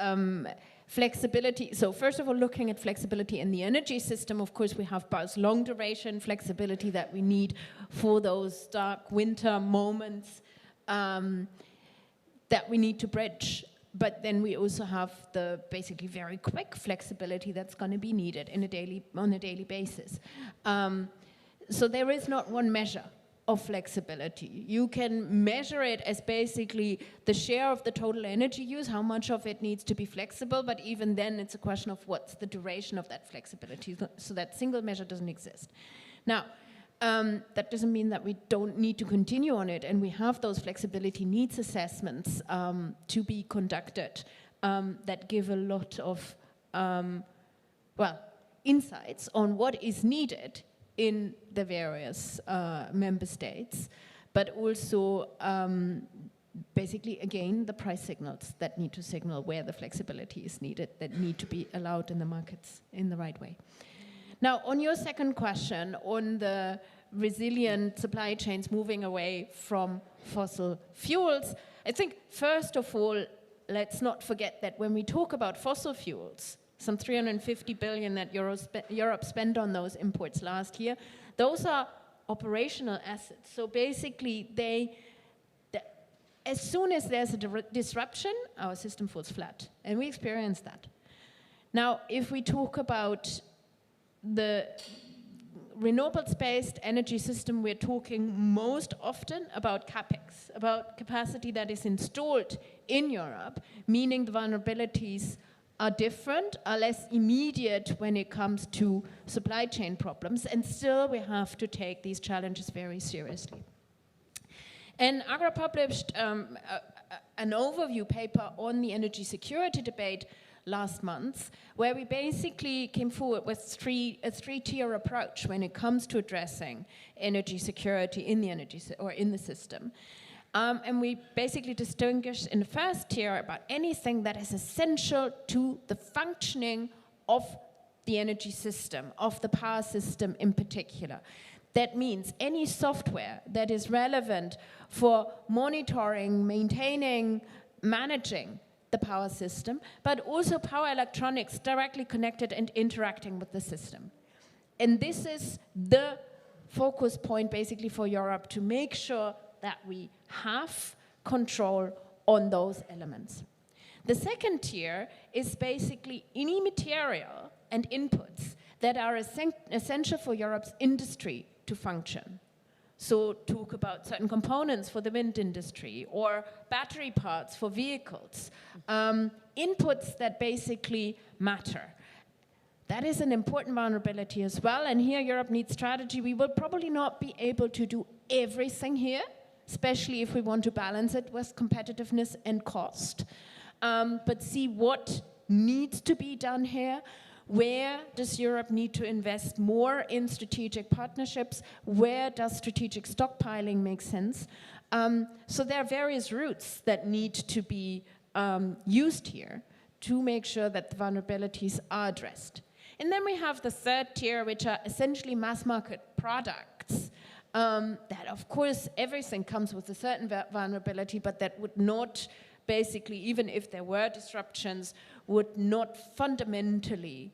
flexibility, so first of all, looking at flexibility in the energy system, of course, we have both long duration flexibility that we need for those dark winter moments that we need to bridge. But then we also have the basically very quick flexibility that's going to be needed on a daily basis. So there is not one measure of flexibility. You can measure it as basically the share of the total energy use, how much of it needs to be flexible, but even then it's a question of what's the duration of that flexibility. So that single measure doesn't exist. Now, that doesn't mean that we don't need to continue on it, and we have those flexibility needs assessments to be conducted that give a lot of, insights on what is needed in the various member states, but also basically, again, the price signals that need to signal where the flexibility is needed, that need to be allowed in the markets in the right way. Now, on your second question, on the resilient supply chains moving away from fossil fuels, I think, first of all, let's not forget that when we talk about fossil fuels, some 350 billion that Europe spent on those imports last year, those are operational assets. So basically, as soon as there's a disruption, our system falls flat, and we experience that. Now, if we talk about the renewables-based energy system, we're talking most often about CapEx, about capacity that is installed in Europe, meaning the vulnerabilities are different, are less immediate when it comes to supply chain problems, and still we have to take these challenges very seriously. And Agra published an overview paper on the energy security debate last month, where we basically came forward with a three-tier approach when it comes to addressing energy security in the system. And we basically distinguish in the first tier about anything that is essential to the functioning of the energy system, of the power system in particular. That means any software that is relevant for monitoring, maintaining, managing the power system, but also power electronics directly connected and interacting with the system. And this is the focus point basically for Europe, to make sure that we have control on those elements. The second tier is basically any material and inputs that are essential for Europe's industry to function. So talk about certain components for the wind industry or battery parts for vehicles, inputs that basically matter. That is an important vulnerability as well, and here Europe needs strategy. We will probably not be able to do everything here, especially if we want to balance it with competitiveness and cost. But see what needs to be done here. Where does Europe need to invest more in strategic partnerships? Where does strategic stockpiling make sense? So there are various routes that need to be used here to make sure that the vulnerabilities are addressed. And then we have the third tier, which are essentially mass market products. That, of course, everything comes with a certain vulnerability, but that would not basically, even if there were disruptions, would not fundamentally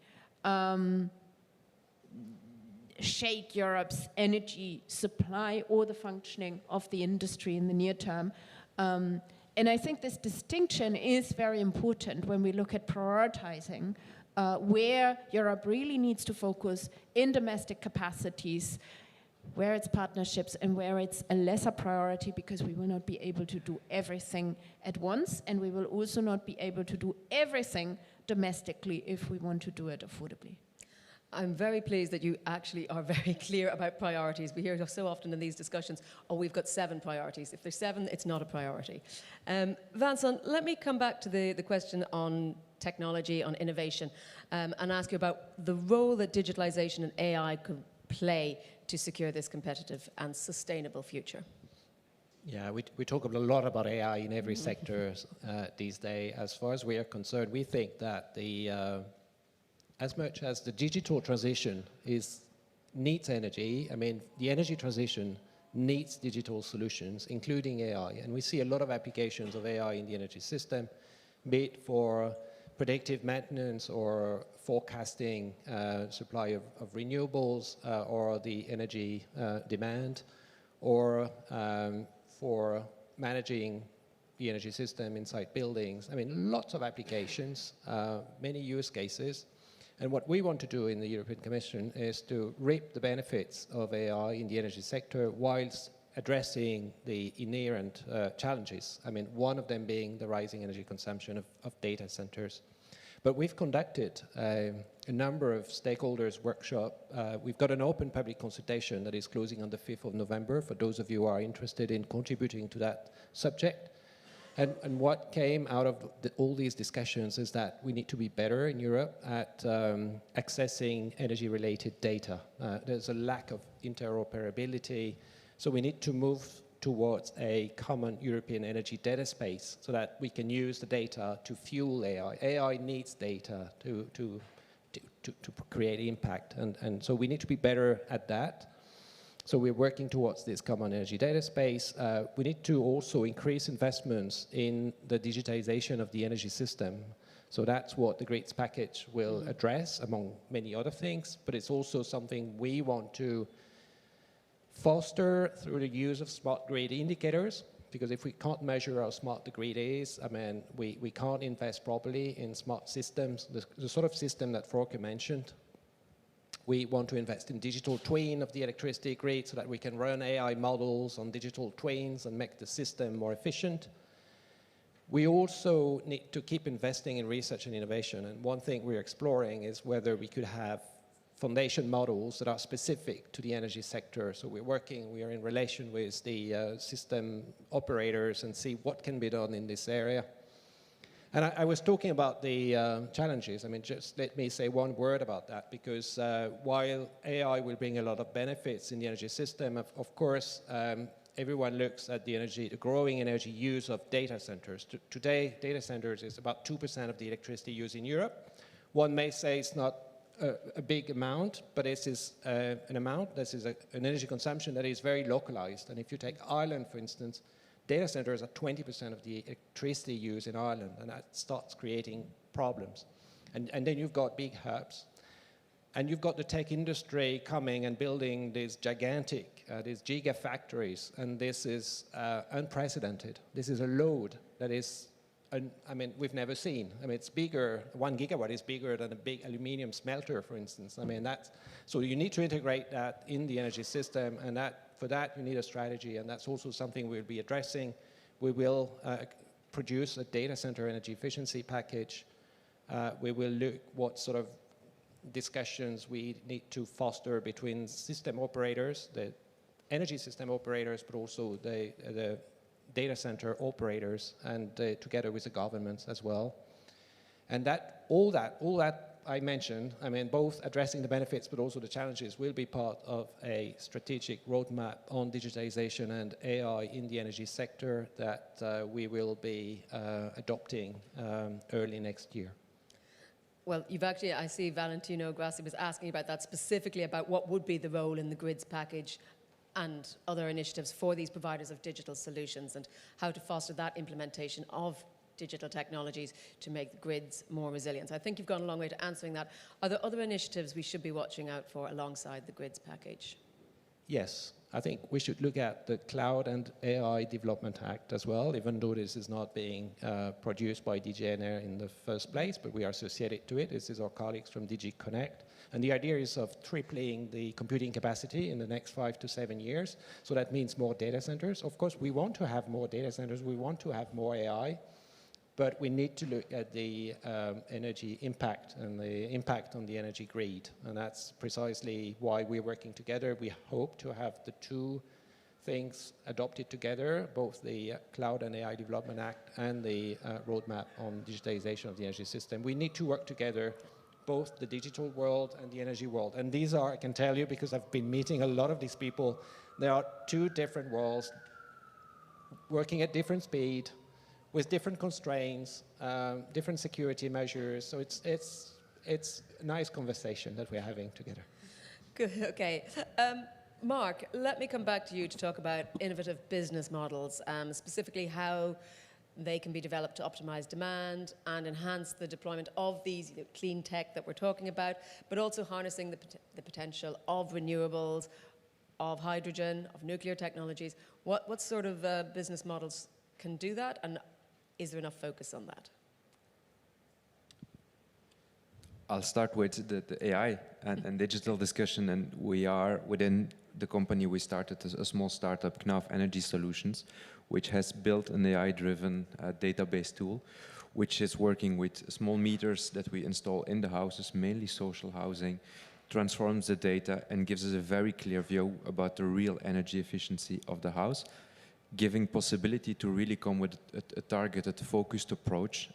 shake Europe's energy supply or the functioning of the industry in the near term. And I think this distinction is very important when we look at prioritizing where Europe really needs to focus in domestic capacities, where it's partnerships and where it's a lesser priority, because we will not be able to do everything at once, and we will also not be able to do everything domestically if we want to do it affordably. I'm very pleased that you actually are very clear about priorities. We hear so often in these discussions, oh, we've got 7 priorities. If there's 7, it's not a priority. Vincent, let me come back to the question on technology, on innovation, and ask you about the role that digitalization and AI could play to secure this competitive and sustainable future. Yeah, we talk a lot about AI in every sector these days. As far as we are concerned, we think that as much as the digital transition needs energy, I mean, the energy transition needs digital solutions, including AI. And we see a lot of applications of AI in the energy system, be it for predictive maintenance or forecasting supply of renewables or the energy demand, or for managing the energy system inside buildings. I mean, lots of applications, many use cases. And what we want to do in the European Commission is to reap the benefits of AI in the energy sector whilst addressing the inherent challenges. I mean, one of them being the rising energy consumption of data centers. But we've conducted a number of stakeholders workshop. We've got an open public consultation that is closing on the 5th of November for those of you who are interested in contributing to that subject. And what came out of all these discussions is that we need to be better in Europe at accessing energy-related data. There's a lack of interoperability, so we need to move towards a common European energy data space so that we can use the data to fuel AI. AI needs data to create impact, and so we need to be better at that. So we're working towards this common energy data space. We need to also increase investments in the digitization of the energy system. So that's what the grids package will address, among many other things, but it's also something we want to foster through the use of smart grid indicators, because if we can't measure how smart the grid is, I mean, we can't invest properly in smart systems, the sort of system that Wopke mentioned. We want to invest in digital twin of the electricity grid so that we can run AI models on digital twins and make the system more efficient. We also need to keep investing in research and innovation. And one thing we're exploring is whether we could have foundation models that are specific to the energy sector. So we are in relation with the system operators and see what can be done in this area. And I was talking about the challenges. I mean, just let me say one word about that, because while AI will bring a lot of benefits in the energy system, of course, everyone looks at the growing energy use of data centers. Today, data centers is about 2% of the electricity used in Europe. One may say it's not a big amount, but this is an amount, this is an energy consumption that is very localized. And if you take Ireland, for instance, data centers are 20% of the electricity used in Ireland, and that starts creating problems. And then you've got big hubs, and you've got the tech industry coming and building these gigantic, these gigafactories, and this is unprecedented. This is a load that is, I mean, we've never seen. I mean, it's bigger, 1 gigawatt is bigger than a big aluminium smelter, for instance. I mean, so you need to integrate that in the energy system, and for that you need a strategy, and that's also something we'll be addressing. We will produce a data center energy efficiency package. We will look what sort of discussions we need to foster between system operators, the energy system operators, but also the data center operators, and together with the governments as well. And all that I mentioned, I mean, both addressing the benefits but also the challenges, will be part of a strategic roadmap on digitalization and AI in the energy sector that we will be adopting early next year. Well, you've actually, I see Valentino Grassi was asking about that, specifically about what would be the role in the grids package and other initiatives for these providers of digital solutions, and how to foster that implementation of digital technologies to make the grids more resilient. So I think you've gone a long way to answering that. Are there other initiatives we should be watching out for alongside the grids package? Yes, I think we should look at the Cloud and AI Development Act as well, even though this is not being produced by DGNR in the first place, but we are associated to it. This is our colleagues from DG Connect. And the idea is of tripling the computing capacity in the next 5 to 7 years. So that means more data centers. Of course, we want to have more data centers. We want to have more AI. But we need to look at the energy impact and the impact on the energy grid. And that's precisely why we're working together. We hope to have the two things adopted together, both the Cloud and AI Development Act and the roadmap on digitalization of the energy system. We need to work together, both the digital world and the energy world. And these are, I can tell you, because I've been meeting a lot of these people, there are two different worlds working at different speed, with different constraints, different security measures. So it's a nice conversation that we're having together. Good, okay. Mark, let me come back to you to talk about innovative business models, specifically how they can be developed to optimize demand and enhance the deployment of these clean tech that we're talking about, but also harnessing the potential of renewables, of hydrogen, of nuclear technologies. What sort of business models can do that, and is there enough focus on that? I'll start with the AI and digital discussion, and we are within the company, we started as a small startup, Knaf Energy Solutions, which has built an AI-driven database tool, which is working with small meters that we install in the houses, mainly social housing, transforms the data and gives us a very clear view about the real energy efficiency of the house, giving possibility to really come with a targeted, focused approach,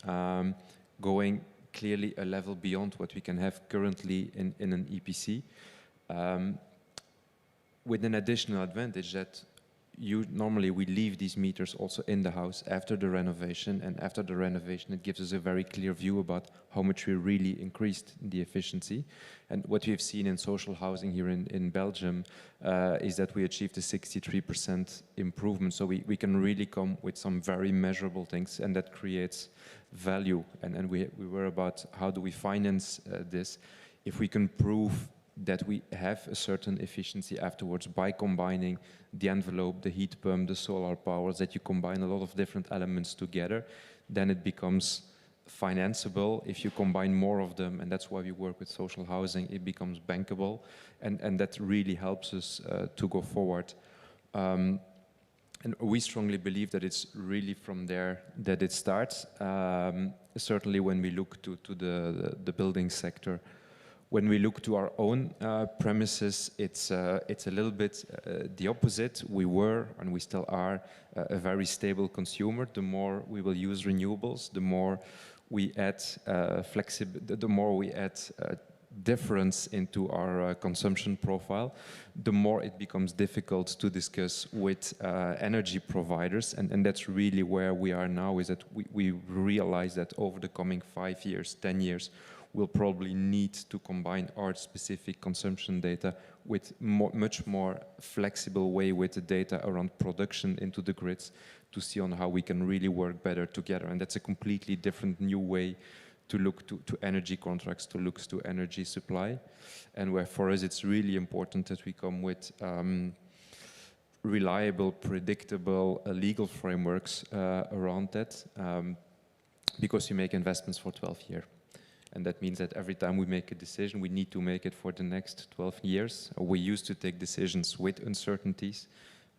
going clearly a level beyond what we can have currently in an EPC, with an additional advantage that normally we leave these meters also in the house after the renovation, and after the renovation it gives us a very clear view about how much we really increased the efficiency. And what we've seen in social housing here in Belgium is that we achieved a 63% improvement. So we can really come with some very measurable things, and that creates value. And we were about how do we finance this if we can prove that we have a certain efficiency afterwards by combining the envelope, the heat pump, the solar powers, that you combine a lot of different elements together, then it becomes financeable. If you combine more of them, and that's why we work with social housing, it becomes bankable, and that really helps us to go forward. And we strongly believe that it's really from there that it starts. Certainly when we look to the building sector, when we look to our own premises, it's a little bit the opposite. We were, and we still are, a very stable consumer. The more we will use renewables, the more we add the more we add difference into our consumption profile, the more it becomes difficult to discuss with energy providers. And that's really where we are now, is that we realize that over the coming 5 years, 10 years, we'll probably need to combine our specific consumption data with much more flexible way with the data around production into the grids to see on how we can really work better together. And that's a completely different new way to look to energy contracts, to look to energy supply. And where for us it's really important that we come with reliable, predictable legal frameworks around that, because you make investments for 12 years. And that means that every time we make a decision, we need to make it for the next 12 years. We used to take decisions with uncertainties,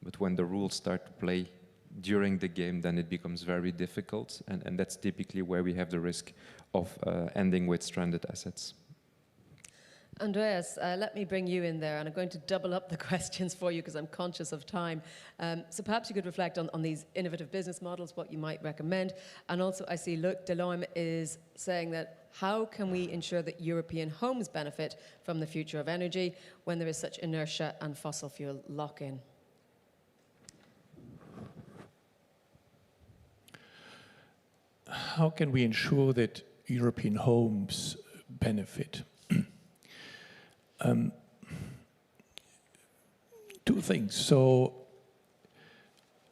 but when the rules start to play during the game, then it becomes very difficult. And that's typically where we have the risk of ending with stranded assets. Andreas, let me bring you in there, and I'm going to double up the questions for you because I'm conscious of time. So perhaps you could reflect on these innovative business models, what you might recommend. And also I see Luc Delorme is saying that how can we ensure that European homes benefit from the future of energy when there is such inertia and fossil fuel lock-in? How can we ensure that European homes benefit? Two things. So,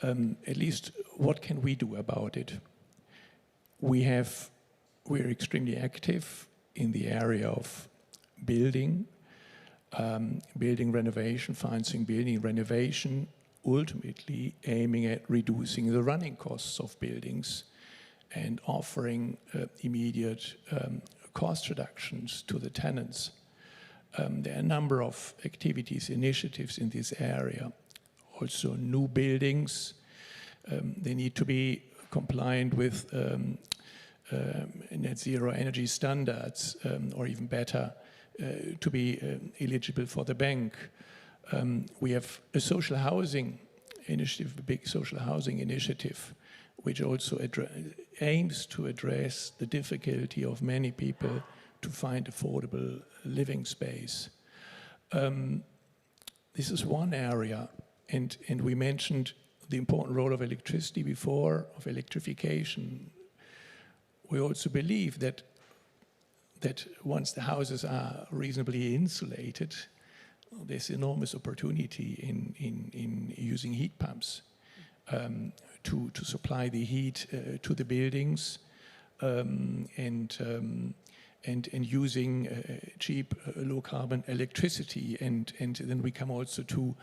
at least what can we do about it? We're extremely active in the area of building renovation, financing building renovation, ultimately aiming at reducing the running costs of buildings and offering immediate cost reductions to the tenants. There are a number of activities, initiatives in this area. Also new buildings, they need to be compliant with net zero energy standards, or even better, to be eligible for the bank. We have a social housing initiative, a big social housing initiative, which also aims to address the difficulty of many people to find affordable living space. This is one area, and we mentioned the important role of electricity before, of electrification. We also believe that once the houses are reasonably insulated, there's enormous opportunity in using heat pumps to supply the heat to the buildings, and using cheap, low-carbon electricity. And then we come also to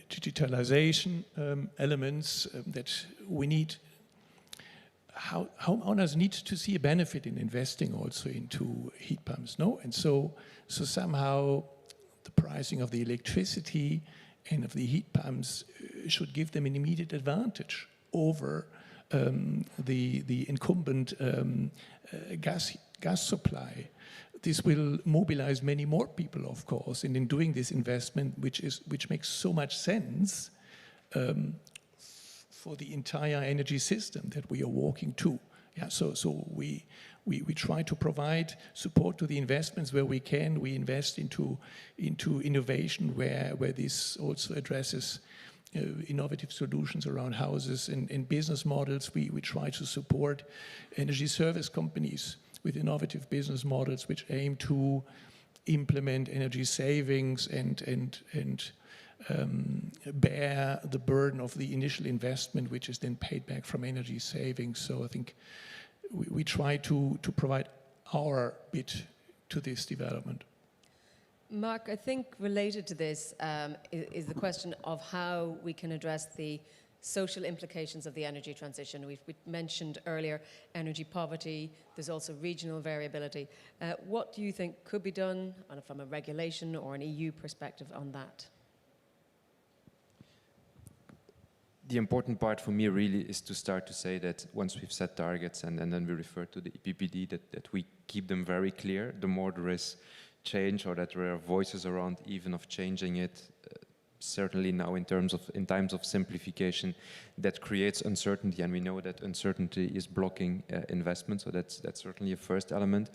digitalization elements that we need. Homeowners need to see a benefit in investing also into heat pumps, no? And so somehow the pricing of the electricity and of the heat pumps should give them an immediate advantage over the incumbent gas supply. This will mobilize many more people, of course, and in doing this investment, which makes so much sense for the entire energy system that we are walking to. Yeah, so we try to provide support to the investments where we can. We invest into innovation where this also addresses innovative solutions around houses and business models. We try to support energy service companies with innovative business models which aim to implement energy savings and bear the burden of the initial investment, which is then paid back from energy savings. So I think we try to provide our bit to this development. Mark, I think related to this is the question of how we can address the social implications of the energy transition. We mentioned earlier energy poverty. There's also regional variability. What do you think could be done from a regulation or an EU perspective on that? The important part for me really is to start to say that once we've set targets and then we refer to the EPBD, that we keep them very clear. The more there is change or that there are voices around even of changing it, certainly now in times of simplification, that creates uncertainty, and we know that uncertainty is blocking investment, so that's certainly a first element.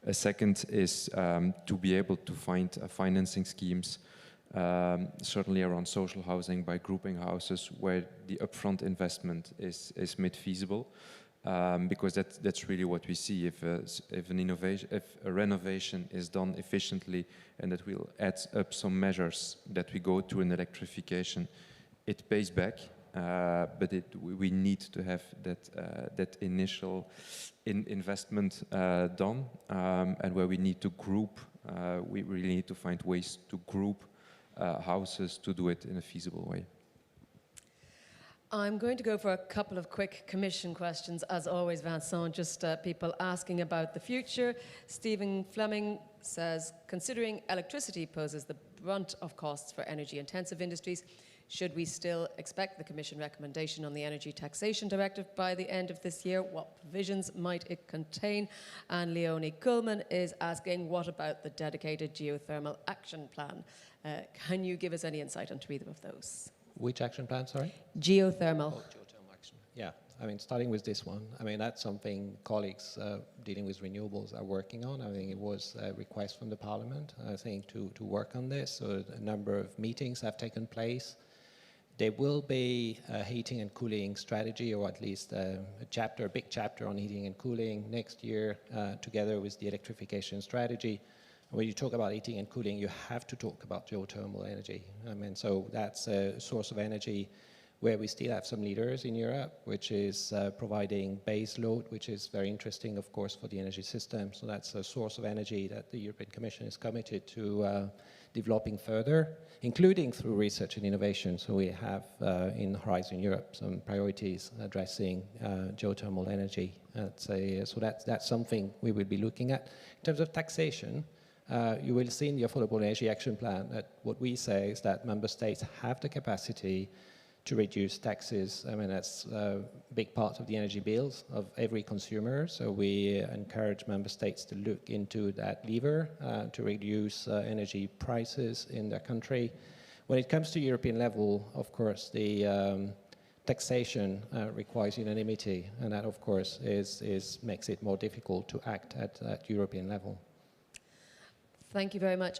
A second is to be able to find financing schemes, certainly around social housing by grouping houses where the upfront investment is made feasible, because that's really what we see. If a renovation is done efficiently and that will add up some measures that we go to in electrification, it pays back. But we need to have that initial investment done, and where we need to group, we really need to find ways to group houses to do it in a feasible way. I'm going to go for a couple of quick commission questions. As always, Vincent, just people asking about the future. Stephen Fleming says, considering electricity poses the brunt of costs for energy-intensive industries, Should we still expect the Commission recommendation on the Energy Taxation Directive by the end of this year? What provisions might it contain? And Leonie Kuhlman is asking, what about the dedicated geothermal action plan? Can you give us any insight into either of those? Which action plan, sorry? Geothermal. Oh, geothermal action. Yeah, I mean, starting with this one, I mean, that's something colleagues dealing with renewables are working on. I think it was a request from the Parliament, I think, to work on this. So a number of meetings have taken place. There will be a heating and cooling strategy, or at least a big chapter on heating and cooling next year, together with the electrification strategy. When you talk about heating and cooling, you have to talk about geothermal energy. I mean, so that's a source of energy where we still have some leaders in Europe, which is providing base load, which is very interesting, of course, for the energy system. So that's a source of energy that the European Commission is committed to developing further, including through research and innovation. So we have in Horizon Europe some priorities addressing geothermal energy. So that's something we will be looking at. In terms of taxation, you will see in the Affordable Energy Action Plan that what we say is that member states have the capacity to reduce taxes. I mean, that's a big part of the energy bills of every consumer. So we encourage member states to look into that lever to reduce energy prices in their country. When it comes to European level, of course, the taxation requires unanimity, and that, of course, makes it more difficult to act at European level. Thank you very much.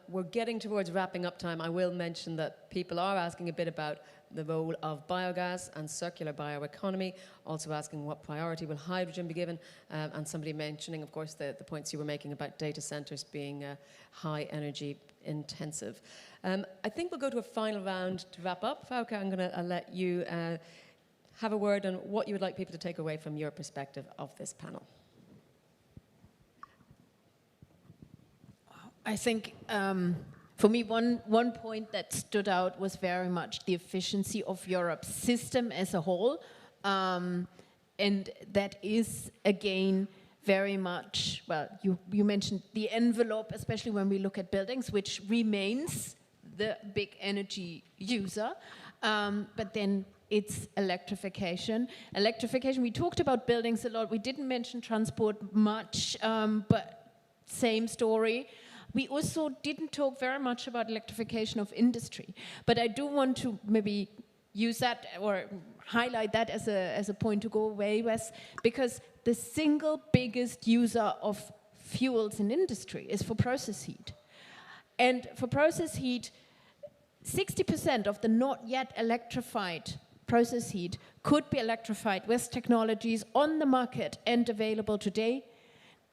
We're getting towards wrapping up time. I will mention that people are asking a bit about the role of biogas and circular bioeconomy, also asking what priority will hydrogen be given, and somebody mentioning, of course, the points you were making about data centers being high energy intensive. I think we'll go to a final round to wrap up. Wopke, I'm going to let you have a word on what you would like people to take away from your perspective of this panel. I think for me, one point that stood out was very much the efficiency of Europe's system as a whole. And that is, again, very much, well, you mentioned the envelope, especially when we look at buildings, which remains the big energy user. But then it's electrification. Electrification, we talked about buildings a lot. We didn't mention transport much, but same story. We also didn't talk very much about electrification of industry, but I do want to maybe use that or highlight that as a point to go away with, because the single biggest user of fuels in industry is for process heat. And for process heat, 60% of the not yet electrified process heat could be electrified with technologies on the market and available today.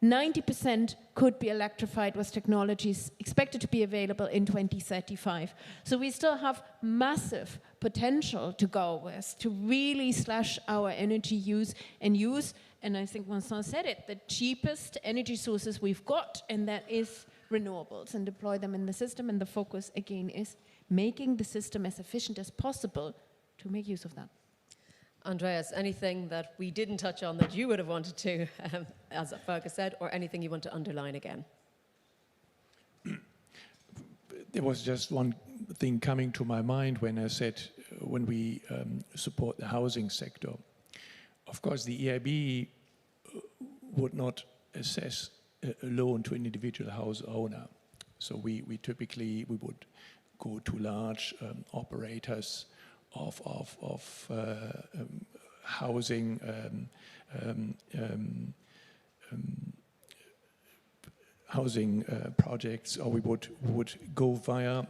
90% could be electrified with technologies expected to be available in 2035. So we still have massive potential to go with to really slash our energy use, and I think Vincent said it, the cheapest energy sources we've got, and that is renewables, and deploy them in the system. And the focus, again, is making the system as efficient as possible to make use of that. Andreas, anything that we didn't touch on that you would have wanted to, as Wopke said, or anything you want to underline again? There was just one thing coming to my mind when I said, when we support the housing sector. Of course, the EIB would not assess a loan to an individual house owner. So we typically would go to large operators of housing housing projects, or we would go via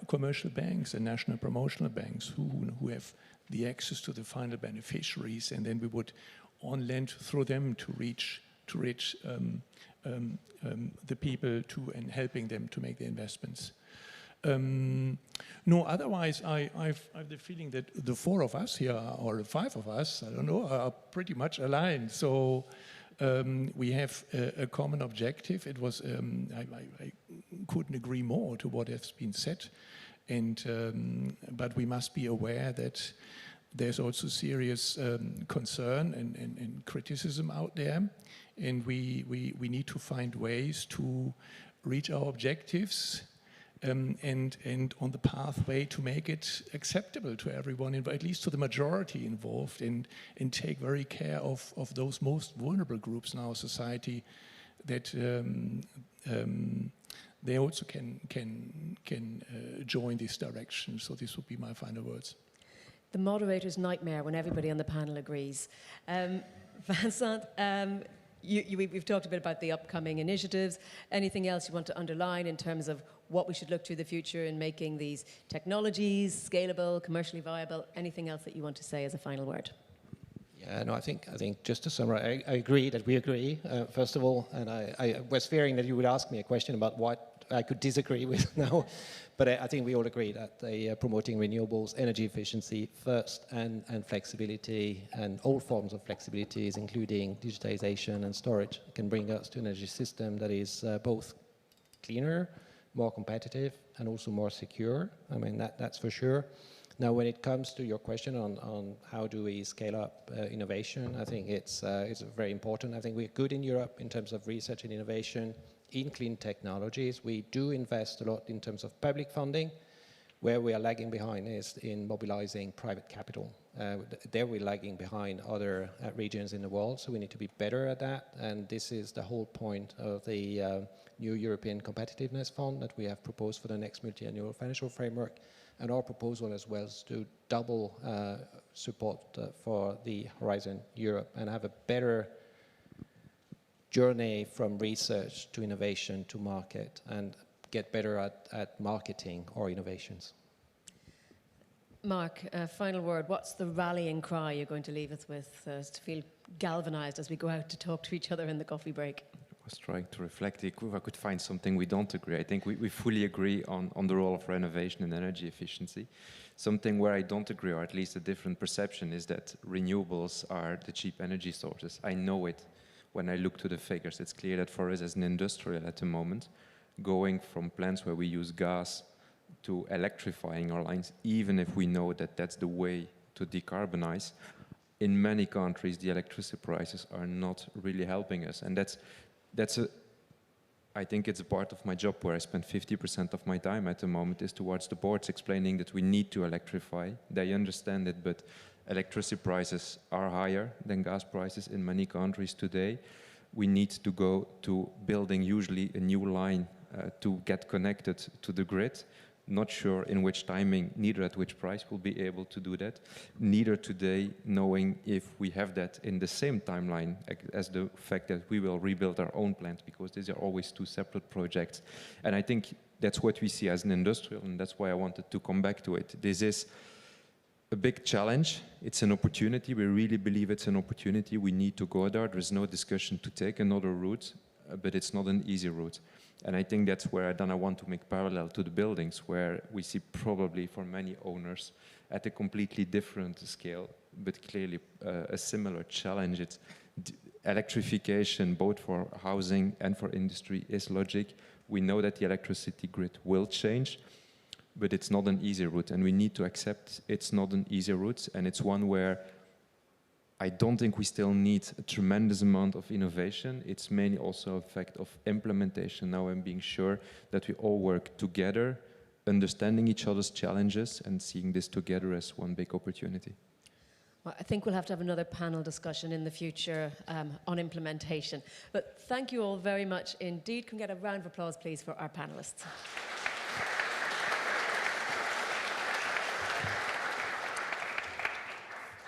commercial banks and national promotional banks who have the access to the final beneficiaries, and then we would on lend through them to reach the people and helping them to make the investments. No, otherwise, I've the feeling that the four of us here, or the five of us, I don't know, are pretty much aligned. So we have a common objective. It was, I couldn't agree more to what has been said. And, but we must be aware that there's also serious concern and criticism out there. And we need to find ways to reach our objectives and on the pathway to make it acceptable to everyone, at least to the majority involved, and take very care of those most vulnerable groups in our society, that they also can join this direction. So this would be my final words. The moderator's nightmare when everybody on the panel agrees. Vincent, we've talked a bit about the upcoming initiatives. Anything else you want to underline in terms of what we should look to the future in making these technologies scalable, commercially viable? Anything else that you want to say as a final word? Yeah, no, I think just to summarize, I agree that we agree, first of all, and I was fearing that you would ask me a question about what I could disagree with now, but I think we all agree that promoting renewables, energy efficiency first, and flexibility, and all forms of flexibilities, including digitalization and storage, can bring us to an energy system that is both cleaner, more competitive, and also more secure. I mean, that's for sure. Now, when it comes to your question on how do we scale up innovation, I think it's very important. I think we're good in Europe in terms of research and innovation in clean technologies. We do invest a lot in terms of public funding. Where we are lagging behind is in mobilizing private capital. There we're lagging behind other regions in the world, so we need to be better at that. And this is the whole point of the new European Competitiveness Fund that we have proposed for the next multi-annual financial framework. And our proposal as well is to double support for the Horizon Europe and have a better journey from research to innovation to market, and get better at marketing our innovations. Mark, final word. What's the rallying cry you're going to leave us with to feel galvanized as we go out to talk to each other in the coffee break? I was trying to reflect if I could find something we don't agree. I think we fully agree on the role of renovation and energy efficiency. Something where I don't agree, or at least a different perception, is that renewables are the cheap energy sources. I know it when I look to the figures. It's clear that for us as an industrial at the moment, going from plants where we use gas to electrifying our lines, even if we know that that's the way to decarbonize, in many countries the electricity prices are not really helping us. And I think it's a part of my job where I spend 50% of my time at the moment is towards the boards explaining that we need to electrify. They understand it, but electricity prices are higher than gas prices in many countries today. We need to go to building usually a new line to get connected to the grid. Not sure in which timing, neither at which price we'll be able to do that. Neither today knowing if we have that in the same timeline as the fact that we will rebuild our own plant, because these are always two separate projects. And I think that's what we see as an industrial, and that's why I wanted to come back to it. This is a big challenge. It's an opportunity. We really believe it's an opportunity. We need to go there. There's no discussion to take another route, but it's not an easy route. And I think that's where then I want to make parallel to the buildings, where we see probably for many owners at a completely different scale, but clearly a similar challenge. It's electrification, both for housing and for industry, is logic. We know that the electricity grid will change, but it's not an easy route, and we need to accept it's not an easy route, and it's one where I don't think we still need a tremendous amount of innovation. It's mainly also a fact of implementation now, and being sure that we all work together, understanding each other's challenges and seeing this together as one big opportunity. Well, I think we'll have to have another panel discussion in the future on implementation. But thank you all very much indeed. Can we get a round of applause, please, for our panelists?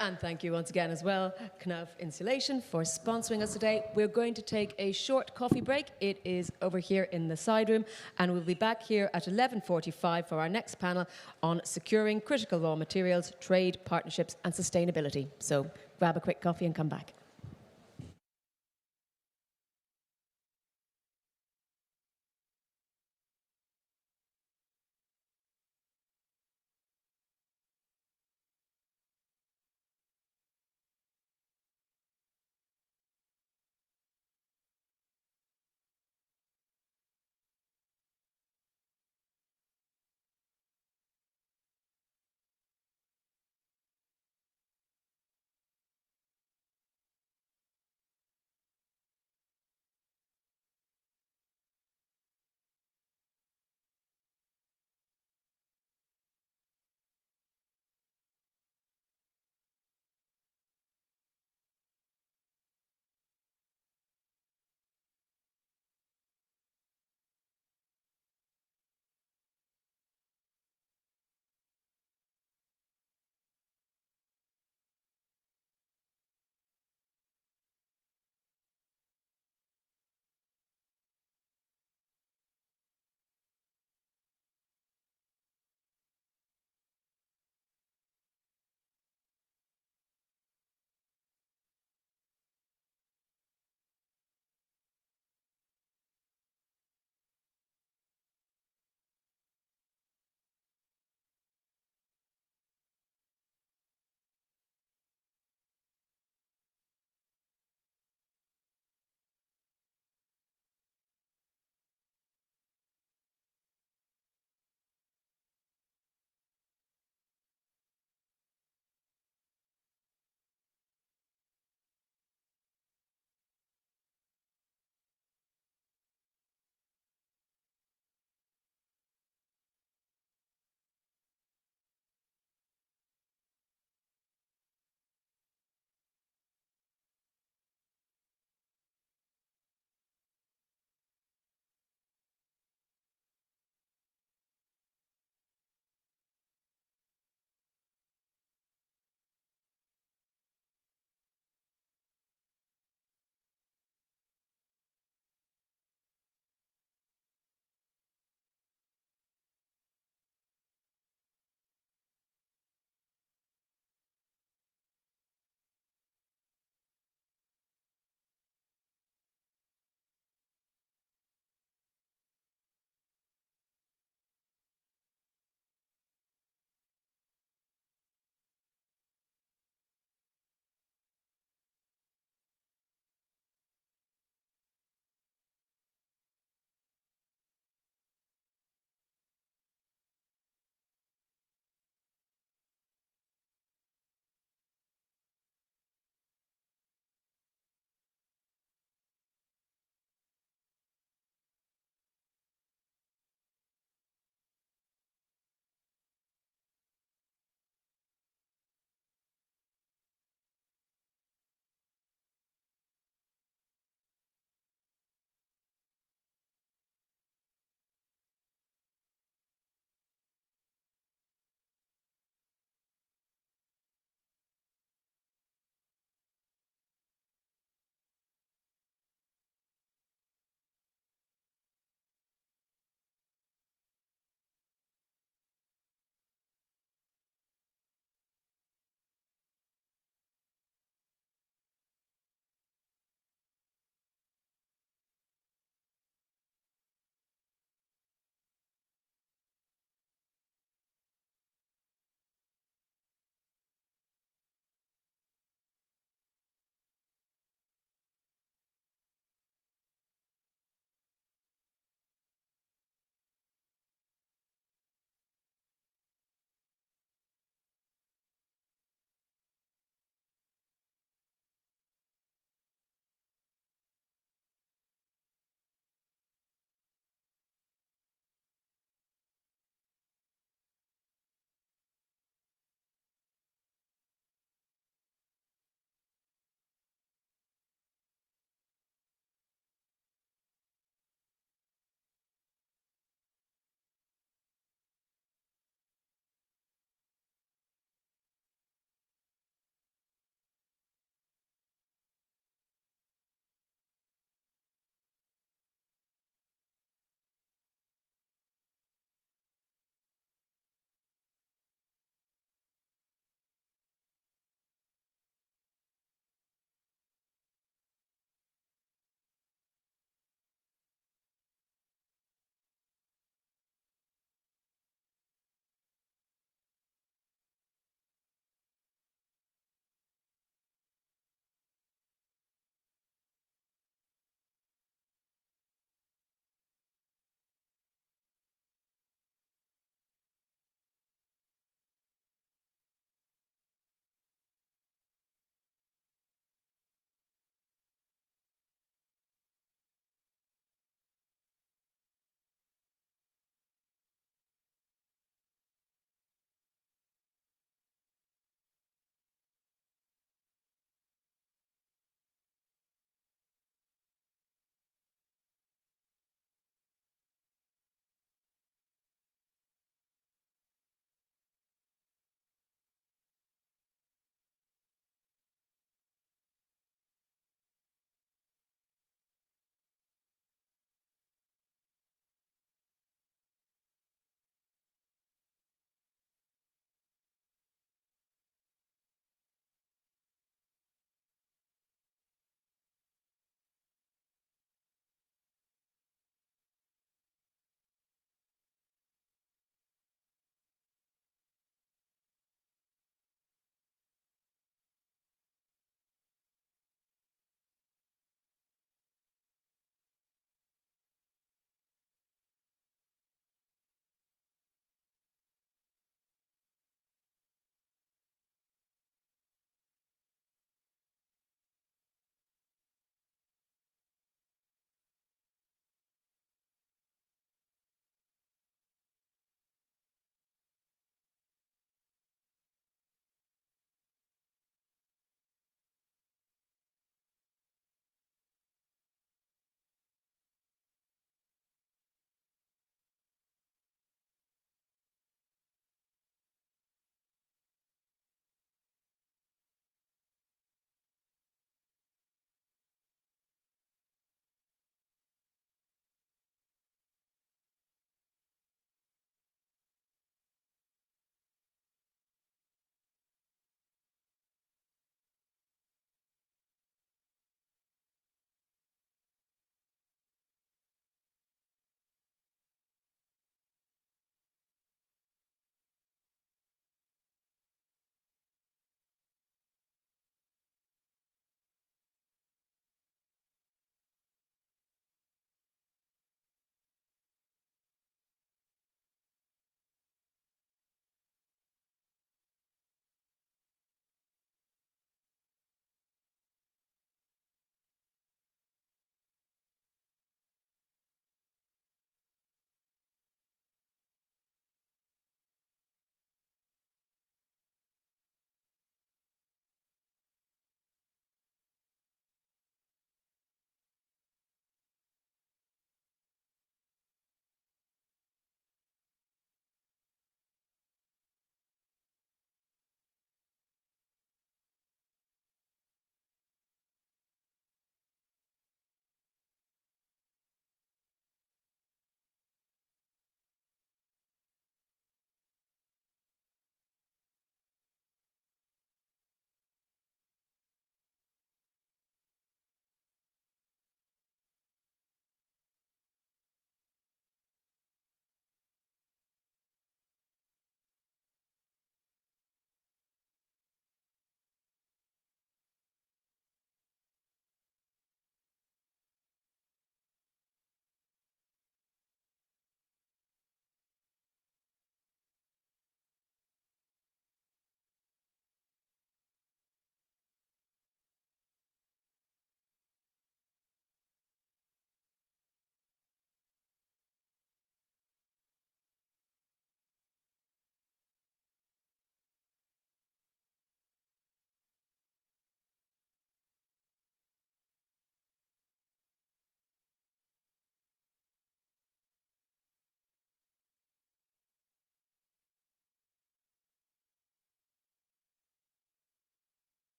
And thank you once again as well, Knauf Insulation, for sponsoring us today. We're going to take a short coffee break. It is over here in the side room, and we'll be back here at 11:45 for our next panel on securing critical raw materials, trade, partnerships, and sustainability. So grab a quick coffee and come back.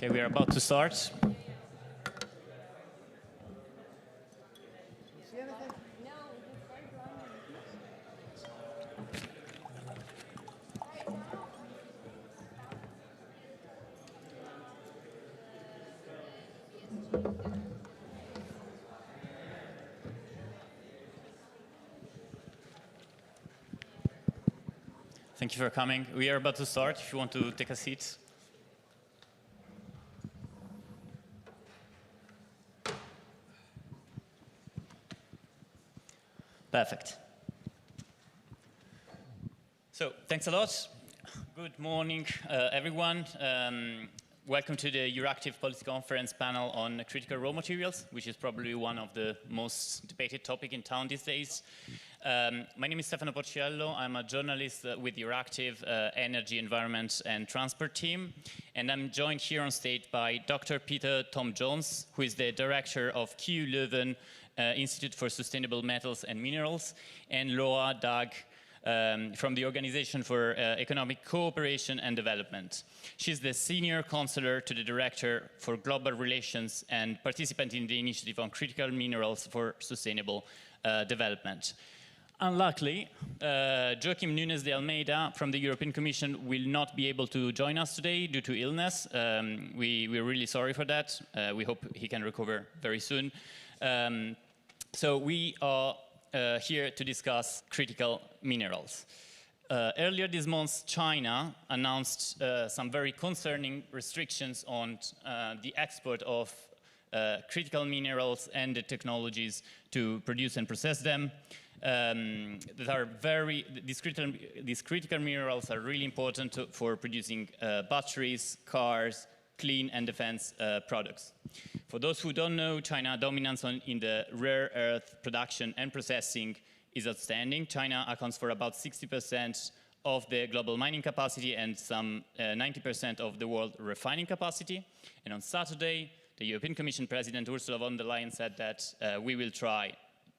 Okay, we are about to start. Thank you for coming. We are about to start. If you want to take a seat. Perfect. So, thanks a lot. Good morning, everyone. Welcome to the Euractiv Policy Conference panel on critical raw materials, which is probably one of the most debated topics in town these days. My name is Stefano Porciello. I'm a journalist with Euractiv Energy, Environment and Transport team. And I'm joined here on stage by Dr. Peter Tom Jones, who is the director of KU Leuven Institute for Sustainable Metals and Minerals, and Laura Dag from the Organization for Economic Cooperation and Development. She's the senior counselor to the director for global relations and participant in the initiative on critical minerals for sustainable development. Unluckily, Joaquim Nunes de Almeida from the European Commission will not be able to join us today due to illness. We're really sorry for that. We hope he can recover very soon. So we are here to discuss critical minerals. Earlier this month, China announced some very concerning restrictions on the export of critical minerals and the technologies to produce and process them. That are these critical minerals are really important for producing batteries, cars, clean and defense products. For those who don't know, China's dominance in the rare earth production and processing is outstanding. China accounts for about 60% of the global mining capacity and some 90% of the world refining capacity. And on Saturday, the European Commission President Ursula von der Leyen said that we will try,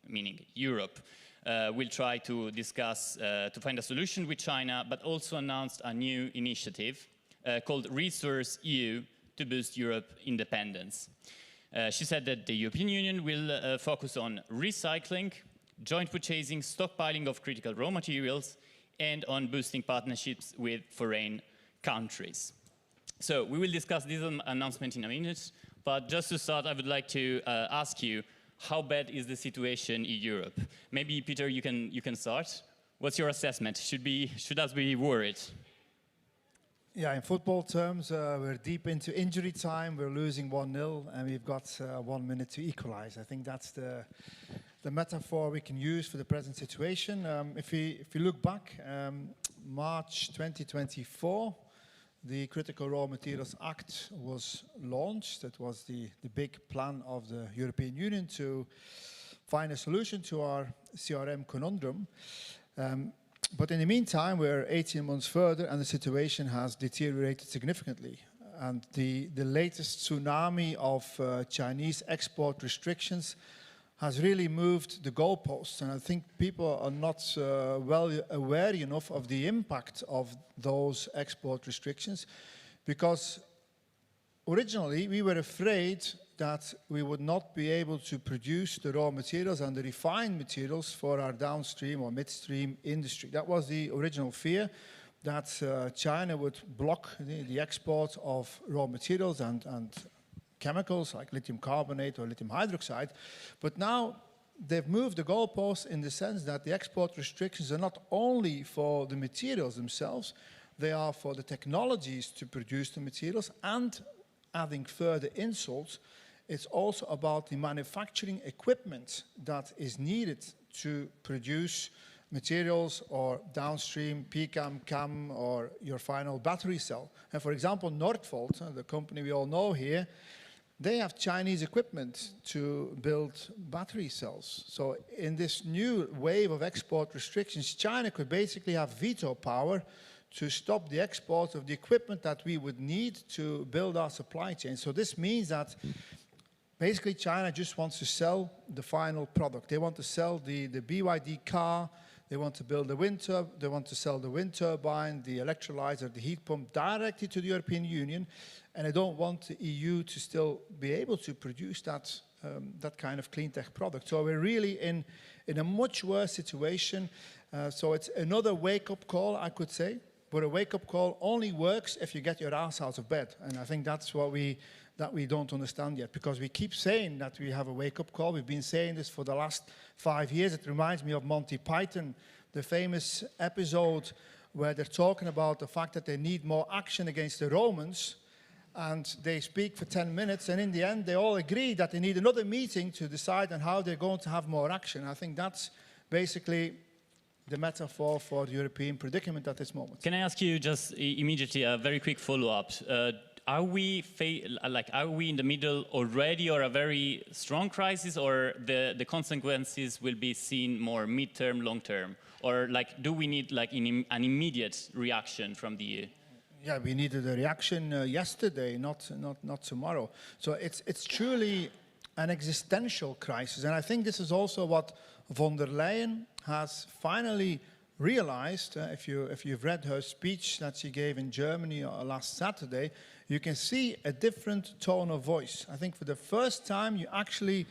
meaning Europe, will try to discuss, to find a solution with China, but also announced a new initiative called Resource EU to boost Europe's independence. She said that the European Union will focus on recycling, joint purchasing, stockpiling of critical raw materials, and on boosting partnerships with foreign countries. So we will discuss this announcement in a minute, but just to start, I would like to ask you, how bad is the situation in Europe? Maybe, Peter, you can start. What's your assessment? Should us be worried? Yeah, in football terms, we're deep into injury time. We're losing 1-0, and we've got 1 minute to equalize. I think that's the metaphor we can use for the present situation. If you look back, March 2024, the Critical Raw Materials Act was launched. That was the big plan of the European Union to find a solution to our CRM conundrum. But in the meantime, we're 18 months further and the situation has deteriorated significantly. And the latest tsunami of Chinese export restrictions has really moved the goalposts. And I think people are not well aware enough of the impact of those export restrictions, because originally we were afraid that we would not be able to produce the raw materials and the refined materials for our downstream or midstream industry. That was the original fear, that China would block the export of raw materials and chemicals like lithium carbonate or lithium hydroxide. But now they've moved the goalposts in the sense that the export restrictions are not only for the materials themselves, they are for the technologies to produce the materials, and adding further insults, it's also about the manufacturing equipment that is needed to produce materials or downstream PCAM, CAM, or your final battery cell. And for example, Northvolt, the company we all know here, they have Chinese equipment to build battery cells. So in this new wave of export restrictions, China could basically have veto power to stop the export of the equipment that we would need to build our supply chain. So this means that basically China just wants to sell the final product. They want to sell the BYD car, They want to build a wind turbine, they want to sell the wind turbine, the electrolyzer, the heat pump directly to the European Union, and they don't want the EU to still be able to produce that, that kind of clean tech product. So we're really in a much worse situation. So it's another wake-up call, I could say, but a wake-up call only works if you get your ass out of bed. And I think that's what we don't understand yet, because we keep saying that we have a wake-up call. We've been saying this for the last 5 years. It reminds me of Monty Python, the famous episode where they're talking about the fact that they need more action against the Romans, and they speak for 10 minutes, and in the end they all agree that they need another meeting to decide on how they're going to have more action. I think that's basically the metaphor for the European predicament at this moment. Can I ask you just immediately a very quick follow-up? Are we in the middle already, or a very strong crisis, or the consequences will be seen more mid-term, long-term? Or do we need an immediate reaction from the EU? Yeah, we needed a reaction yesterday, not tomorrow. So it's truly an existential crisis. And I think this is also what von der Leyen has finally realized. If you've read her speech that she gave in Germany last Saturday, you can see a different tone of voice. I think for the first time you actually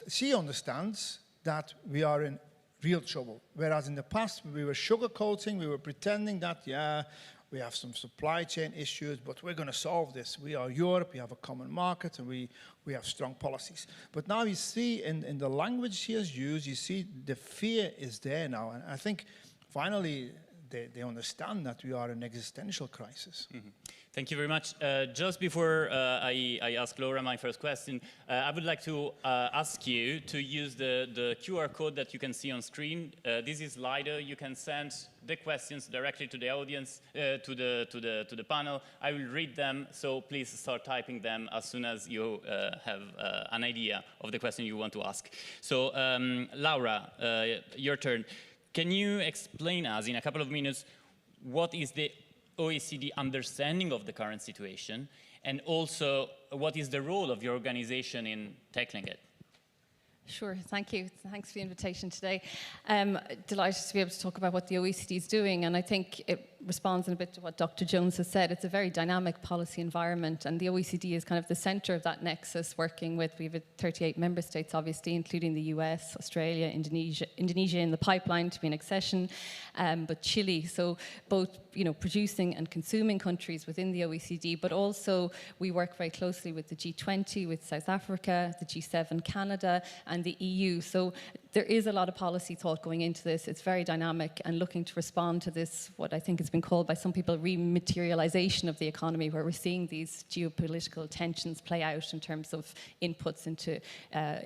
she understands that we are in real trouble. Whereas in the past we were sugarcoating, we were pretending that, yeah, we have some supply chain issues, but we're going to solve this. We are Europe, we have a common market, and we have strong policies. But now you see in the language she has used, you see the fear is there now. And I think finally they understand that we are in an existential crisis. Mm-hmm. Thank you very much. Just before I ask Laura my first question, I would like to ask you to use the QR code that you can see on screen. This is Lido. You can send the questions directly to the audience, to the panel. I will read them, so please start typing them as soon as you have an idea of the question you want to ask. So, Laura, your turn. Can you explain us in a couple of minutes what is the OECD understanding of the current situation, and also what is the role of your organization in tackling it? Sure, thank you. Thanks for the invitation today. Delighted to be able to talk about what the OECD is doing, and I think it responds in a bit to what Dr. Jones has said. It's a very dynamic policy environment, and the OECD is kind of the center of that nexus, working with, we have 38 member states, obviously, including the US, Australia, Indonesia in the pipeline to be an accession, but Chile. So both, producing and consuming countries within the OECD, but also we work very closely with the G20, with South Africa, the G7, Canada, and the EU. So there is a lot of policy thought going into this. It's very dynamic and looking to respond to this, what I think has been called by some people rematerialization of the economy, where we're seeing these geopolitical tensions play out in terms of inputs into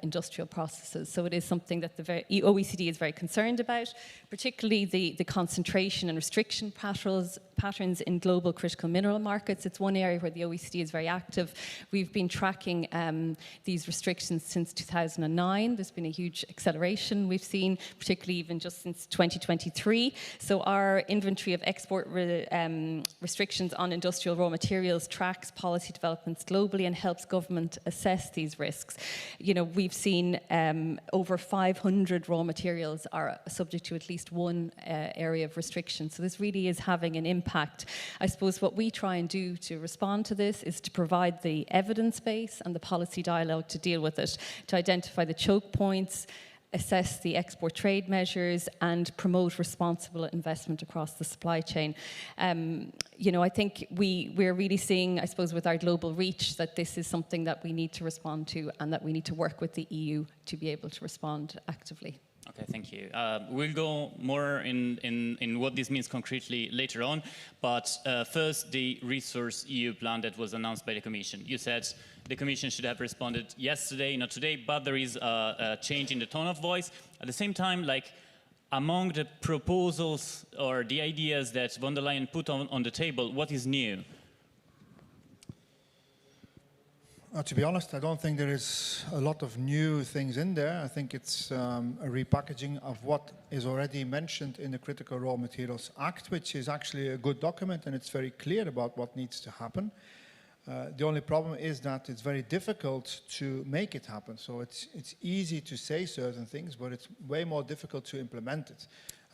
industrial processes. So it is something that the OECD is very concerned about, particularly the concentration and restriction patterns in global critical mineral markets. It's one area where the OECD is very active. We've been tracking these restrictions since 2009. There's been a huge acceleration we've seen, particularly even just since 2023. So our inventory of export restrictions on industrial raw materials tracks policy developments globally and helps government assess these risks. We've seen over 500 raw materials are subject to at least one area of restriction. So this really is having an impact. I suppose what we try and do to respond to this is to provide the evidence base and the policy dialogue to deal with it, to identify the choke points, assess the export trade measures, and promote responsible investment across the supply chain. I think we're really seeing, I suppose, with our global reach, that this is something that we need to respond to and that we need to work with the EU to be able to respond actively. Okay, thank you. We'll go more in what this means concretely later on, but first, the Resource EU plan that was announced by the Commission. You said the Commission should have responded yesterday, not today, but there is a change in the tone of voice. At the same time, among the proposals or the ideas that von der Leyen put on the table, what is new? To be honest, I don't think there is a lot of new things in there. I think it's a repackaging of what is already mentioned in the Critical Raw Materials Act, which is actually a good document, and it's very clear about what needs to happen. The only problem is that it's very difficult to make it happen. So it's easy to say certain things, but it's way more difficult to implement it.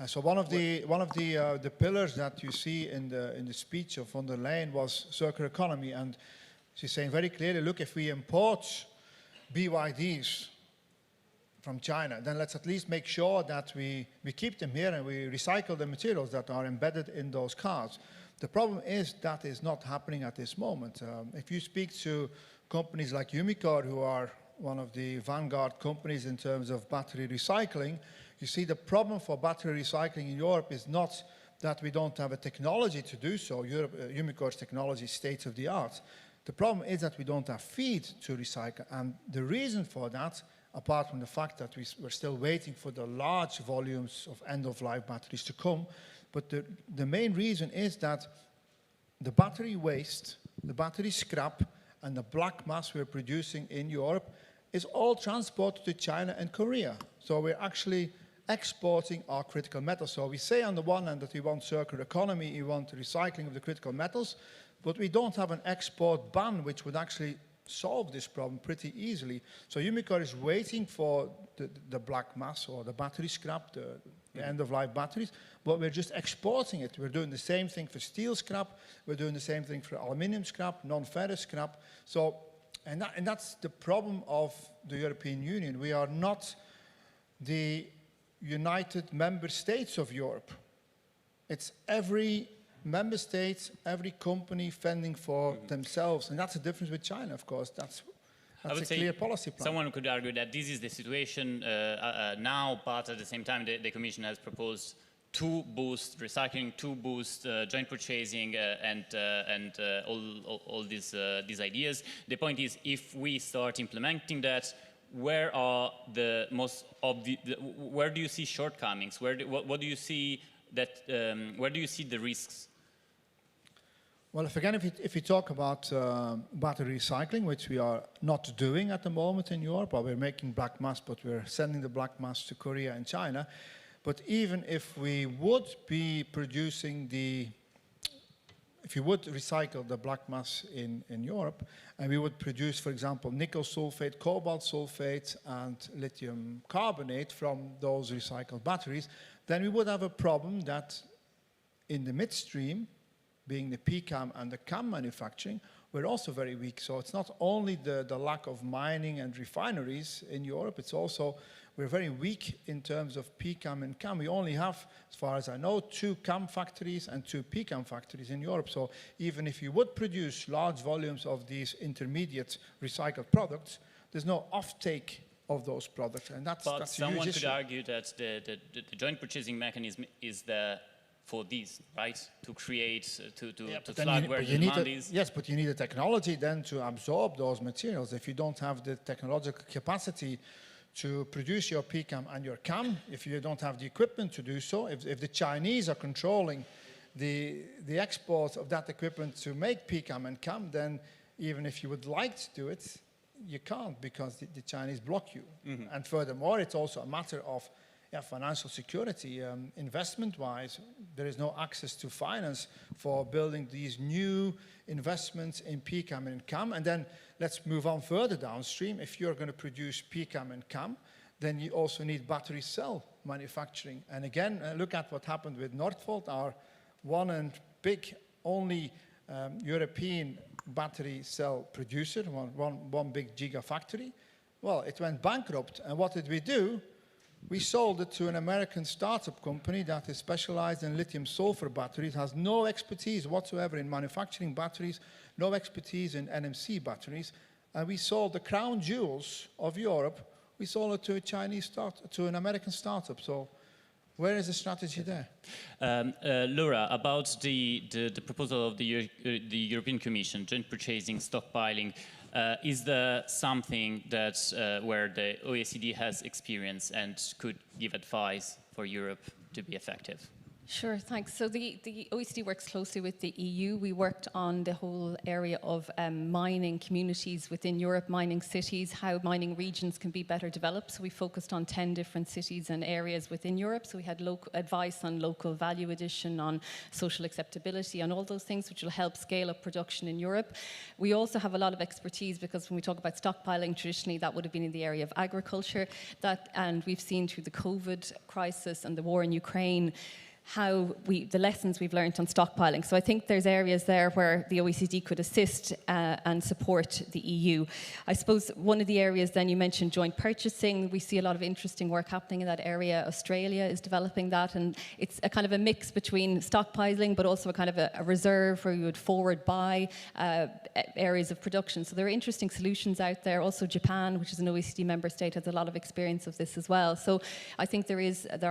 So one of the pillars that you see in the speech of von der Leyen was circular economy, and she's saying very clearly, look, if we import BYDs from China, then let's at least make sure that we keep them here and we recycle the materials that are embedded in those cars. The problem is that is not happening at this moment. If you speak to companies like Umicore, who are one of the vanguard companies in terms of battery recycling, you see the problem for battery recycling in Europe is not that we don't have a technology to do so. Umicore's technology is state of the art. The problem is that we don't have feed to recycle. And the reason for that, apart from the fact that we're still waiting for the large volumes of end-of-life batteries to come, but the main reason is that the battery waste, the battery scrap, and the black mass we're producing in Europe is all transported to China and Korea. So we're actually exporting our critical metals. So we say on the one hand that we want circular economy, we want recycling of the critical metals, but we don't have an export ban which would actually solve this problem pretty easily. So Umicore is waiting for the black mass or the battery scrap, the end-of-life batteries, but we're just exporting it. We're doing the same thing for steel scrap, we're doing the same thing for aluminium scrap, non-ferrous scrap. So, and that's the problem of the European Union. We are not the United Member States of Europe. It's every member state, every company fending for themselves. And that's the difference with China, of course. That's a clear policy plan. Someone could argue that this is the situation now, but at the same time, the Commission has proposed to boost recycling, to boost joint purchasing, and all these ideas. The point is, if we start implementing that, where are the most where do you see shortcomings? What do you see that? Where do you see the risks? Well, if we talk about battery recycling, which we are not doing at the moment in Europe, or we're making black mass, but we're sending the black mass to Korea and China. But even if we would be producing if you would recycle the black mass in Europe, and we would produce, for example, nickel sulfate, cobalt sulfate, and lithium carbonate from those recycled batteries, then we would have a problem that in the midstream, being the PCAM and the CAM manufacturing, we're also very weak. So it's not only the lack of mining and refineries in Europe, it's also we're very weak in terms of PCAM and CAM. We only have, as far as I know, 2 CAM factories and 2 PCAM factories in Europe. So even if you would produce large volumes of these intermediate recycled products, there's no offtake of those products, and that's a huge issue. But someone could argue that the joint purchasing mechanism is there for these, right? To create, to flag where the demand is. Yes, but you need the technology then to absorb those materials. If you don't have the technological capacity to produce your PCAM and your CAM, if you don't have the equipment to do so, if the Chinese are controlling the export of that equipment to make PCAM and CAM, then even if you would like to do it, you can't, because the Chinese block you. And furthermore, it's also a matter of financial security. Investment-wise, there is no access to finance for building these new investments in PCAM and CAM. And then let's move on further downstream. If you're going to produce PCAM and CAM, then you also need battery cell manufacturing. And again, look at what happened with Northvolt, our one and big only European battery cell producer, one big gigafactory. Well, it went bankrupt. And what did we do? We sold it to an American startup company that is specialized in lithium sulfur batteries, has no expertise whatsoever in manufacturing batteries, no expertise in NMC batteries, and we sold the crown jewels of Europe. We sold it to a to an American startup. So where is the strategy there? Laura, about the proposal of the European Commission, joint purchasing, stockpiling, is there something that where the OECD has experience and could give advice for Europe to be effective? Sure, thanks. So the OECD works closely with the EU. We worked on the whole area of mining communities within Europe, mining cities, how mining regions can be better developed. So we focused on 10 different cities and areas within Europe. So we had advice on local value addition, on social acceptability, on all those things which will help scale up production in Europe. We also have a lot of expertise because when we talk about stockpiling, traditionally that would have been in the area of agriculture. And we've seen through the COVID crisis and the war in Ukraine, the lessons we've learned on stockpiling. So I think there's areas there where the OECD could assist and support the EU. I suppose one of the areas then you mentioned joint purchasing. We see a lot of interesting work happening in that area. Australia is developing that, and it's a kind of a mix between stockpiling but also a kind of a reserve where you would forward buy areas of production. So there are interesting solutions out there. Also Japan, which is an OECD member state, has a lot of experience of this as well. So I think there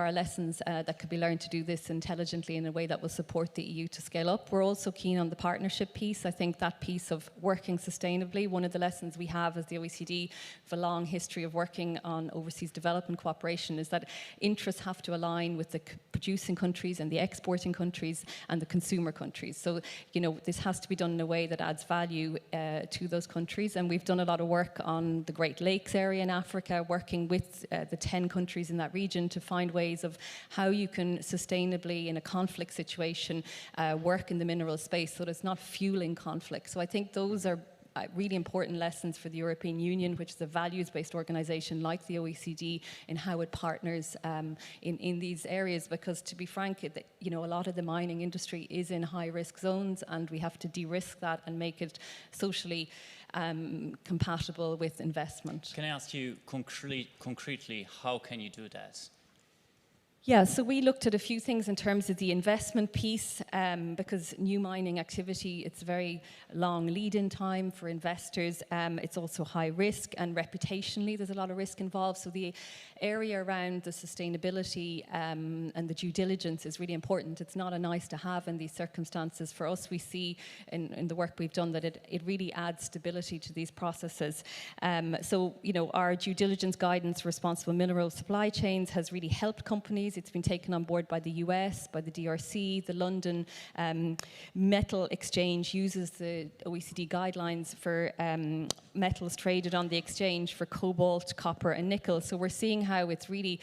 are lessons that could be learned to do this intelligently in a way that will support the EU to scale up. We're also keen on the partnership piece. I think that piece of working sustainably, one of the lessons we have as the OECD for a long history of working on overseas development cooperation is that interests have to align with the producing countries and the exporting countries and the consumer countries. So, this has to be done in a way that adds value to those countries. And we've done a lot of work on the Great Lakes area in Africa, working with the 10 countries in that region to find ways of how you can sustainably in a conflict situation work in the mineral space so that it's not fueling conflict. So I think those are really important lessons for the European Union, which is a values-based organization like the OECD, in how it partners in these areas. Because to be frank, a lot of the mining industry is in high-risk zones, and we have to de-risk that and make it socially compatible with investment. Can I ask you concretely, how can you do that? Yeah, so we looked at a few things in terms of the investment piece, because new mining activity, it's a very long lead-in time for investors. It's also high risk, and reputationally there's a lot of risk involved. So the area around the sustainability and the due diligence is really important. It's not a nice to have in these circumstances. For us, we see in the work we've done that it really adds stability to these processes. So, our due diligence guidance for responsible mineral supply chains has really helped companies. It's been taken on board by the US, by the DRC. The London Metal Exchange uses the OECD guidelines for metals traded on the exchange for cobalt, copper, and nickel. So we're seeing how it's really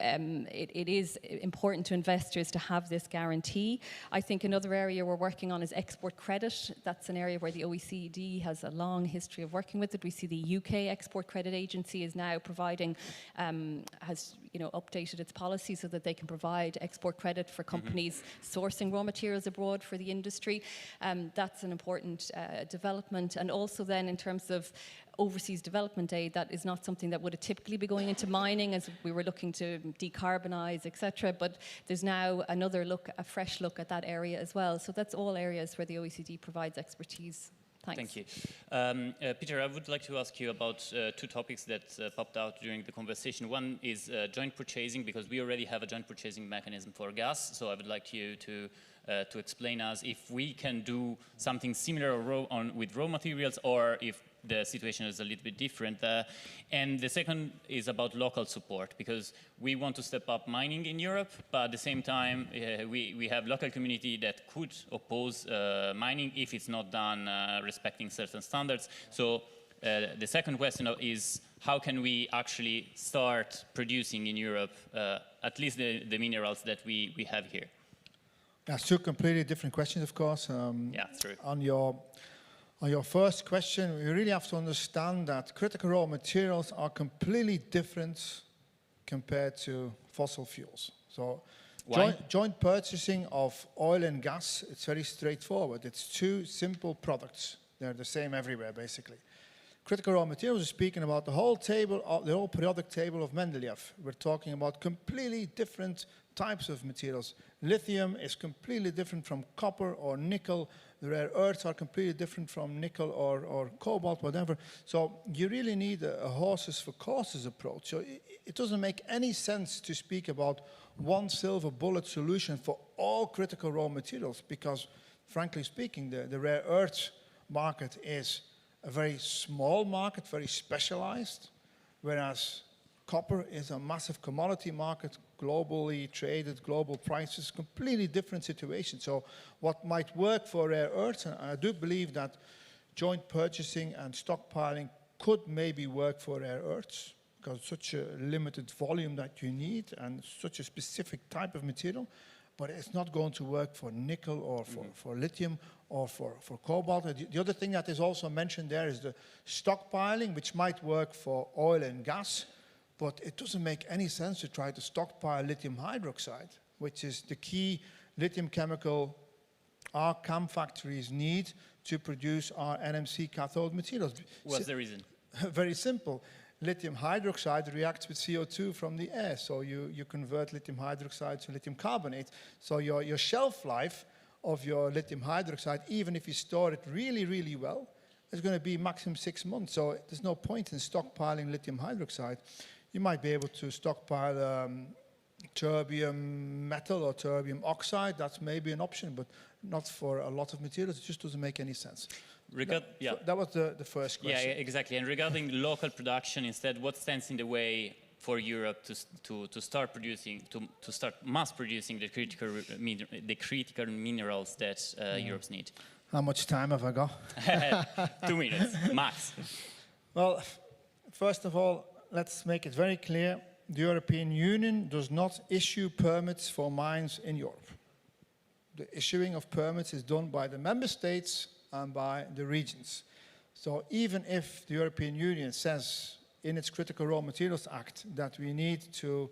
it is important to investors to have this guarantee. I think another area we're working on is export credit. That's an area where the OECD has a long history of working with it. We see the UK Export Credit Agency is now providing, has updated its policy so that they can provide export credit for companies sourcing raw materials abroad for the industry. That's an important development. And also then in terms of overseas development aid, that is not something that would have typically be going into mining as we were looking to decarbonize, etc. But there's now a fresh look at that area as well. So that's all areas where the OECD provides expertise. Thanks. Thank you. Peter, I would like to ask you about two topics that popped out during the conversation. One is joint purchasing, because we already have a joint purchasing mechanism for gas. So I would like you to explain us if we can do something similar with raw materials, or if the situation is a little bit different. And the second is about local support, because we want to step up mining in Europe, but at the same time, we have local community that could oppose mining if it's not done respecting certain standards. So the second question is, how can we actually start producing in Europe at least the minerals that we have here? That's two completely different questions, of course. Yeah, true. On your first question, we really have to understand that critical raw materials are completely different compared to fossil fuels. So joint purchasing of oil and gas, it's very straightforward. It's two simple products. They're the same everywhere, basically. Critical raw materials is speaking about the whole periodic table of Mendeleev. We're talking about completely different types of materials. Lithium is completely different from copper or nickel. The rare earths are completely different from nickel or cobalt, whatever. So you really need a horses for courses approach. So it doesn't make any sense to speak about one silver bullet solution for all critical raw materials, because frankly speaking, the rare earth market is a very small market, very specialized, whereas copper is a massive commodity market, globally traded, global prices, completely different situation. So what might work for rare earths, and I do believe that joint purchasing and stockpiling could maybe work for rare earths, because it's such a limited volume that you need and such a specific type of material, but it's not going to work for nickel or for lithium or for cobalt. The other thing that is also mentioned there is the stockpiling, which might work for oil and gas, but it doesn't make any sense to try to stockpile lithium hydroxide, which is the key lithium chemical our CAM factories need to produce our NMC cathode materials. What's the reason? Very simple. Lithium hydroxide reacts with CO2 from the air, so you convert lithium hydroxide to lithium carbonate. So your shelf life of your lithium hydroxide, even if you store it really, really well, is going to be maximum 6 months. So there's no point in stockpiling lithium hydroxide. You might be able to stockpile terbium metal or terbium oxide. That's maybe an option, but not for a lot of materials. It just doesn't make any sense. That was the first question. Yeah, exactly. And regarding local production, instead, what stands in the way for Europe to start producing, to start mass producing the critical minerals that Europe needs? How much time have I got? 2 minutes, max. Well, first of all, let's make it very clear. The European Union does not issue permits for mines in Europe. The issuing of permits is done by the member states and by the regions. So even if the European Union says in its Critical Raw Materials Act that we need to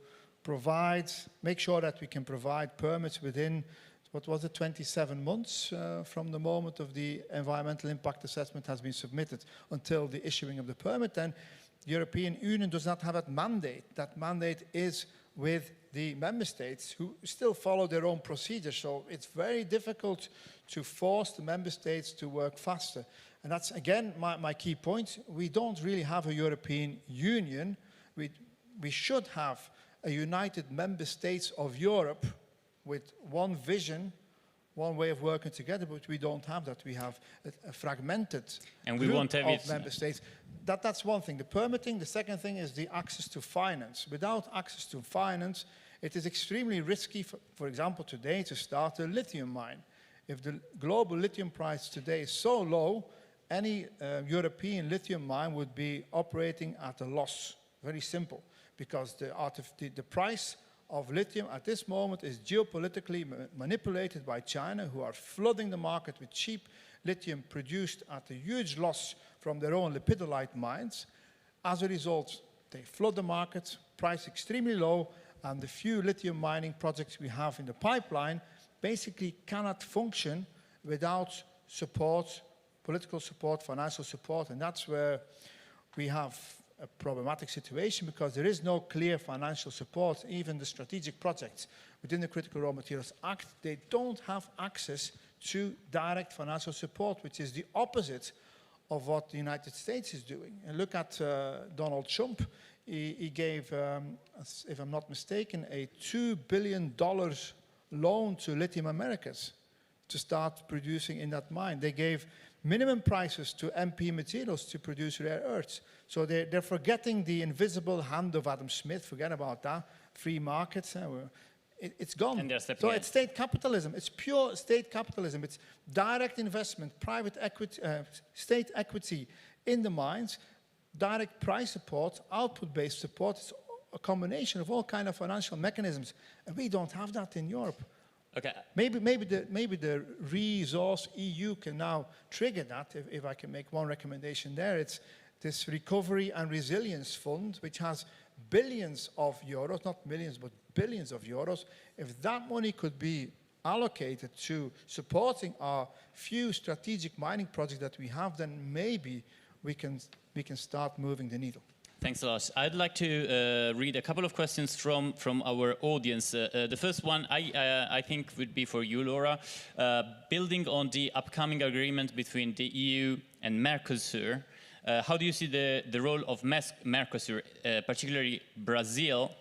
make sure that we can provide permits within, what was it, 27 months from the moment of the environmental impact assessment has been submitted until the issuing of the permit, then the European Union does not have that mandate. That mandate is with the member states who still follow their own procedures. So it's very difficult to force the member states to work faster. And that's, again, my key point. We don't really have a European Union. We should have a united member states of Europe with one vision, one way of working together, but we don't have that. We have a fragmented group of member states. That's one thing, the permitting. The second thing is the access to finance. Without access to finance, it is extremely risky, for example, today to start a lithium mine. If the global lithium price today is so low, any European lithium mine would be operating at a loss. Very simple, because the price of lithium at this moment is geopolitically manipulated by China, who are flooding the market with cheap lithium produced at a huge loss from their own lepidolite mines. As a result, they flood the market, price extremely low, and the few lithium mining projects we have in the pipeline basically cannot function without support, political support, financial support, and that's where we have a problematic situation, because there is no clear financial support. Even the strategic projects within the Critical Raw Materials Act, they don't have access to direct financial support, which is the opposite of what the United States is doing. And look at Donald Trump. He gave, if I'm not mistaken, a $2 billion loan to Lithium Americas to start producing in that mine. They gave minimum prices to MP Materials to produce rare earths. So they're forgetting the invisible hand of Adam Smith. Forget about that. Free markets. It's gone. And so it's state capitalism. It's pure state capitalism. It's direct investment, private equity, state equity in the mines, direct price support, output-based support. It's a combination of all kinds of financial mechanisms. And we don't have that in Europe. Okay. Maybe the Resource EU can now trigger that, if I can make one recommendation there. It's this Recovery and Resilience Fund, which has billions of euros, not millions, but billions of euros. If that money could be allocated to supporting our few strategic mining projects that we have, then maybe we can start moving the needle. Thanks a lot. I'd like to read a couple of questions from our audience. The first one, I think, would be for you, Laura. Building on the upcoming agreement between the EU and Mercosur, how do you see the role of Mercosur, particularly Brazil,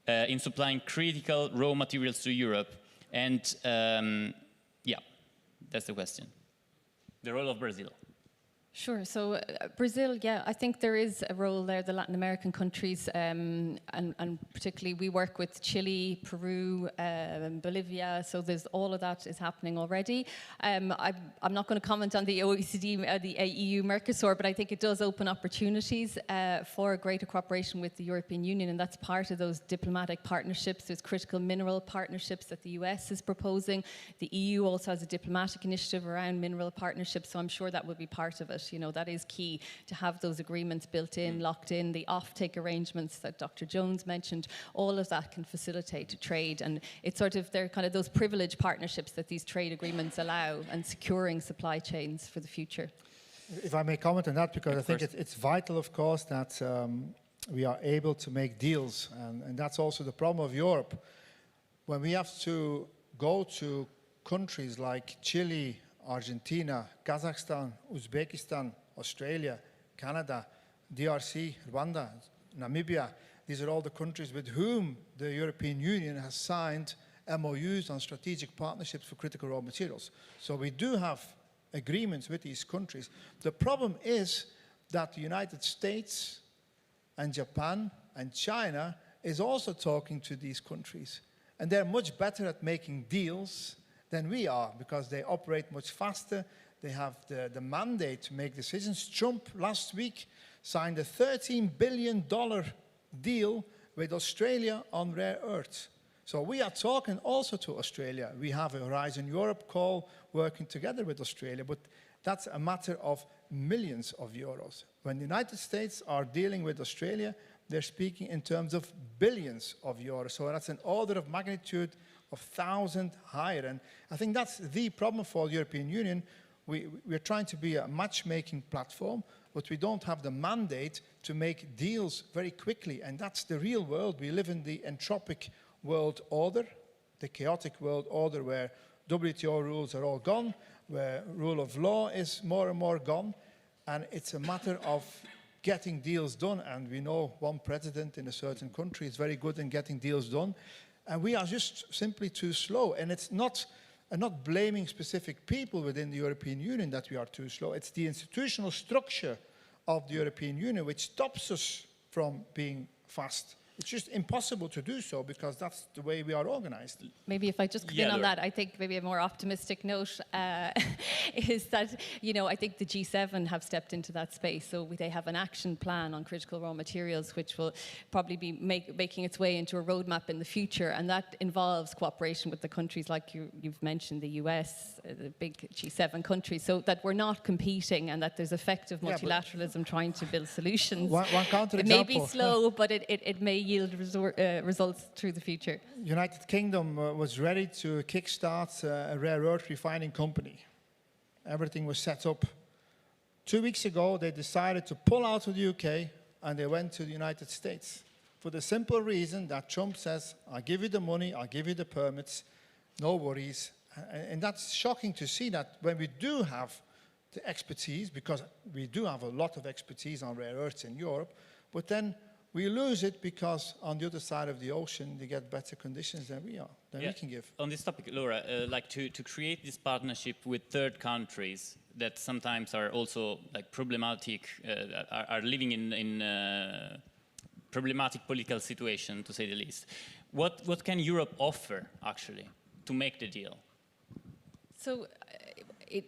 in supplying critical raw materials to Europe? And yeah, that's the question. The role of Brazil. Sure. So Brazil, yeah, I think there is a role there, the Latin American countries, and particularly we work with Chile, Peru, Bolivia, so there's all of that is happening already. I'm not going to comment on the OECD, the EU Mercosur, but I think it does open opportunities for greater cooperation with the European Union, and that's part of those diplomatic partnerships. There's critical mineral partnerships that the US is proposing. The EU also has a diplomatic initiative around mineral partnerships, so I'm sure that will be part of it. You know, that is key to have those agreements built in, locked in, the offtake arrangements that Dr. Jones mentioned, all of that can facilitate trade, and it's sort of, they're kind of those privileged partnerships that these trade agreements allow, and securing supply chains for the future. If I may comment on that, because I think it's vital, of course, that we are able to make deals, and that's also the problem of Europe. When we have to go to countries like Chile, Argentina, Kazakhstan, Uzbekistan, Australia, Canada, DRC, Rwanda, Namibia. These are all the countries with whom the European Union has signed MOUs on strategic partnerships for critical raw materials. So we do have agreements with these countries. The problem is that the United States and Japan and China is also talking to these countries. And they're much better at making deals than we are, because they operate much faster. They have the mandate to make decisions. Trump last week signed a $13 billion deal with Australia on rare earths. So we are talking also to Australia. We have a Horizon Europe call working together with Australia, but that's a matter of millions of euros. When the United States are dealing with Australia, they're speaking in terms of billions of euros. So that's an order of magnitude of 1,000 higher. And I think that's the problem for the European Union. We're trying to be a matchmaking platform, but we don't have the mandate to make deals very quickly. And that's the real world. We live in the entropic world order, the chaotic world order, where WTO rules are all gone, where rule of law is more and more gone. And it's a matter of getting deals done. And we know one president in a certain country is very good in getting deals done. And we are just simply too slow. And it's not, I'm not blaming specific people within the European Union that we are too slow. It's the institutional structure of the European Union which stops us from being fast. It's just impossible to do so, because that's the way we are organized. Maybe if I just come in on that, I think maybe a more optimistic note is that, you know, I think the G7 have stepped into that space. So they have an action plan on critical raw materials, which will probably be making its way into a roadmap in the future. And that involves cooperation with the countries like you've mentioned, the US, the big G7 countries, so that we're not competing, and that there's effective multilateralism trying to build solutions. One counter example. It may be slow, but it may yield results through the future. United Kingdom was ready to kickstart a rare earth refining company. Everything was set up. 2 weeks ago, they decided to pull out of the UK, and they went to the United States for the simple reason that Trump says, I'll give you the money, I'll give you the permits, no worries. And that's shocking to see that when we do have the expertise, because we do have a lot of expertise on rare earths in Europe, but then we lose it because on the other side of the ocean, they get better conditions than we are, than we can give. On this topic, Laura, like to create this partnership with third countries that sometimes are also like problematic, are living in problematic political situation, to say the least. What can Europe offer, actually, to make the deal? So,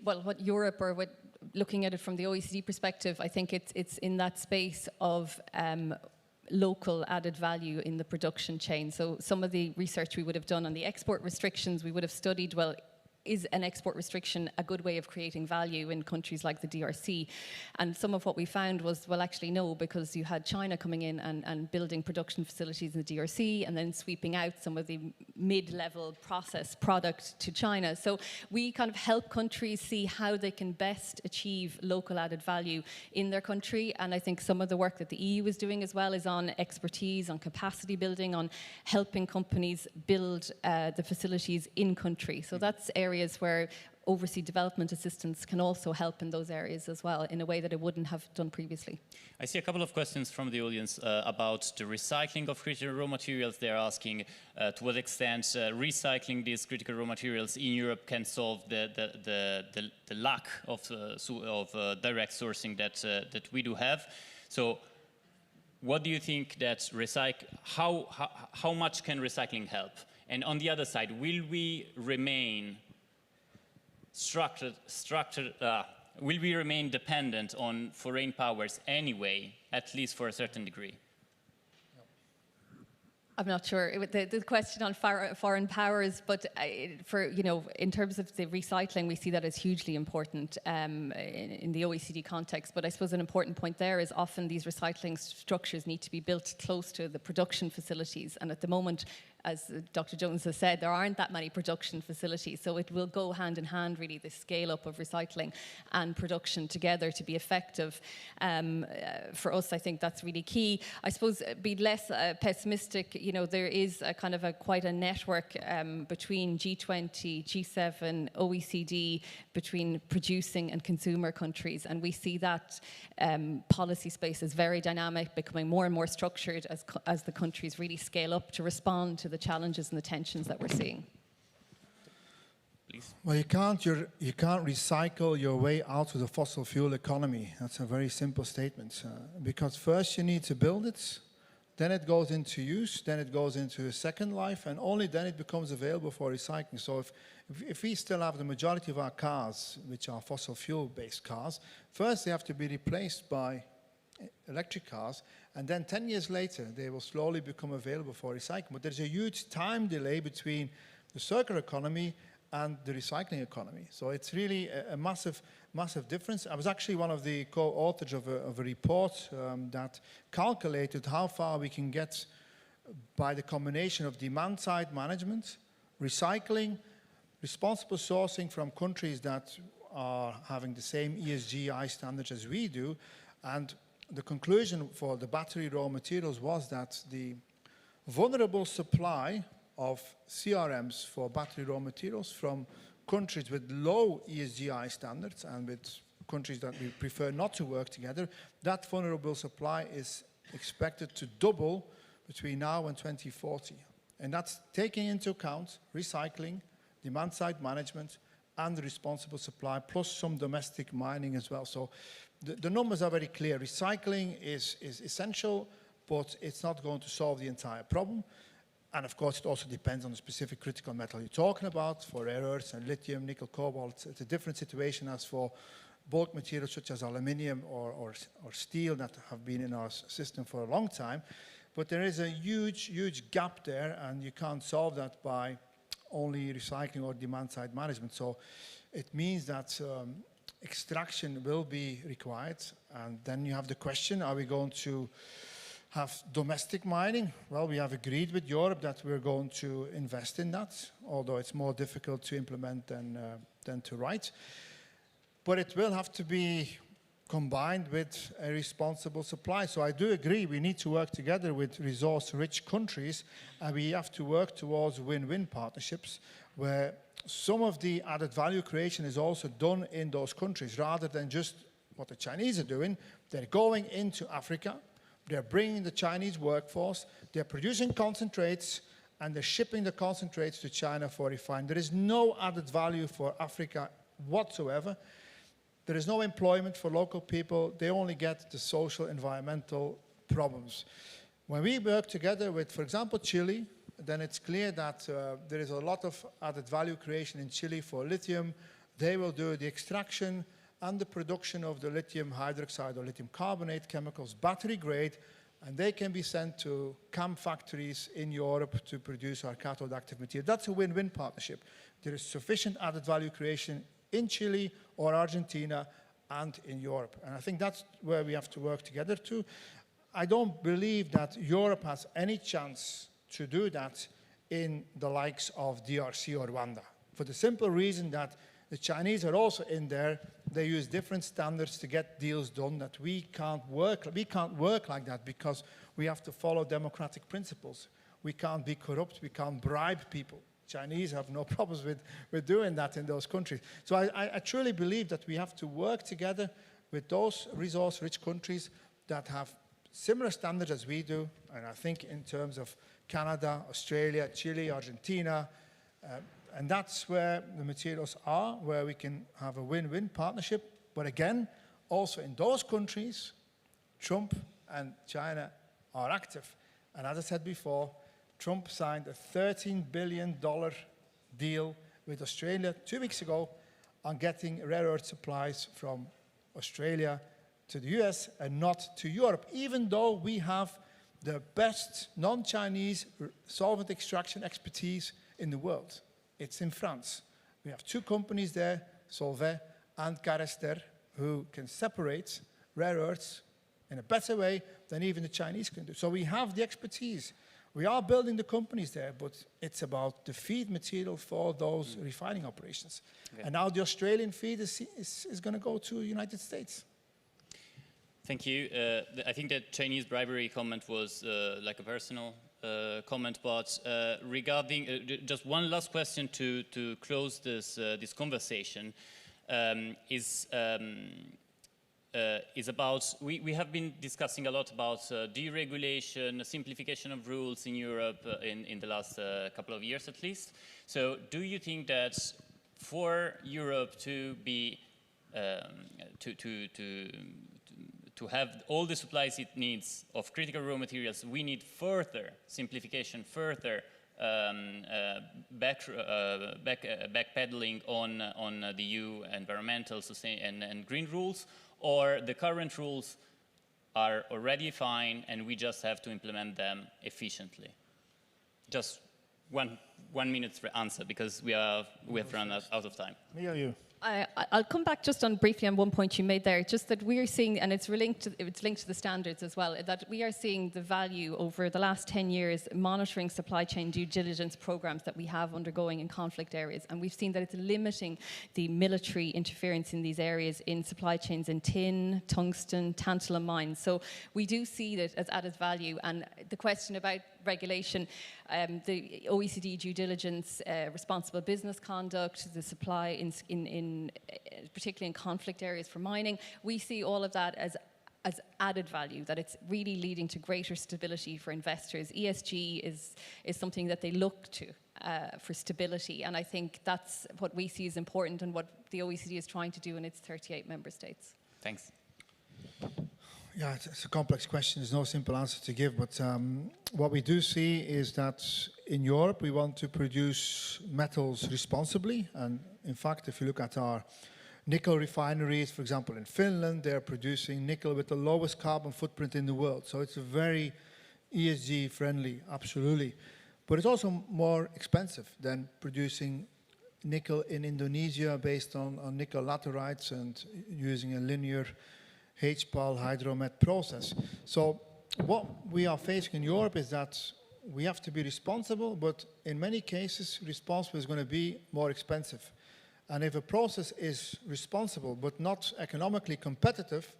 what Europe, or what, looking at it from the OECD perspective, I think it's in that space of local added value in the production chain. So some of the research we would have done on the export restrictions, we would have studied, well, is an export restriction a good way of creating value in countries like the DRC? And some of what we found was, well, actually no, because you had China coming in and building production facilities in the DRC and then sweeping out some of the mid-level processed product to China. So we kind of help countries see how they can best achieve local added value in their country. And I think some of the work that the EU is doing as well is on expertise, on capacity building, on helping companies build the facilities in country. So that's areas where overseas development assistance can also help in those areas as well in a way that it wouldn't have done previously. I see a couple of questions from the audience about the recycling of critical raw materials. They're asking to what extent recycling these critical raw materials in Europe can solve the lack of direct sourcing that we do have. So what do you think that how much can recycling help? And on the other side, will we remain will we remain dependent on foreign powers anyway, at least for a certain degree? I'm not sure the question on foreign powers, but in terms of the recycling, we see that as hugely important in the OECD context. But I suppose an important point there is often these recycling structures need to be built close to the production facilities, and at the moment, as Dr. Jones has said, there aren't that many production facilities, so it will go hand in hand, really, the scale up of recycling and production together to be effective. For us, I think that's really key. I suppose be less pessimistic. There is quite a network between G20, G7, OECD, between producing and consumer countries, and we see that policy space is very dynamic, becoming more and more structured as the countries really scale up to respond to the challenges and the tensions that we're seeing. Please. Well, you can't recycle your way out of the fossil fuel economy. That's a very simple statement. Because first you need to build it, then it goes into use, then it goes into a second life, and only then it becomes available for recycling. So if we still have the majority of our cars, which are fossil fuel-based cars, first they have to be replaced by electric cars, and then 10 years later they will slowly become available for recycling. But there's a huge time delay between the circular economy and the recycling economy. So it's really a massive difference. I was actually one of the co-authors of a report that calculated how far we can get by the combination of demand-side management, recycling, responsible sourcing from countries that are having the same ESGI standards as we do, and the conclusion for the battery raw materials was that the vulnerable supply of CRMs for battery raw materials from countries with low ESGI standards and with countries that we prefer not to work together, that vulnerable supply is expected to double between now and 2040. And that's taking into account recycling, demand-side management, and the responsible supply, plus some domestic mining as well. So the numbers are very clear. Recycling is essential, but it's not going to solve the entire problem. And of course, it also depends on the specific critical metal you're talking about. For rare earths and lithium, nickel, cobalt, it's a different situation as for bulk materials such as aluminium or steel that have been in our system for a long time. But there is a huge gap there, and you can't solve that by only recycling or demand-side management. So it means that extraction will be required, and then you have the question, are we going to have domestic mining? Well, we have agreed with Europe that we're going to invest in that, although it's more difficult to implement than to write. But it will have to be combined with a responsible supply. So I do agree we need to work together with resource-rich countries, and we have to work towards win-win partnerships where some of the added value creation is also done in those countries rather than just what the Chinese are doing. They're going into Africa, they're bringing the Chinese workforce, they're producing concentrates, and they're shipping the concentrates to China for refining. There is no added value for Africa whatsoever. There is no employment for local people. They only get the social, environmental problems. When we work together with, for example, Chile, then it's clear that there is a lot of added value creation in Chile for lithium. They will do the extraction and the production of the lithium hydroxide or lithium carbonate chemicals, battery grade, and they can be sent to CAM factories in Europe to produce our cathode active material. That's a win-win partnership. There is sufficient added value creation in Chile or Argentina and in Europe. And I think that's where we have to work together too. I don't believe that Europe has any chance to do that in the likes of DRC or Rwanda, for the simple reason that the Chinese are also in there. They use different standards to get deals done that we can't work like that because we have to follow democratic principles. We can't be corrupt, we can't bribe people. Chinese have no problems with doing that in those countries. So I truly believe that we have to work together with those resource-rich countries that have similar standards as we do. And I think in terms of Canada, Australia, Chile, Argentina, and that's where the materials are, where we can have a win-win partnership. But again, also in those countries, Trump and China are active. And as I said before, Trump signed a $13 billion deal with Australia 2 weeks ago on getting rare earth supplies from Australia to the US and not to Europe, even though we have the best non-Chinese solvent extraction expertise in the world. It's in France. We have 2 companies there, Solvay and Carester, who can separate rare earths in a better way than even the Chinese can do. So we have the expertise. We are building the companies there, but it's about the feed material for those refining operations. Okay. And now the Australian feed is going to go to the United States. Thank you. I think that Chinese bribery comment was like a personal comment, but regarding just one last question to close this conversation is about, we have been discussing a lot about deregulation, simplification of rules in Europe in the last couple of years at least. So do you think that for Europe to be, to have all the supplies it needs of critical raw materials, we need further simplification, further backpedaling on the EU environmental and green rules, or the current rules are already fine and we just have to implement them efficiently? Just one minute answer, because we have run out of time. Me or you? I'll come back just on briefly on one point you made there, just that we are seeing, and it's linked to the standards as well, that we are seeing the value over the last 10 years monitoring supply chain due diligence programs that we have undergoing in conflict areas, and we've seen that it's limiting the military interference in these areas in supply chains in tin, tungsten, tantalum mines. So we do see that as added value. And the question about regulation, the OECD due diligence, responsible business conduct, the supply in particularly in conflict areas for mining, we see all of that as added value, that it's really leading to greater stability for investors. ESG is something that they look to for stability, and I think that's what we see as important and what the OECD is trying to do in its 38 member states. Thanks. Yeah, it's a complex question. There's no simple answer to give, but what we do see is that in Europe we want to produce metals responsibly, and in fact if you look at our nickel refineries, for example in Finland, they're producing nickel with the lowest carbon footprint in the world, so it's a very ESG friendly, absolutely. But it's also more expensive than producing nickel in Indonesia based on nickel laterites and using a linear HPAL hydromet process. So what we are facing in Europe is that we have to be responsible, but in many cases responsible is going to be more expensive. And if a process is responsible but not economically competitive,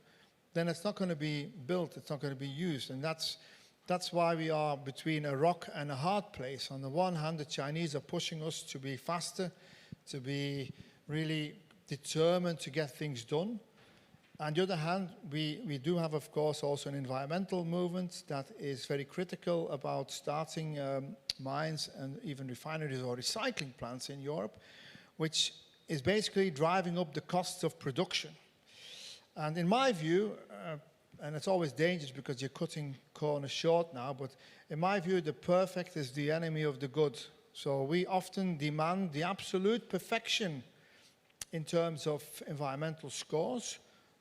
then it's not going to be built, it's not going to be used. And that's why we are between a rock and a hard place. On the one hand, the Chinese are pushing us to be faster, to be really determined to get things done. On the other hand, we do have, of course, also an environmental movement that is very critical about starting mines and even refineries or recycling plants in Europe, which is basically driving up the costs of production. And in my view, and it's always dangerous because you're cutting corners short now, but in my view, the perfect is the enemy of the good. So we often demand the absolute perfection in terms of environmental scores,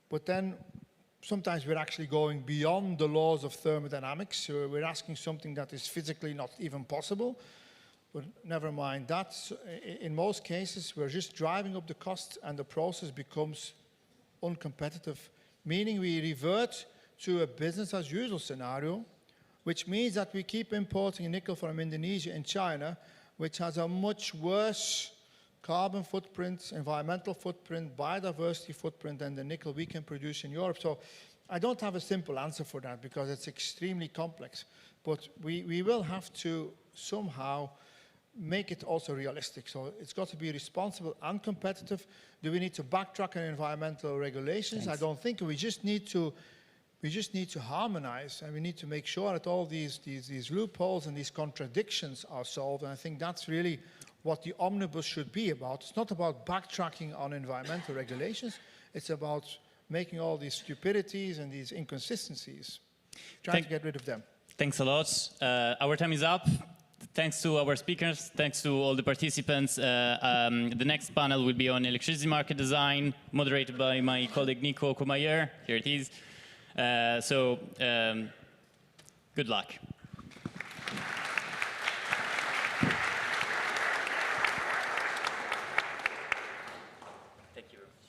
but then sometimes we're actually going beyond the laws of thermodynamics. So we're asking something that is physically not even possible. But never mind that. In most cases, we're just driving up the costs and the process becomes uncompetitive, meaning we revert to a business as usual scenario, which means that we keep importing nickel from Indonesia and China, which has a much worse carbon footprint, environmental footprint, biodiversity footprint than the nickel we can produce in Europe. So I don't have a simple answer for that because it's extremely complex. But we will have to somehow make it also realistic. So it's got to be responsible and competitive. Do we need to backtrack on environmental regulations? Thanks. I don't think. We just need to harmonize, and we need to make sure that all these loopholes and these contradictions are solved. And I think that's really what the omnibus should be about. It's not about backtracking on environmental regulations. It's about making all these stupidities and these inconsistencies, trying to get rid of them. Thanks a lot. Our time is up. Thanks to our speakers. Thanks to all the participants. The next panel will be on electricity market design, moderated by my colleague Nico Comayer. Here it is. Good luck. Thank you very much.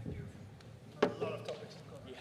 Thank you. A lot of topics to cover. Yeah.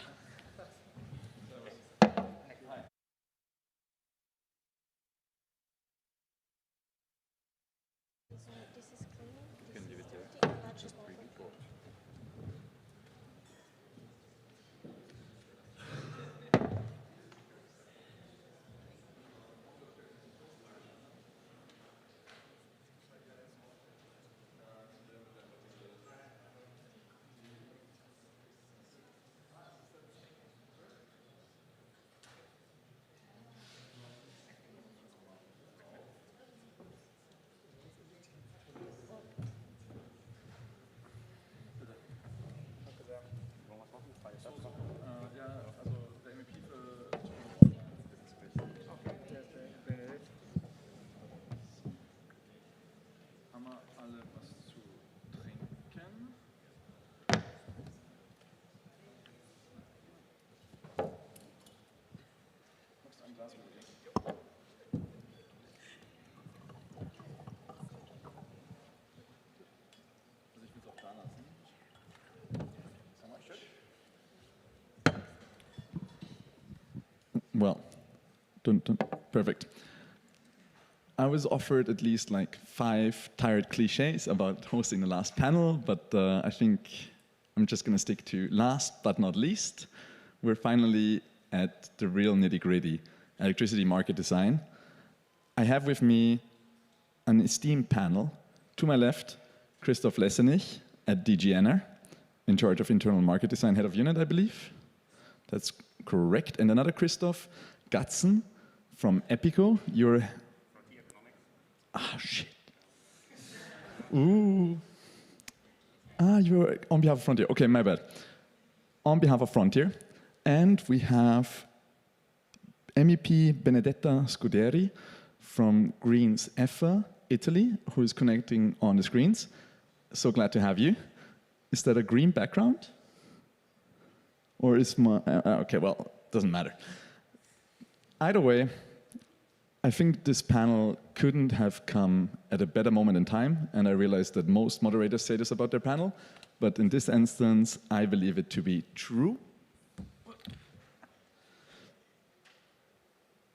Well, perfect. I was offered at least like 5 tired cliches about hosting the last panel, but I think I'm just going to stick to last but not least. We're finally at the real nitty-gritty, electricity market design. I have with me an esteemed panel. To my left, Christoph Lessenich at DG Ener, in charge of internal market design, head of unit, I believe. That's correct. And another Christoph Gatzen from Epico. You're... Ah, shit. Ooh. Ah, you're on behalf of Frontier. Okay, my bad. On behalf of Frontier. And we have MEP Benedetta Scuderi from Greens EFA, Italy, who is connecting on the screens. So glad to have you. Is that a green background? Or is my... okay, well, doesn't matter. Either way, I think this panel couldn't have come at a better moment in time, and I realize that most moderators say this about their panel, but in this instance, I believe it to be true.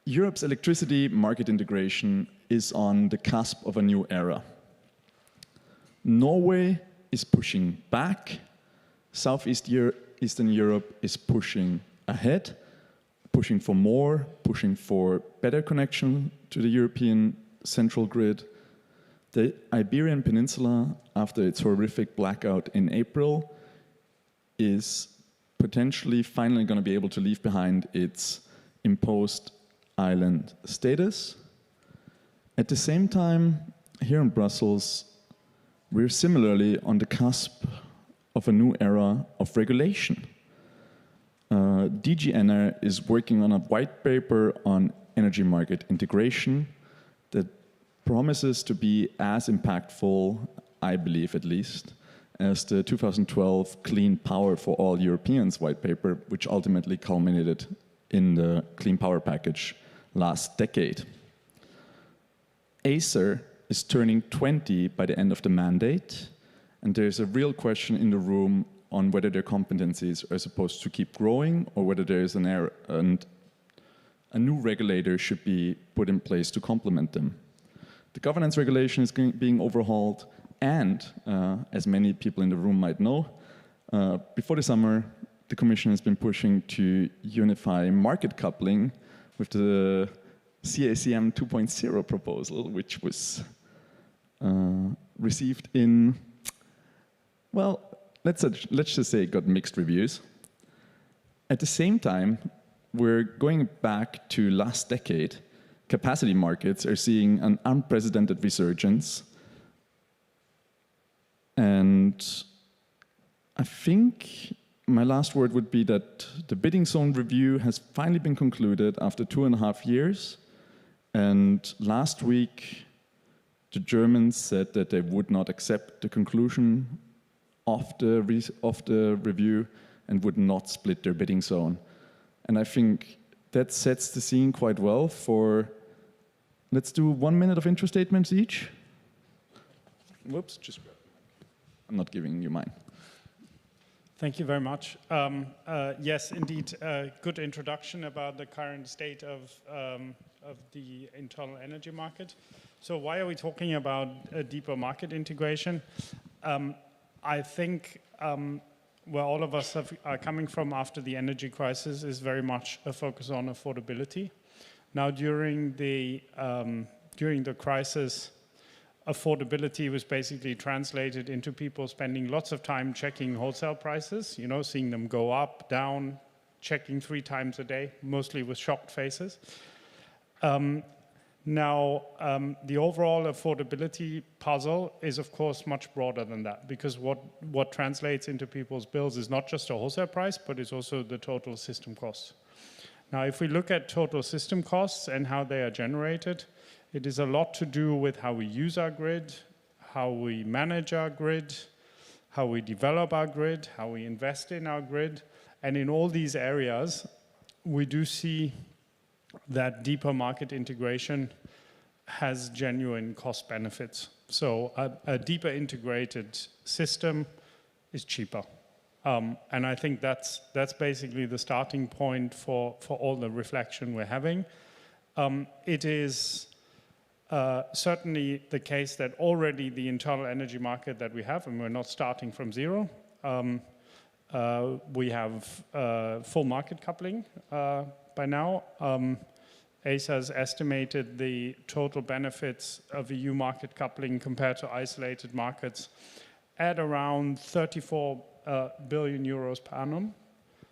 Europe's electricity market integration is on the cusp of a new era. Norway is pushing back. Eastern Europe is pushing ahead, pushing for more, pushing for better connection to the European central grid. The Iberian Peninsula, after its horrific blackout in April, is potentially finally going to be able to leave behind its imposed island status. At the same time, here in Brussels, we're similarly on the cusp of a new era of regulation. DG Ener is working on a white paper on energy market integration that promises to be as impactful, I believe at least, as the 2012 Clean Power for All Europeans white paper, which ultimately culminated in the Clean Power package last decade. Acer is turning 20 by the end of the mandate, and there's a real question in the room on whether their competencies are supposed to keep growing or whether there is an error and a new regulator should be put in place to complement them. The governance regulation is being overhauled, and as many people in the room might know, before the summer, the Commission has been pushing to unify market coupling with the CACM 2.0 proposal, which was received in, well, let's just say it got mixed reviews. At the same time, we're going back to last decade. Capacity markets are seeing an unprecedented resurgence. And I think my last word would be that the bidding zone review has finally been concluded after 2.5 years. And last week, the Germans said that they would not accept the conclusion of the review and would not split their bidding zone. And I think that sets the scene quite well for, let's do 1 minute of intro statements each. Whoops, just grab the mic. I'm not giving you mine. Thank you very much. Yes, indeed, good introduction about the current state of the internal energy market. So why are we talking about a deeper market integration? I think where all of us are coming from after the energy crisis is very much a focus on affordability. Now, during the crisis, affordability was basically translated into people spending lots of time checking wholesale prices, you know, seeing them go up, down, checking 3 times a day, mostly with shocked faces. Now, the overall affordability puzzle is, of course, much broader than that, because what translates into people's bills is not just a wholesale price, but it's also the total system costs. Now, if we look at total system costs and how they are generated, it is a lot to do with how we use our grid, how we manage our grid, how we develop our grid, how we invest in our grid. And in all these areas, we do see that deeper market integration has genuine cost benefits. So a deeper integrated system is cheaper. And I think that's basically the starting point for all the reflection we're having. It is certainly the case that already the internal energy market that we have, and we're not starting from zero, we have full market coupling by now. ACE has estimated the total benefits of EU market coupling compared to isolated markets at around 34 billion euros per annum.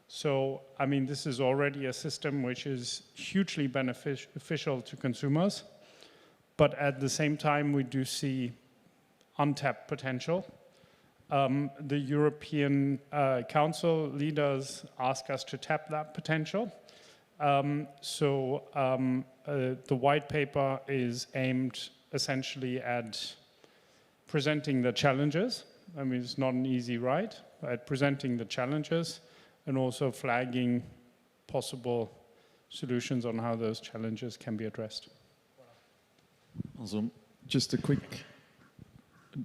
So, I mean, this is already a system which is hugely beneficial to consumers, but at the same time, we do see untapped potential. The European Council leaders ask us to tap that potential. The white paper is aimed essentially at presenting the challenges. I mean, it's not an easy ride, at presenting the challenges and also flagging possible solutions on how those challenges can be addressed. Also, just a quick,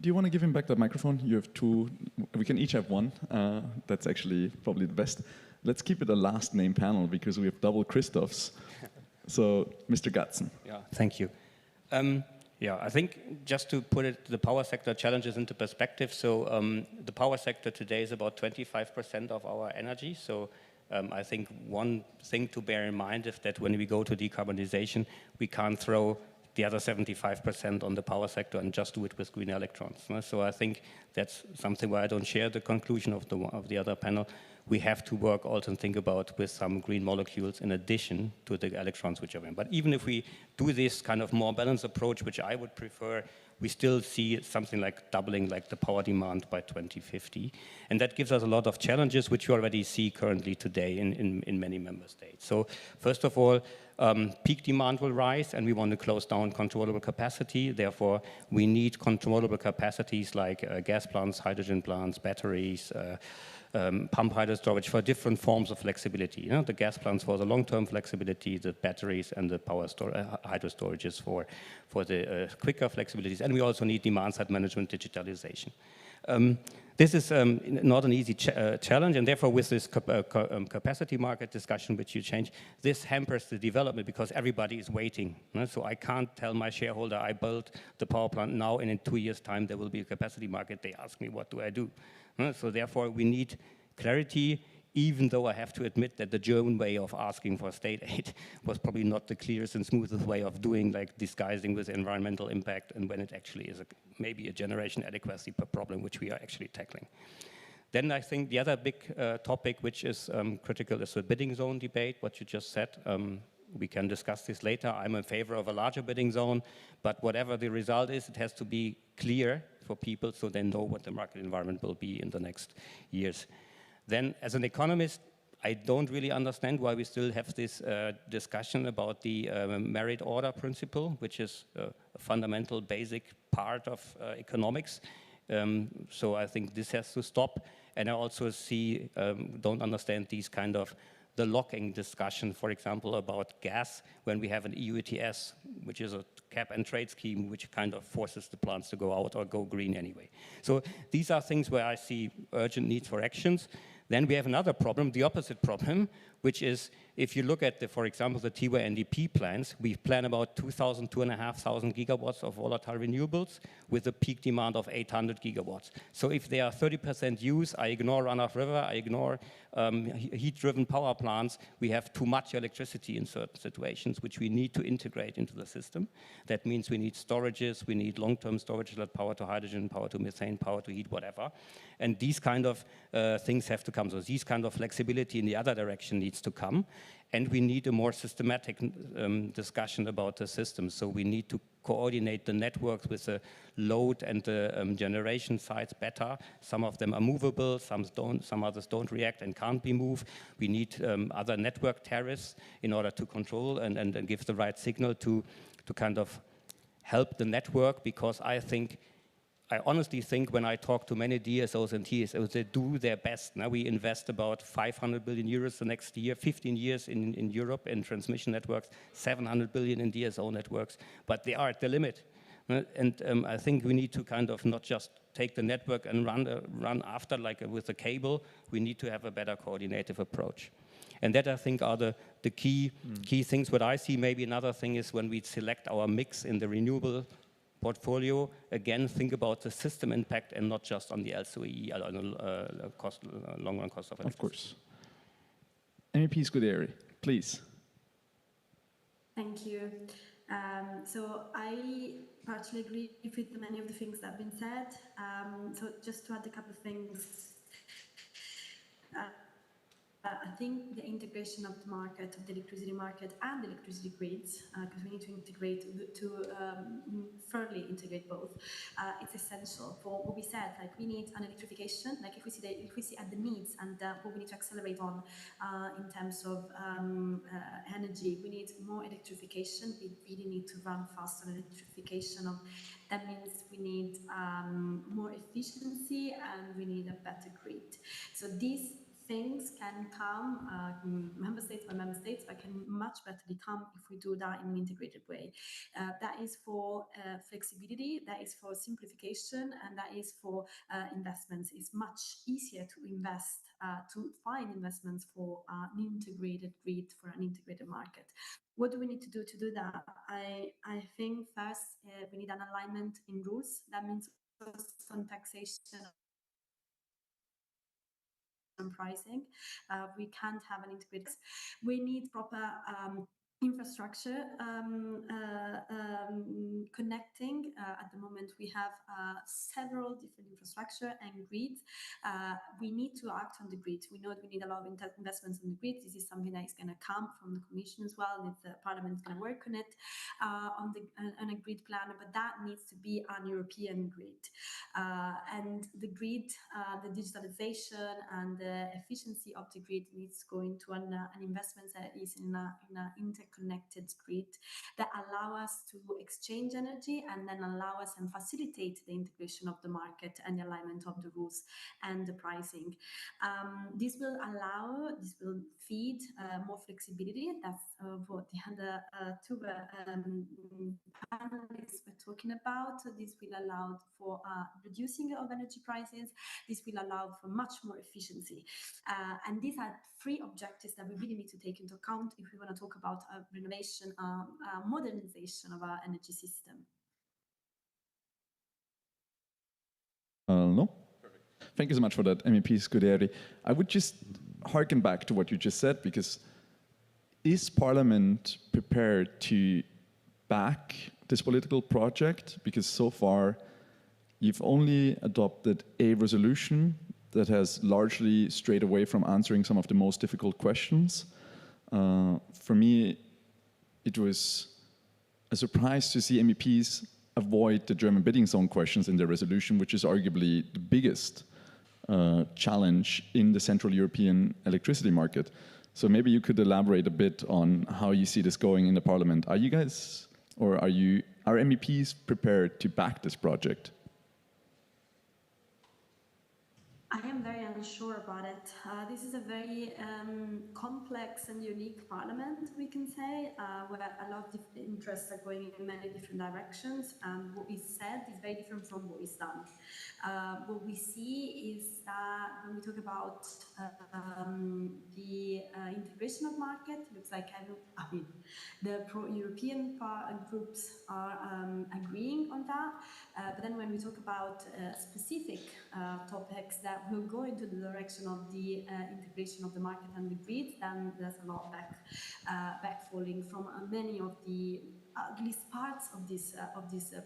do you want to give him back that microphone? You have 2, we can each have 1. That's actually probably the best. Let's keep it a last name panel because we have double Christophs. So, Mr. Gatzen. Yeah, thank you. Yeah, I think just to put the power sector challenges into perspective, so the power sector today is about 25% of our energy. So I think one thing to bear in mind is that when we go to decarbonization, we can't throw the other 75% on the power sector and just do it with green electrons. So I think that's something where I don't share the conclusion of the other panel. We have to work also and think about with some green molecules in addition to the electrons which are in. But even if we do this kind of more balanced approach, which I would prefer, we still see something like doubling like the power demand by 2050. And that gives us a lot of challenges, which you already see currently today in many member states. So first of all, peak demand will rise and we want to close down controllable capacity. Therefore, we need controllable capacities like gas plants, hydrogen plants, batteries, pump hydro storage for different forms of flexibility. You know, the gas plants for the long-term flexibility, the batteries and the hydro storages for the quicker flexibilities. And we also need demand-side management digitalization. This is not an easy challenge, and therefore with this capacity market discussion which you change, this hampers the development because everybody is waiting. So I can't tell my shareholder I built the power plant now and in 2 years' time there will be a capacity market. They ask me what do I do? So therefore we need clarity even though I have to admit that the German way of asking for state aid was probably not the clearest and smoothest way of doing, like disguising with environmental impact, and when it actually is maybe a generation adequacy problem, which we are actually tackling. Then I think the other big topic which is critical is the bidding zone debate, what you just said. We can discuss this later. I'm in favor of a larger bidding zone, but whatever the result is, it has to be clear for people so they know what the market environment will be in the next years. Then, as an economist, I don't really understand why we still have this discussion about the merit order principle, which is a fundamental basic part of economics. So I think this has to stop. And I also don't understand these kind of the locking discussion, for example, about gas, when we have an EU ETS, which is a cap and trade scheme, which kind of forces the plants to go out or go green anyway. So these are things where I see urgent need for actions. Then we have another problem, the opposite problem, which is if you look at, for example, the TIWA NDP plans, we plan about 2,000, 2,500 gigawatts of volatile renewables with a peak demand of 800 gigawatts. So if they are 30% use, I ignore run-of-river, I ignore heat-driven power plants, we have too much electricity in certain situations, which we need to integrate into the system. That means we need storages, we need long-term storage, like power to hydrogen, power to methane, power to heat, whatever. And these kind of things have to come. So these kind of flexibility in the other direction needs to come. And we need a more systematic discussion about the system. So we need to coordinate the networks with the load and the generation sites better. Some of them are movable, some others don't react and can't be moved. We need other network tariffs in order to control and give the right signal to kind of help the network, because I honestly think when I talk to many DSOs and TSOs, they do their best. Now we invest about 500 billion euros the next year, 15 years in Europe in transmission networks, 700 billion in DSO networks, but they are at the limit. And I think we need to kind of not just take the network and run after like with a cable. We need to have a better coordinative approach. And that, I think, are the key things. What I see, maybe another thing is when we select our mix in the renewable portfolio, again, think about the system impact and not just on the LCOE, long-run cost of electricity. Of course. MEP György, please. Thank you. So I partially agree with many of the things that have been said. So just to add a couple of things. I think the integration of the market, of the electricity market and the electricity grids, because we need to integrate, to thoroughly integrate both, it's essential for what we said. Like we need an electrification. Like if we see at the needs and what we need to accelerate on in terms of energy, we need more electrification. We really need to run faster electrification. That means we need more efficiency and we need a better grid. So these things can come member states by member states, but can much better come if we do that in an integrated way. That is for flexibility, that is for simplification, and that is for investments. It's much easier to invest, to find investments for an integrated grid, for an integrated market. What do we need to do that? I think first we need an alignment in rules. That means on taxation and pricing. We can't have an integrated. We need proper infrastructure connecting. At the moment, we have several different infrastructure and grids. We need to act on the grid. We know that we need a lot of investments on the grid. This is something that is going to come from the Commission as well, and the Parliament is going to work on it on a grid plan. But that needs to be an European grid, and the grid, the digitalization and the efficiency of the grid needs to go into an investment that is in an interconnected grid that allow us to exchange energy and then allow us and facilitate the integration of the market and the alignment of the rules and the pricing. This will feed more flexibility. That's what the other two panelists were talking about. This will allow for reducing of energy prices. This will allow for much more efficiency. And these are three objectives that we really need to take into account if we want to talk about renovation, modernization of our energy system. No? Perfect. Thank you so much for that, MEP György. I would just harken back to what you just said, because is Parliament prepared to back this political project? Because so far, you've only adopted a resolution that has largely strayed away from answering some of the most difficult questions. For me, it was a surprise to see MEPs avoid the German bidding zone questions in their resolution, which is arguably the biggest challenge in the Central European electricity market. So maybe you could elaborate a bit on how you see this going in the Parliament. Are you guys, or are MEPs prepared to back this project? I am very unsure about it. This is a very complex and unique parliament, we can say, where a lot of interests are going in many different directions. And what is said is very different from what is done. What we see is that when we talk about the integration of market, it looks like the pro-European groups are agreeing on that. But then when we talk about specific topics that will go into the direction of the integration of the market and the grid, then there's a lot backfalling from many of the at least parts of these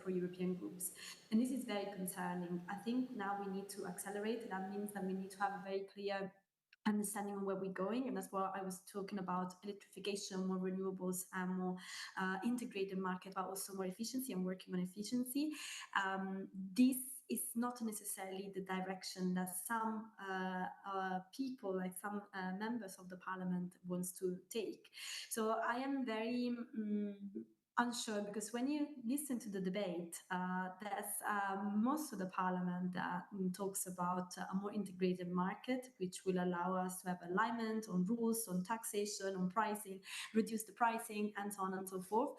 pro-European groups. And this is very concerning. I think now we need to accelerate. That means that we need to have a very clear understanding of where we're going, and that's what I was talking about: electrification, more renewables, and more integrated market, but also more efficiency and working on efficiency. This is not necessarily the direction that some people, like some members of the parliament, wants to take. So I am very unsure, because when you listen to the debate, there's most of the parliament that talks about a more integrated market, which will allow us to have alignment on rules, on taxation, on pricing, reduce the pricing, and so on and so forth.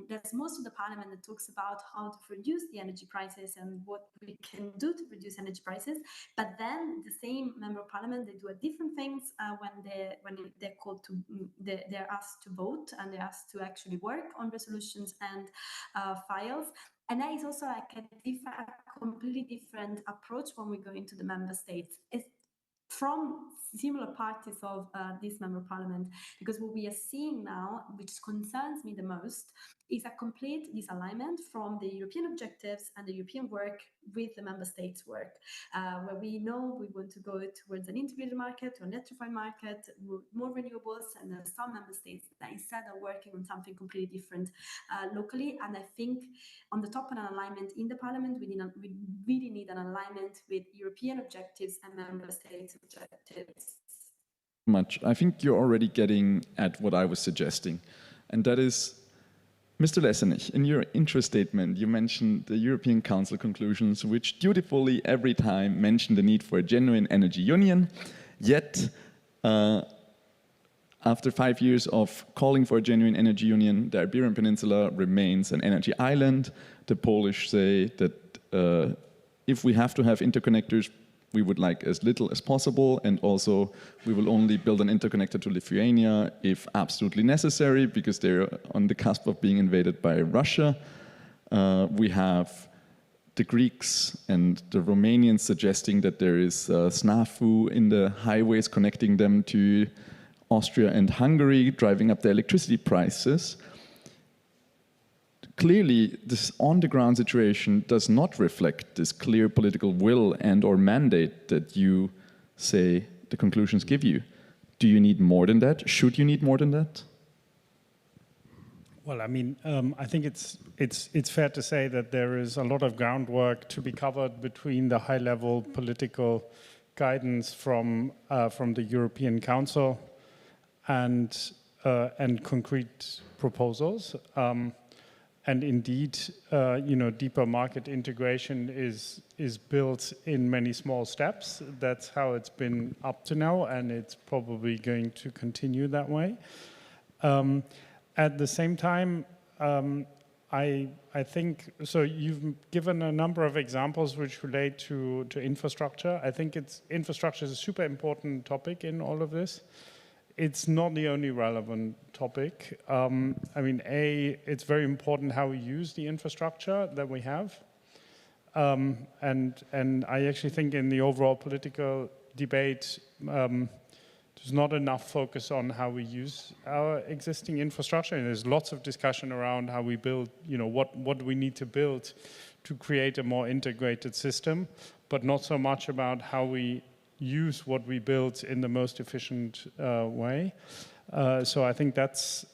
There's most of the parliament that talks about how to reduce the energy prices and what we can do to reduce energy prices. But then the same member of parliament, they do different things when they're called to, they're asked to vote, and they're asked to actually work on resolutions and files. And that is also like a completely different approach when we go into the member states. It's from similar parties of this member of parliament, because what we are seeing now, which concerns me the most, is a complete disalignment from the European objectives and the European work with the member states' work, where we know we want to go towards an integrated market, to an electrified market, more renewables, and there are some member states that instead are working on something completely different locally. And I think on the top of an alignment in the parliament, we really need an alignment with European objectives and member states' objectives. Much. I think you're already getting at what I was suggesting, and that is, Mr. Lessenich, in your intro statement, you mentioned the European Council conclusions, which dutifully every time mention the need for a genuine energy union. Yet, after 5 years of calling for a genuine energy union, the Iberian Peninsula remains an energy island. The Polish say that if we have to have interconnectors, we would like as little as possible, and also we will only build an interconnector to Lithuania if absolutely necessary, because they're on the cusp of being invaded by Russia. We have the Greeks and the Romanians suggesting that there is a snafu in the highways connecting them to Austria and Hungary, driving up the electricity prices. Clearly, this on-the-ground situation does not reflect this clear political will and or mandate that you say the conclusions give you. Do you need more than that? Should you need more than that? Well, I mean, I think it's fair to say that there is a lot of groundwork to be covered between the high-level political guidance from the European Council and concrete proposals. And indeed, deeper market integration is built in many small steps. That's how it's been up to now, and it's probably going to continue that way. At the same time, I think, so you've given a number of examples which relate to infrastructure. I think infrastructure is a super important topic in all of this. It's not the only relevant topic. I mean, it's very important how we use the infrastructure that we have. And I actually think in the overall political debate, there's not enough focus on how we use our existing infrastructure, and there's lots of discussion around how we build, what we need to build to create a more integrated system, but not so much about how we use what we built in the most efficient way. So I think that's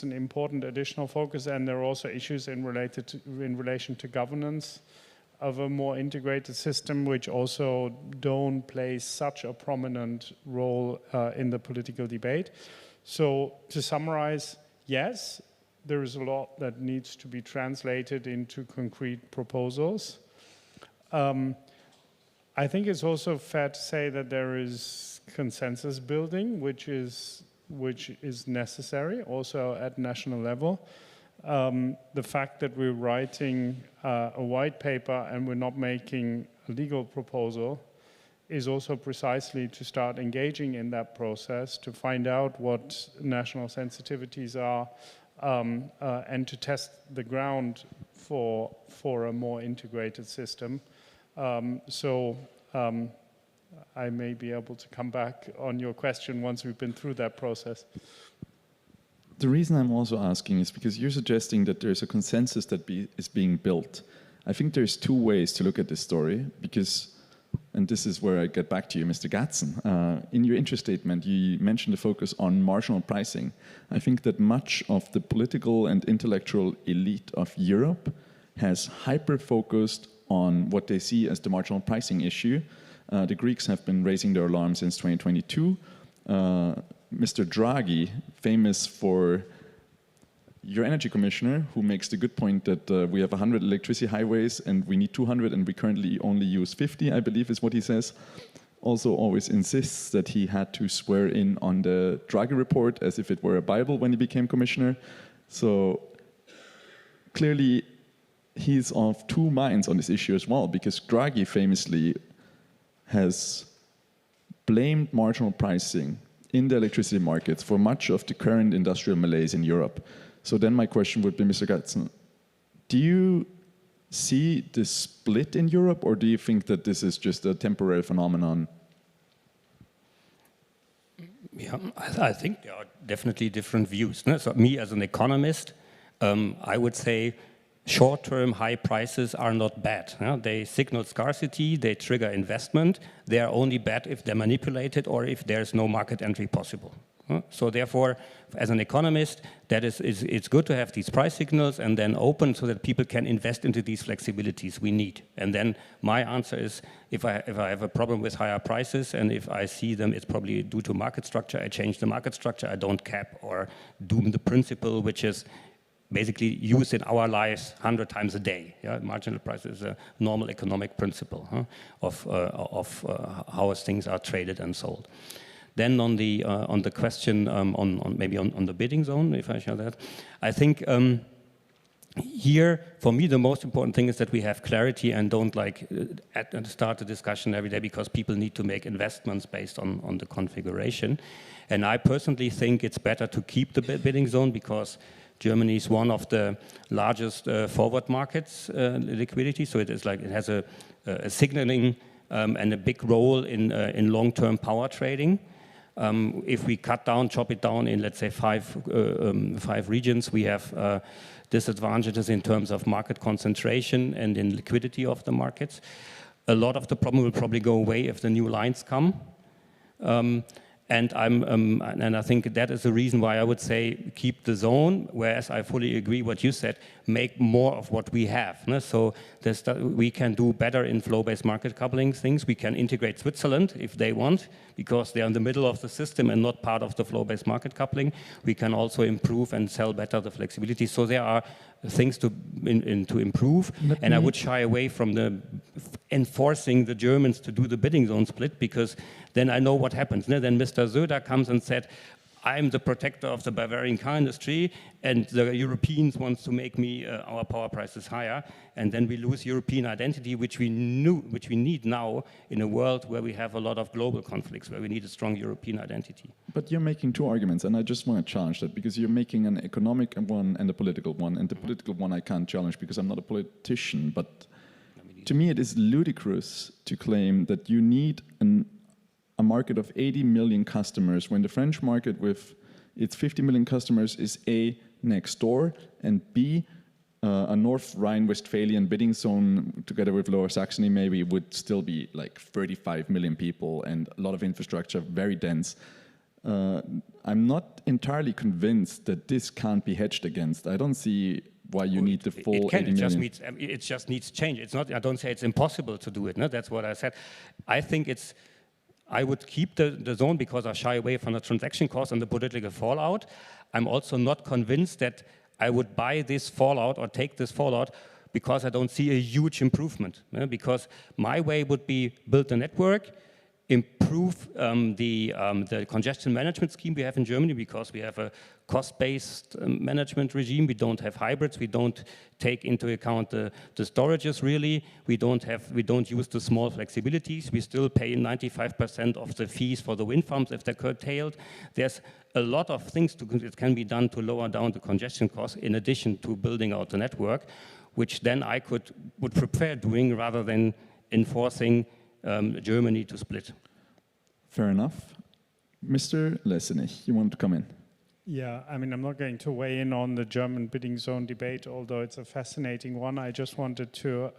an important additional focus, and there are also issues in relation to governance of a more integrated system, which also don't play such a prominent role in the political debate. So to summarize, yes, there is a lot that needs to be translated into concrete proposals. I think it's also fair to say that there is consensus building, which is necessary also at national level. The fact that we're writing a white paper and we're not making a legal proposal is also precisely to start engaging in that process, to find out what national sensitivities are, and to test the ground for a more integrated system. I may be able to come back on your question once we've been through that process. The reason I'm also asking is because you're suggesting that there's a consensus that is being built. I think there's two ways to look at this story, because, and this is where I get back to you, Mr. Gatzen. In your interest statement, you mentioned the focus on marginal pricing. I think that much of the political and intellectual elite of Europe has hyper-focused on what they see as the marginal pricing issue. The Greeks have been raising their alarm since 2022. Mr. Draghi, famous for your energy commissioner, who makes the good point that we have 100 electricity highways and we need 200 and we currently only use 50, I believe is what he says, also always insists that he had to swear in on the Draghi report as if it were a Bible when he became commissioner. So clearly he's of two minds on this issue as well, because Draghi famously has blamed marginal pricing in the electricity markets for much of the current industrial malaise in Europe. So then my question would be, Mr. Gatzen, do you see this split in Europe, or do you think that this is just a temporary phenomenon? Yeah, I think there are definitely different views. So me as an economist, I would say short-term high prices are not bad. They signal scarcity, they trigger investment. They are only bad if they're manipulated or if there's no market entry possible. So therefore, as an economist, it's good to have these price signals and then open so that people can invest into these flexibilities we need. And then my answer is, if I have a problem with higher prices and if I see them, it's probably due to market structure. I change the market structure. I don't cap or doom the principle, which is basically used in our lives 100 times a day. Yeah? Marginal price is a normal economic principle of how things are traded and sold. Then on the question on the bidding zone, if I share that, I think here for me the most important thing is that we have clarity and don't start the discussion every day because people need to make investments based on the configuration. And I personally think it's better to keep the bidding zone because Germany is one of the largest forward markets liquidity, so it has a signaling and a big role in long-term power trading. If we chop it down in, let's say, five regions, we have disadvantages in terms of market concentration and in liquidity of the markets. A lot of the problem will probably go away if the new lines come. And I think that is the reason why I would say keep the zone, whereas I fully agree what you said, make more of what we have. So we can do better in flow-based market coupling things. We can integrate Switzerland if they want, because they are in the middle of the system and not part of the flow-based market coupling. We can also improve and sell better the flexibility. So there are things to improve, and I would shy away from enforcing the Germans to do the bidding zone split, because then I know what happens. Then Mr. Söder comes and said, I'm the protector of the Bavarian car industry, and the Europeans want to make our power prices higher, and then we lose European identity, which we need now in a world where we have a lot of global conflicts, where we need a strong European identity. But you're making two arguments, and I just want to challenge that, because you're making an economic one and a political one, and the political one I can't challenge because I'm not a politician, but to me it is ludicrous to claim that you need an a market of 80 million customers, when the French market with its 50 million customers is A, next door, and B, a North Rhine-Westphalian bidding zone together with Lower Saxony maybe would still be like 35 million people and a lot of infrastructure, very dense. I'm not entirely convinced that this can't be hedged against. I don't see why you need the full 80 million. It just needs change. It's not. I don't say it's impossible to do it. No, that's what I said. I think I would keep the zone because I shy away from the transaction cost and the political fallout. I'm also not convinced that I would buy this fallout or take this fallout because I don't see a huge improvement. Because my way would be build a network, improve the congestion management scheme we have in Germany, because we have a cost-based management regime. We don't have hybrids. We don't take into account the storages really. We don't use the small flexibilities. We still pay 95% of the fees for the wind farms if they're curtailed. There's a lot of things that can be done to lower down the congestion costs in addition to building out the network, which then I would prefer doing rather than enforcing Germany to split. Fair enough. Mr. Lessenich, you want to come in? Yeah, I mean, I'm not going to weigh in on the German bidding zone debate, although it's a fascinating one. I just wanted to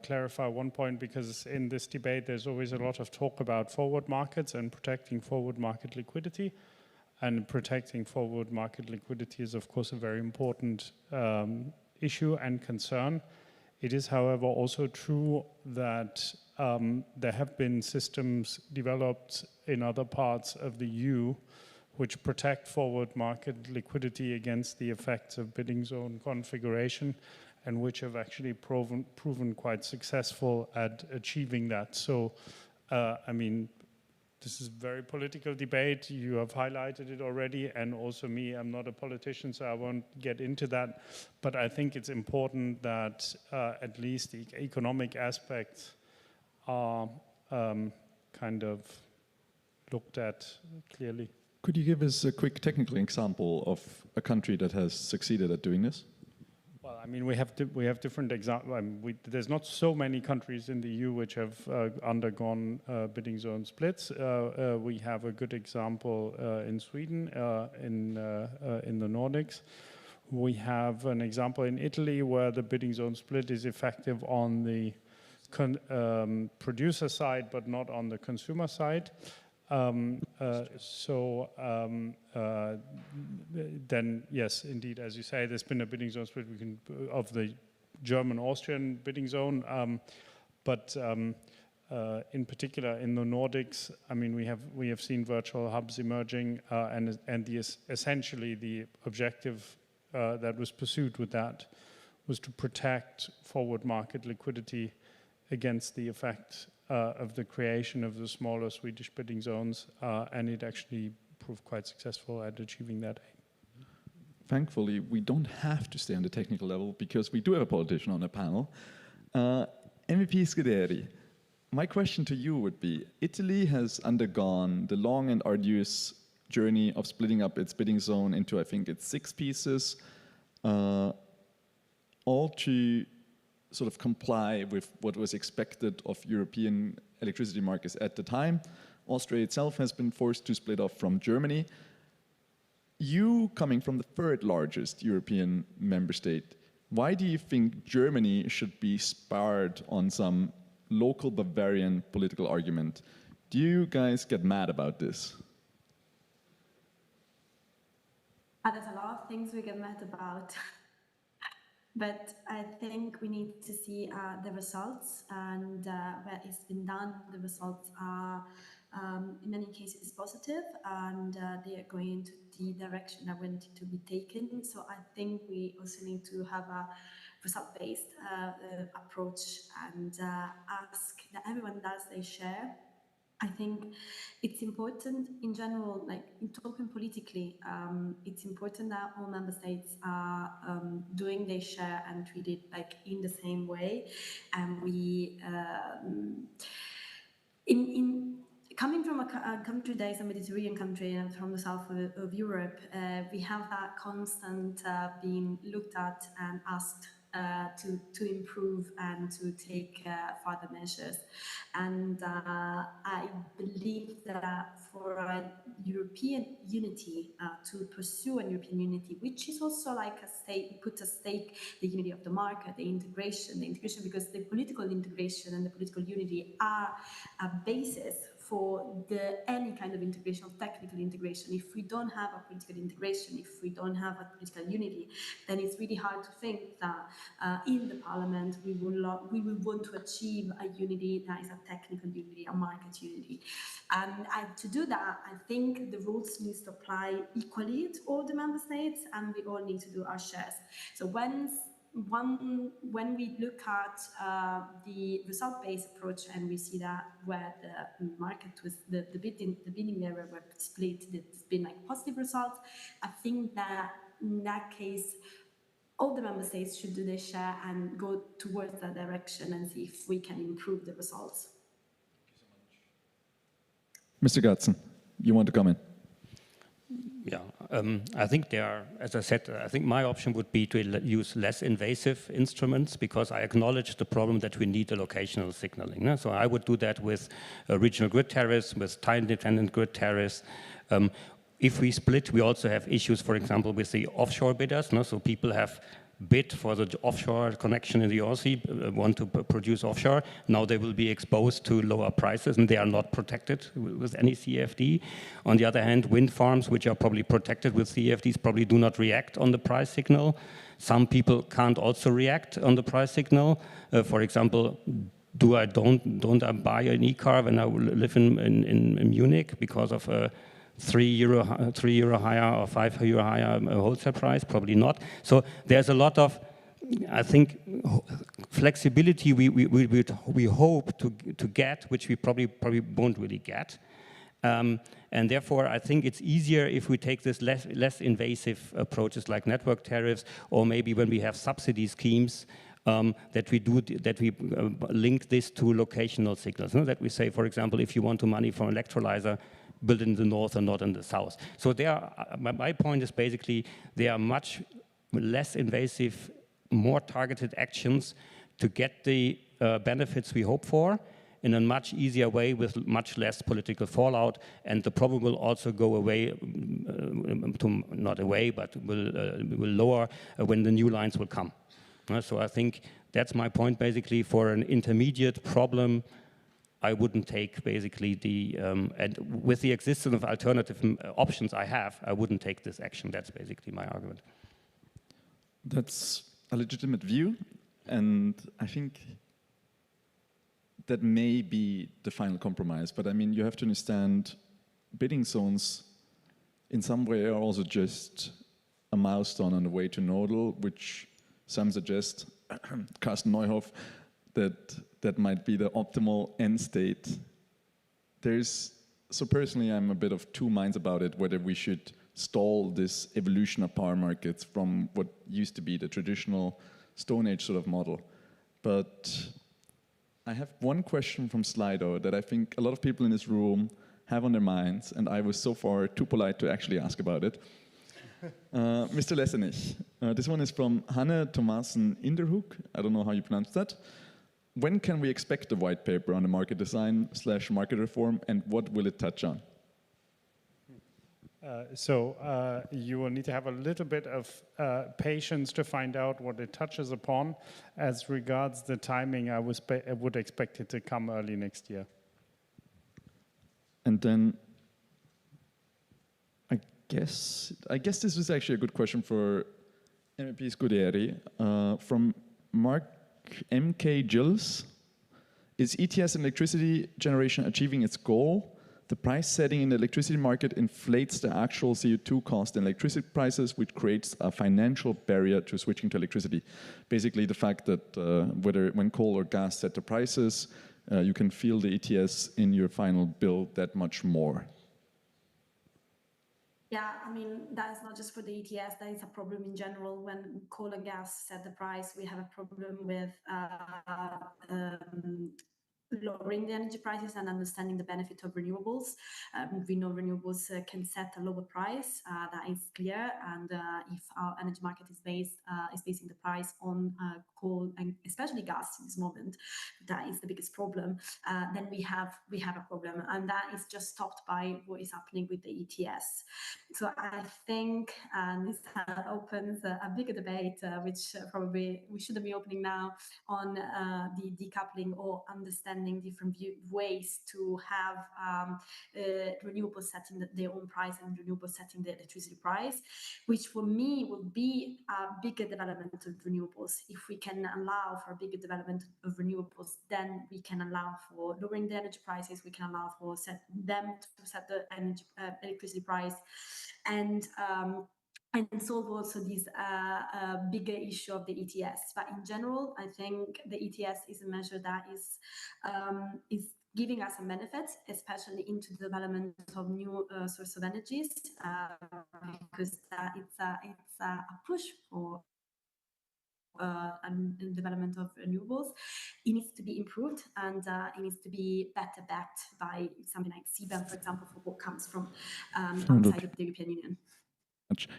clarify one point, because in this debate, there's always a lot of talk about forward markets and protecting forward market liquidity. And protecting forward market liquidity is, of course, a very important issue and concern. It is, however, also true that there have been systems developed in other parts of the EU which protect forward market liquidity against the effects of bidding zone configuration, and which have actually proven quite successful at achieving that. So, I mean, this is a very political debate. You have highlighted it already, and also me, I'm not a politician, so I won't get into that. But I think it's important that at least the economic aspects are kind of looked at clearly. Could you give us a quick technical example of a country that has succeeded at doing this? Well, I mean, we have different examples. There's not so many countries in the EU which have undergone bidding zone splits. We have a good example in Sweden, in the Nordics. We have an example in Italy where the bidding zone split is effective on the producer side, but not on the consumer side. Then yes, indeed, as you say, there's been a bidding zone split of the German-Austrian bidding zone, but in particular in the Nordics, I mean, we have seen virtual hubs emerging, and essentially the objective that was pursued with that was to protect forward market liquidity against the effect of the creation of the smaller Swedish bidding zones, and it actually proved quite successful at achieving that aim. Thankfully, we don't have to stay on the technical level because we do have a politician on the panel. MVP Scuderi, my question to you would be, Italy has undergone the long and arduous journey of splitting up its bidding zone into, I think it's 6 pieces, all to sort of comply with what was expected of European electricity markets at the time. Austria itself has been forced to split off from Germany. You, coming from the 3rd largest European member state, why do you think Germany should be sparred on some local Bavarian political argument? Do you guys get mad about this? There's a lot of things we get mad about. But I think we need to see the results, and where it's been done, the results are in many cases positive, and they are going into the direction that we need to be taken. So I think we also need to have a result-based approach and ask that everyone does their share. I think it's important in general, like in talking politically, it's important that all member states are doing their share and treated like in the same way. And we, coming from a country that is a Mediterranean country and from the south of Europe, we have that constant being looked at and asked to improve and to take further measures. And I believe that for a European unity, to pursue a European unity, which is also like a stake, put a stake, the unity of the market, the integration, because the political integration and the political unity are a basis for any kind of integration, of technical integration. If we don't have a political integration, if we don't have a political unity, then it's really hard to think that in the parliament we will want to achieve a unity that is a technical unity, a market unity. And to do that, I think the rules need to apply equally to all the member states, and we all need to do our shares. So when we look at the result-based approach, and we see that where the market was the bidding area were split, it's been like positive results. I think that in that case, all the member states should do their share and go towards that direction and see if we can improve the results. Mr. Gatzen, you want to comment? Yeah, I think there are, as I said, I think my option would be to use less invasive instruments, because I acknowledge the problem that we need a locational signaling. No? So I would do that with regional grid tariffs, with time-dependent grid tariffs. If we split, we also have issues, for example, with the offshore bidders. No? So people have bid for the offshore connection in the North Sea, want to produce offshore. Now they will be exposed to lower prices, and they are not protected with any CFD. On the other hand, wind farms, which are probably protected with CFDs, probably do not react on the price signal. Some people can't also react on the price signal. For example, don't I buy an e-car when I live in Munich because of a €3 higher or €5 higher wholesale price? Probably not. So there's a lot of, I think, flexibility we hope to get, which we probably won't really get. And therefore, I think it's easier if we take this less invasive approaches like network tariffs, or maybe when we have subsidy schemes, that we link this to locational signals. No? That we say, for example, if you want to money for an electrolyzer, built in the north and not in the south. So my point is basically there are much less invasive, more targeted actions to get the benefits we hope for in a much easier way with much less political fallout, and the problem will also go away, not away, but will lower when the new lines will come. So I think that's my point basically. For an intermediate problem, I wouldn't take basically and with the existence of alternative options I have, I wouldn't take this action. That's basically my argument. That's a legitimate view, and I think that may be the final compromise. But I mean, you have to understand, bidding zones in some way are also just a milestone on the way to nodal, which some suggest, Carsten Neuhoff, that might be the optimal end state. So personally, I'm a bit of two minds about it, whether we should stall this evolution of power markets from what used to be the traditional Stone Age sort of model. But I have one question from Slido that I think a lot of people in this room have on their minds, and I was so far too polite to actually ask about it. Mr. Lessenich, this one is from Hanne Thomasen Inderhoek. I don't know how you pronounce that. When can we expect the white paper on the market design / market reform, and what will it touch on? You will need to have a little bit of patience to find out what it touches upon. As regards the timing, I would expect it to come early next year. And then I guess this is actually a good question for MEP Scudieri. From Mark M.K. Gills, is ETS and electricity generation achieving its goal? The price setting in the electricity market inflates the actual CO2 cost in electricity prices, which creates a financial barrier to switching to electricity. Basically, the fact that when coal or gas set the prices, you can feel the ETS in your final bill that much more. Yeah, I mean, that is not just for the ETS, that is a problem in general. When coal and gas set the price, we have a problem with lowering the energy prices and understanding the benefit of renewables. We know renewables can set a lower price, that is clear, and if our energy market is basing the price on coal and especially gas in this moment, that is the biggest problem, then we have a problem, and that is just stopped by what is happening with the ETS. So I think this opens a bigger debate, which probably we shouldn't be opening now, on the decoupling or understanding different ways to have renewables setting their own price and renewables setting the electricity price, which for me will be a bigger development of renewables. If we can allow for a bigger development of renewables, then we can allow for lowering the energy prices, we can allow for them to set the electricity price, and solve also this bigger issue of the ETS. But in general, I think the ETS is a measure that is giving us some benefits, especially into the development of new source of energies, because it's a push for and development of renewables. It needs to be improved, and it needs to be better backed by something like CBAM, for example, for what comes from outside of the European Union.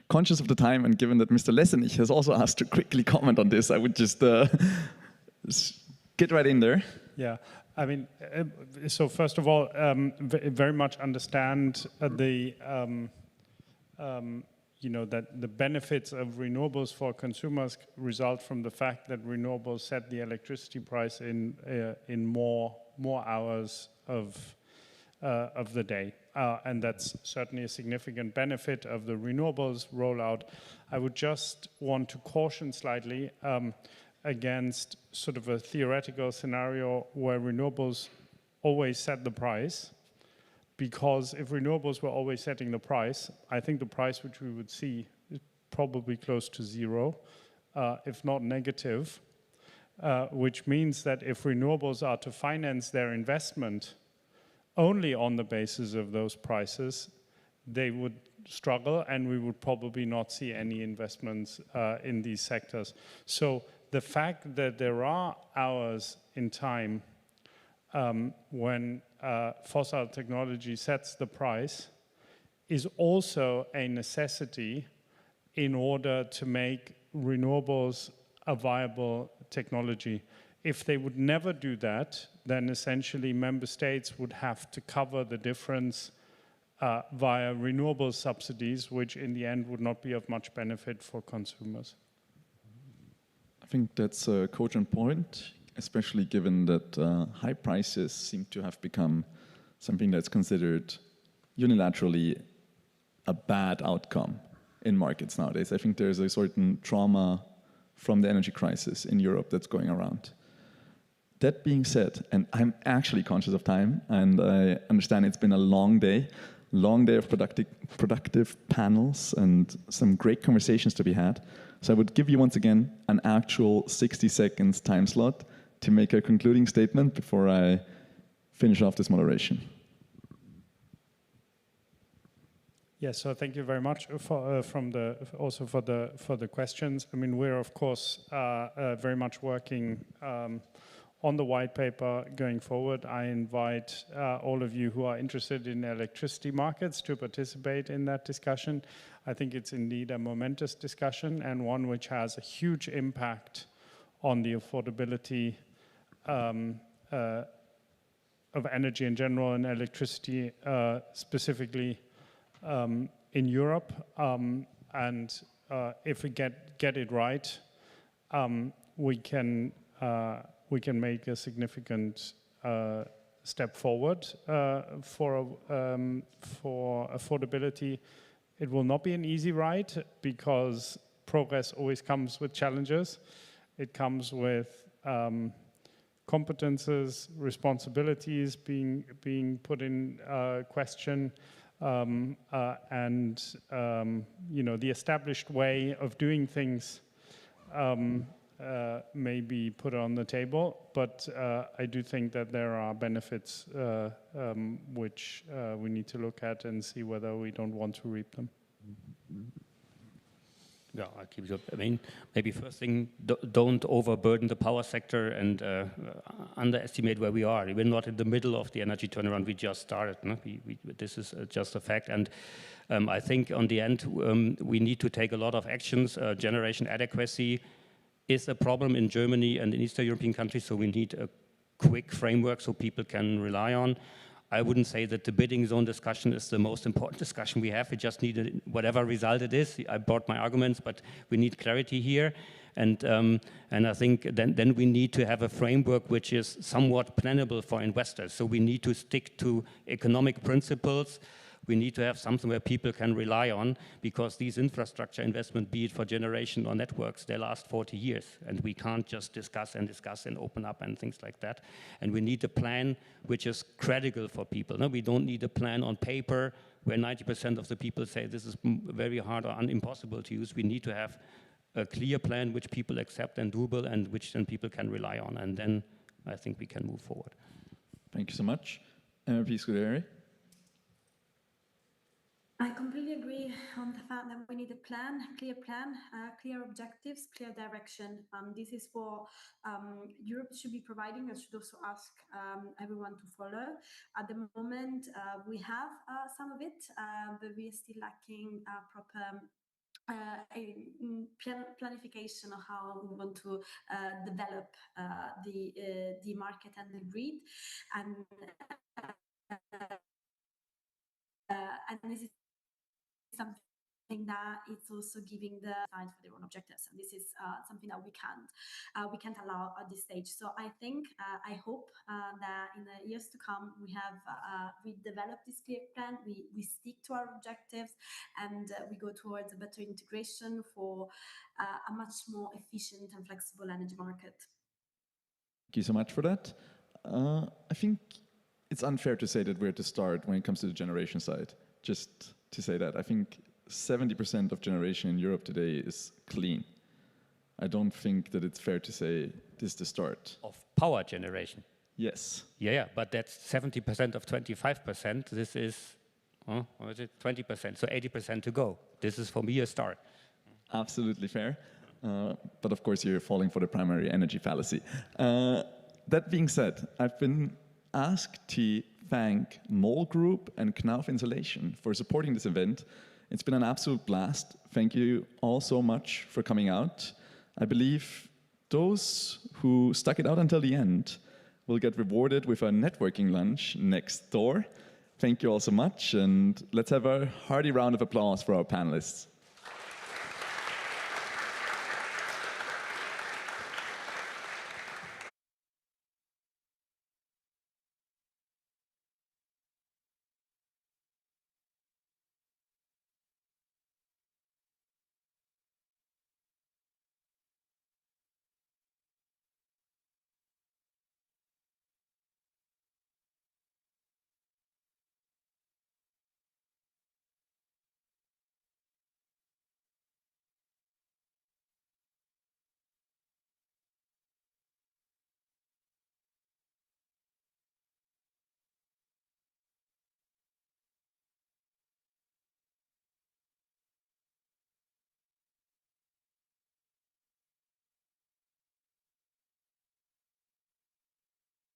Conscious of the time, and given that Mr. Lessenich has also asked to quickly comment on this, I would just get right in there. Yeah, I mean, so first of all, very much understand the that the benefits of renewables for consumers result from the fact that renewables set the electricity price in more hours of the day. And that's certainly a significant benefit of the renewables rollout. I would just want to caution slightly against sort of a theoretical scenario where renewables always set the price, because if renewables were always setting the price, I think the price which we would see is probably close to zero, if not negative, which means that if renewables are to finance their investment only on the basis of those prices, they would struggle, and we would probably not see any investments in these sectors. So the fact that there are hours in time when fossil technology sets the price is also a necessity in order to make renewables a viable technology. If they would never do that, then essentially member states would have to cover the difference via renewable subsidies, which in the end would not be of much benefit for consumers. I think that's a cogent point, especially given that high prices seem to have become something that's considered unilaterally a bad outcome in markets nowadays. I think there's a certain trauma from the energy crisis in Europe that's going around. That being said, and I'm actually conscious of time, and I understand it's been a long day of productive panels and some great conversations to be had. So I would give you once again an actual 60 seconds time slot to make a concluding statement before I finish off this moderation. Yes, so thank you very much for the questions. I mean, we're of course very much working on the white paper going forward. I invite all of you who are interested in electricity markets to participate in that discussion. I think it's indeed a momentous discussion, and one which has a huge impact on the affordability of energy in general and electricity specifically in Europe. And if we get it right, we can make a significant step forward for affordability. It will not be an easy ride, because progress always comes with challenges. It comes with competences, responsibilities being put in question, and the established way of doing things may be put on the table, but I do think that there are benefits which we need to look at and see whether we don't want to reap them. Yeah, I'll keep it up. I mean, maybe first thing, don't overburden the power sector and underestimate where we are. We're not in the middle of the energy turnaround. We just started. No? This is just a fact. And I think on the end, we need to take a lot of actions. Generation adequacy is a problem in Germany and in Eastern European countries, so we need a quick framework so people can rely on. I wouldn't say that the bidding zone discussion is the most important discussion we have. We just need whatever result it is. I brought my arguments, but we need clarity here. And I think then we need to have a framework which is somewhat plannable for investors. So we need to stick to economic principles. We need to have something where people can rely on, because these infrastructure investment, be it for generation or networks, they last 40 years. And we can't just discuss and open up and things like that. And we need a plan which is credible for people. No, we don't need a plan on paper where 90% of the people say this is very hard or impossible to use. We need to have a clear plan which people accept and doable and which then people can rely on. And then I think we can move forward. Thank you so much. Please, György. I completely agree on the fact that we need a plan, clear objectives, clear direction. This is what Europe should be providing and should also ask everyone to follow. At the moment, we have some of it, but we are still lacking proper planification of how we want to develop the market and the grid. And this is something that it's also giving the signs for their own objectives, and this is something that we can't allow at this stage. So I think I hope that in the years to come we develop this clear plan, we stick to our objectives, and we go towards a better integration for a much more efficient and flexible energy market. Thank you so much for that. I think it's unfair to say that we're at the start when it comes to the generation side. Just to say that, I think 70% of generation in Europe today is clean. I don't think that it's fair to say this is the start. Of power generation? Yes. Yeah, but that's 70% of 25%. This is, what is it, 20%, so 80% to go. This is, for me, a start. Absolutely fair. But of course, you're falling for the primary energy fallacy. That being said, I've been asked to thank MOL Group and Knauf Insulation for supporting this event. It's been an absolute blast. Thank you all so much for coming out. I believe those who stuck it out until the end will get rewarded with a networking lunch next door. Thank you all so much, and let's have a hearty round of applause for our panelists.